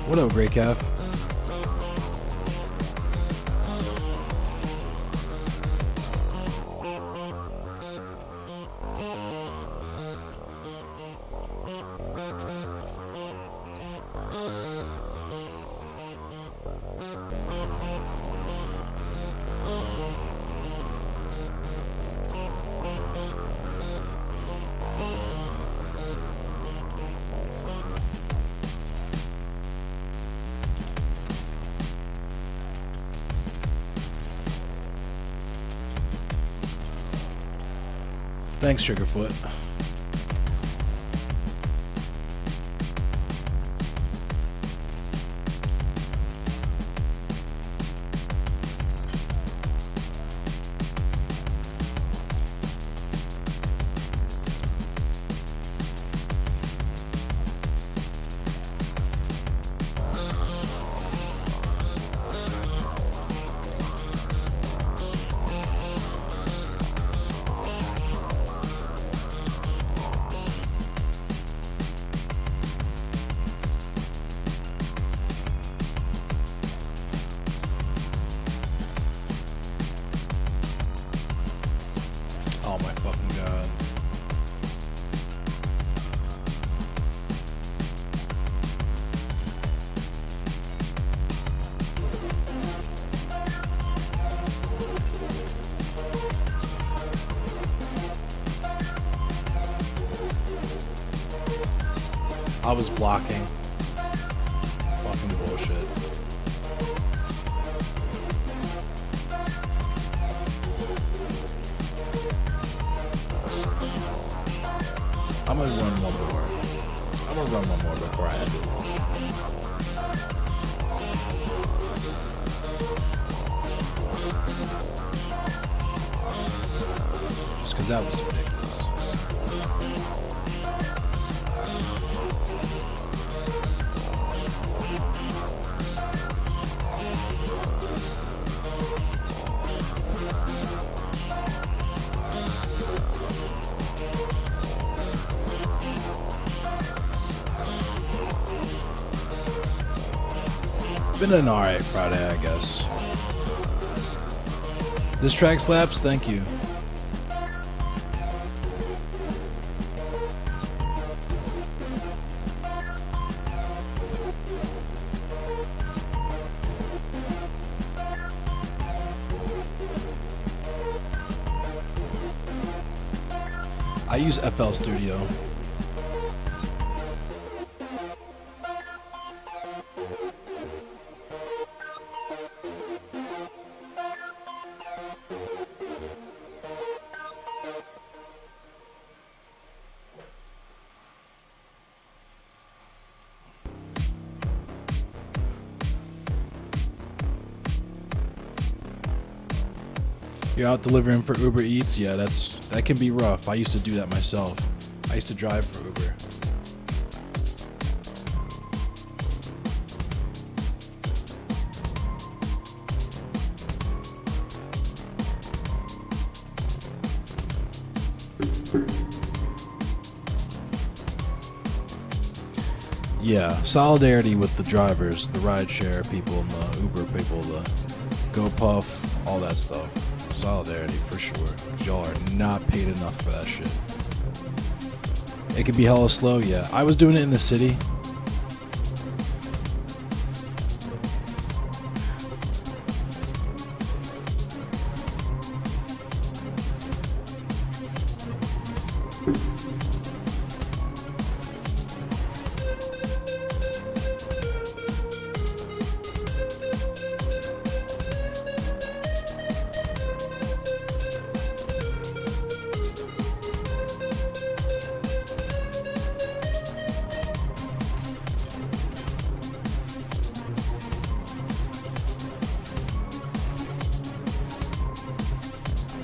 Speaker 1: What up, Grey Calf? Thanks, Sugarfoot. Oh my fucking god. I was blocking. Fucking bullshit. I'm gonna run one more. I'm gonna run one more before I end it. Just because that was ridiculous. Been an alright Friday, I guess. This track slaps, thank you. I use FL Studio. You're out delivering for Uber Eats? Yeah, that can be rough. I used to do that myself. I used to drive for Uber. Yeah, solidarity with the drivers, the rideshare people, and the Uber people, the GoPuff, all that stuff. Solidarity for sure. Y'all are not paid enough for that shit. It could be hella slow, yeah. I was doing it in the city.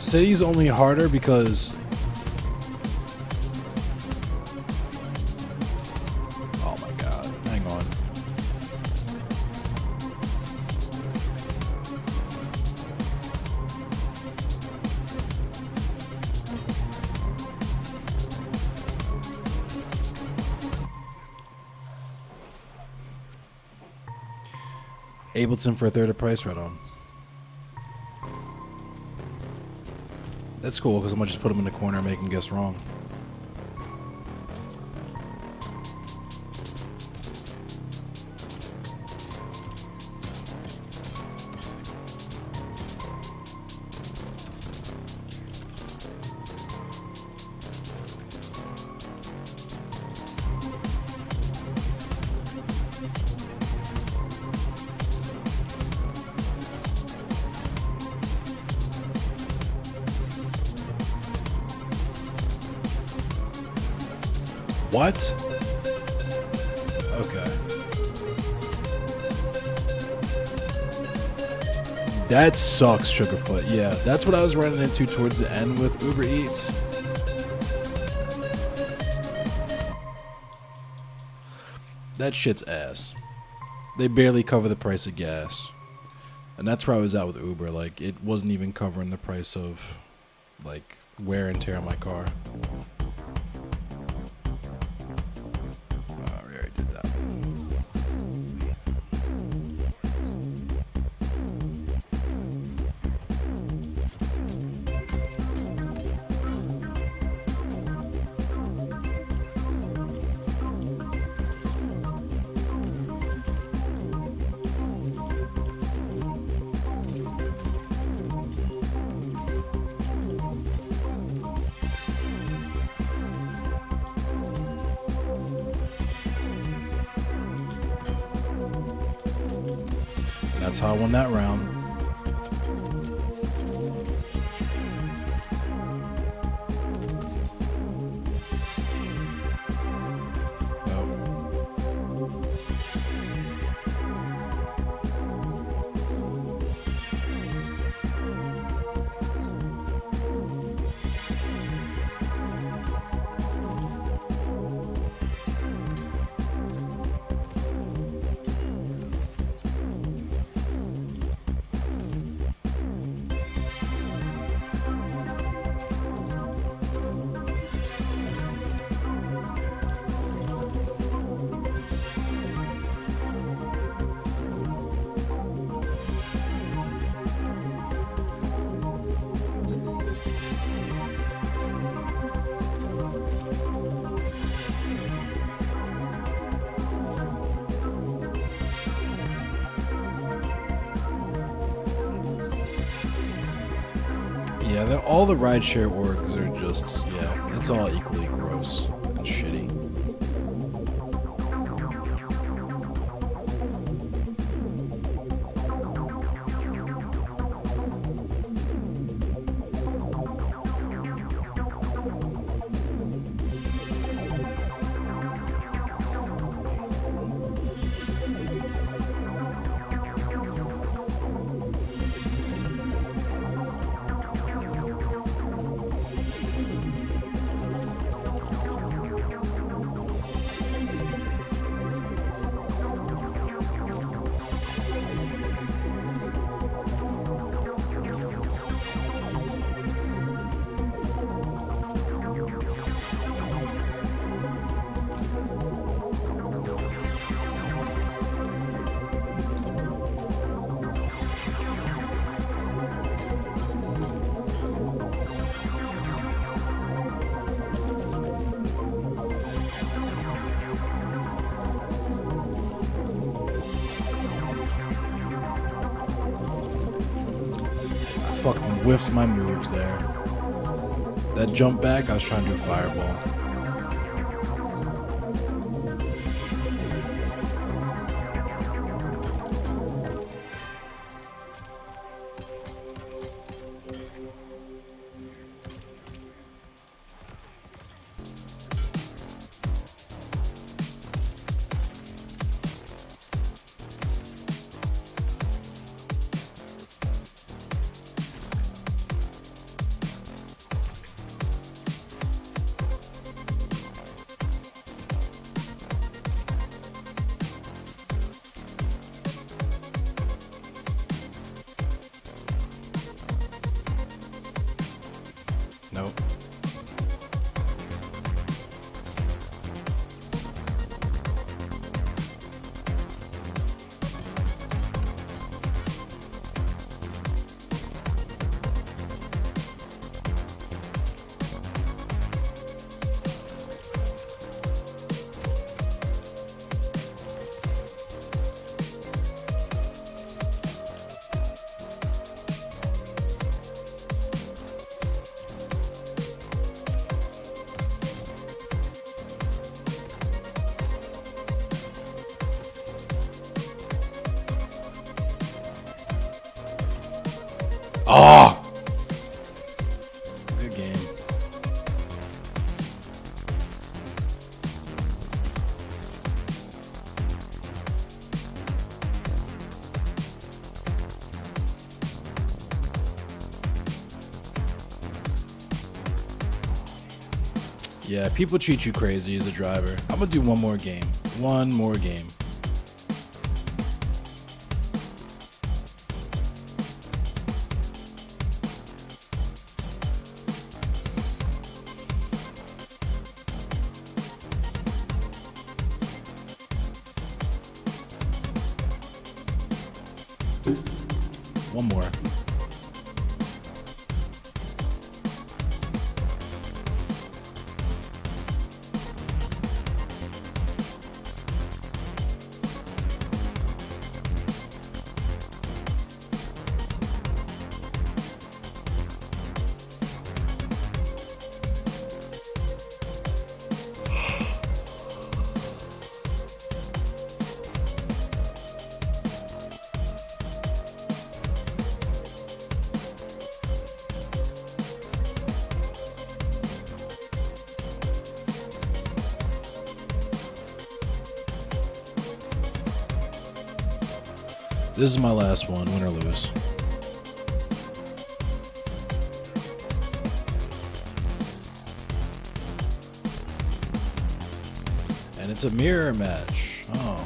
Speaker 1: City's only harder because... Oh my god, hang on. Ableton for a third of price, right on. That's cool, because I'm going to just put him in the corner and make him guess wrong. What? Okay. That sucks, Sugarfoot. Yeah, that's what I was running into towards the end with Uber Eats. That shit's ass. They barely cover the price of gas. And that's where I was at with Uber. Like, it wasn't even covering the price of, like, wear and tear on my car. That's how I won that round. Yeah, all the rideshare orgs are just, yeah, it's all equally gross and shitty. Fucking whiffed my moves there. That jump back, I was trying to do a fireball. Oh! Good game. Yeah, people treat you crazy as a driver. I'm gonna do one more game. One more game. One more. This is my last one, win or lose. And it's a mirror match. Oh.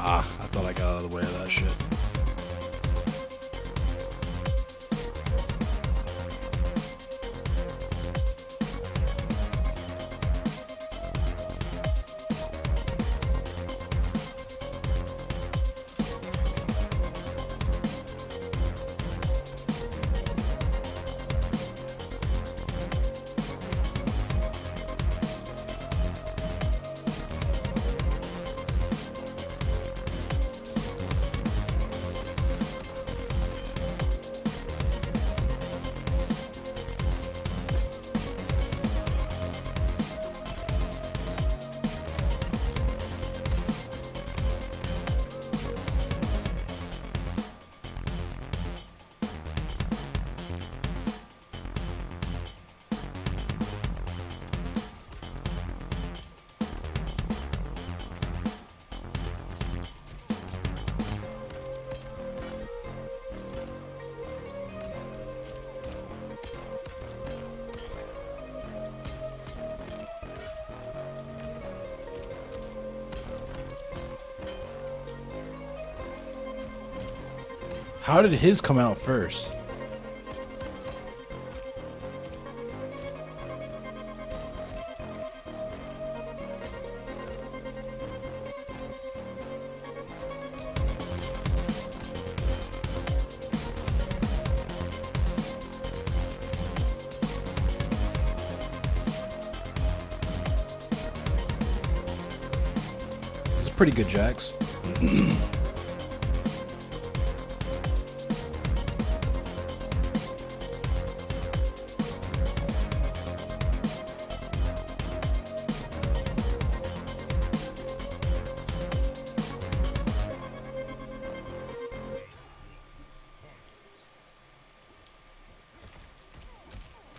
Speaker 1: Ah, I thought I got out of the way of that shit. How did his come out first? It's pretty good jacks.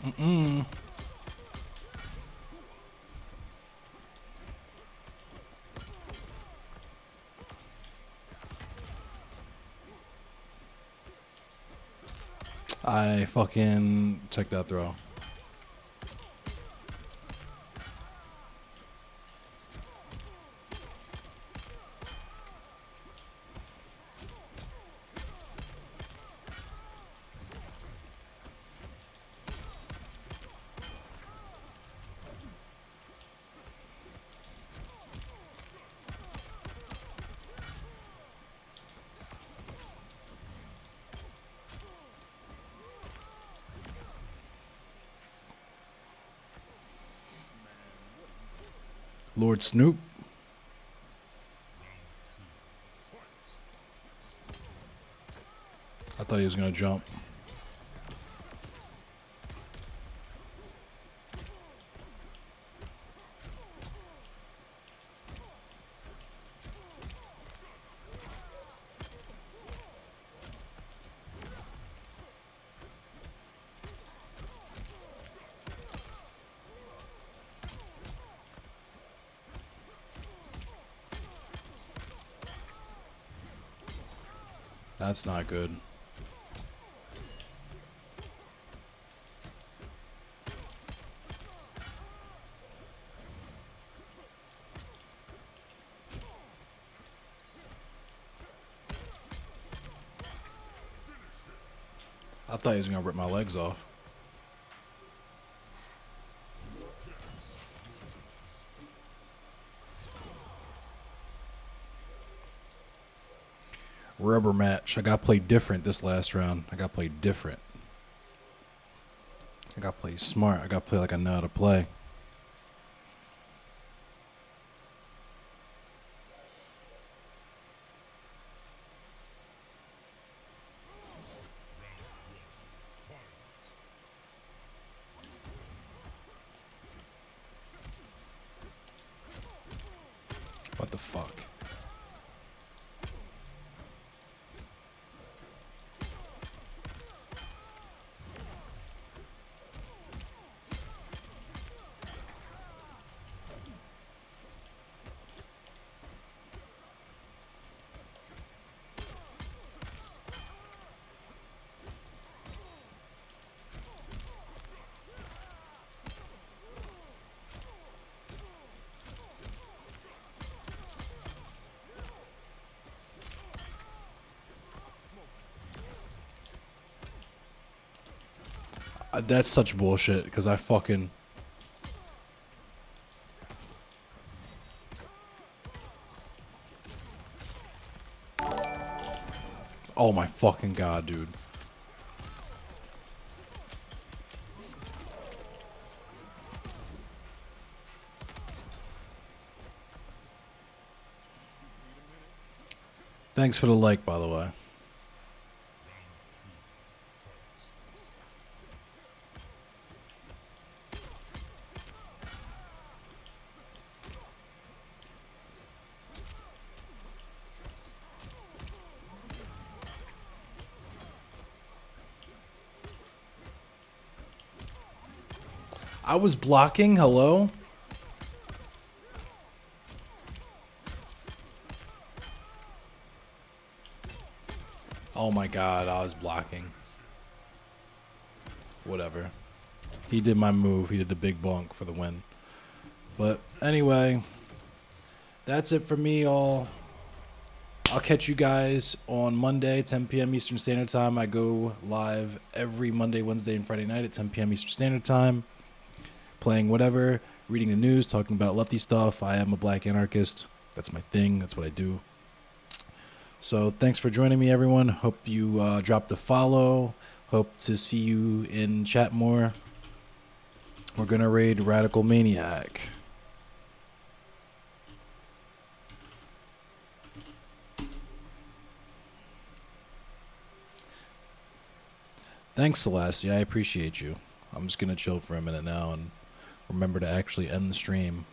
Speaker 1: Mm-mm. I fucking check that throw. Lord Snoop. I thought he was gonna jump. That's not good. I thought he was gonna rip my legs off. Rubber match. I got played different this last round. I got played different. I got played smart. I got play like I know how to play. What the fuck? That's such bullshit because I fucking... Oh my fucking god, dude. Thanks for the like, by the way. I was blocking, hello? Oh my god, I was blocking. Whatever. He did my move. He did the big bonk for the win. But anyway, that's it for me, all. I'll catch you guys on Monday, 10 p.m. Eastern Standard Time. I go live every Monday, Wednesday, and Friday night at 10 p.m. Eastern Standard Time. Playing whatever, reading the news, talking about lefty stuff. I am a black anarchist. That's my thing. That's what I do. So thanks for joining me, everyone. Hope you dropped a follow. Hope to see you in chat more. We're going to raid Radical Maniac. Thanks, Celestia. I appreciate you. I'm just going to chill for a minute now and remember to actually end the stream.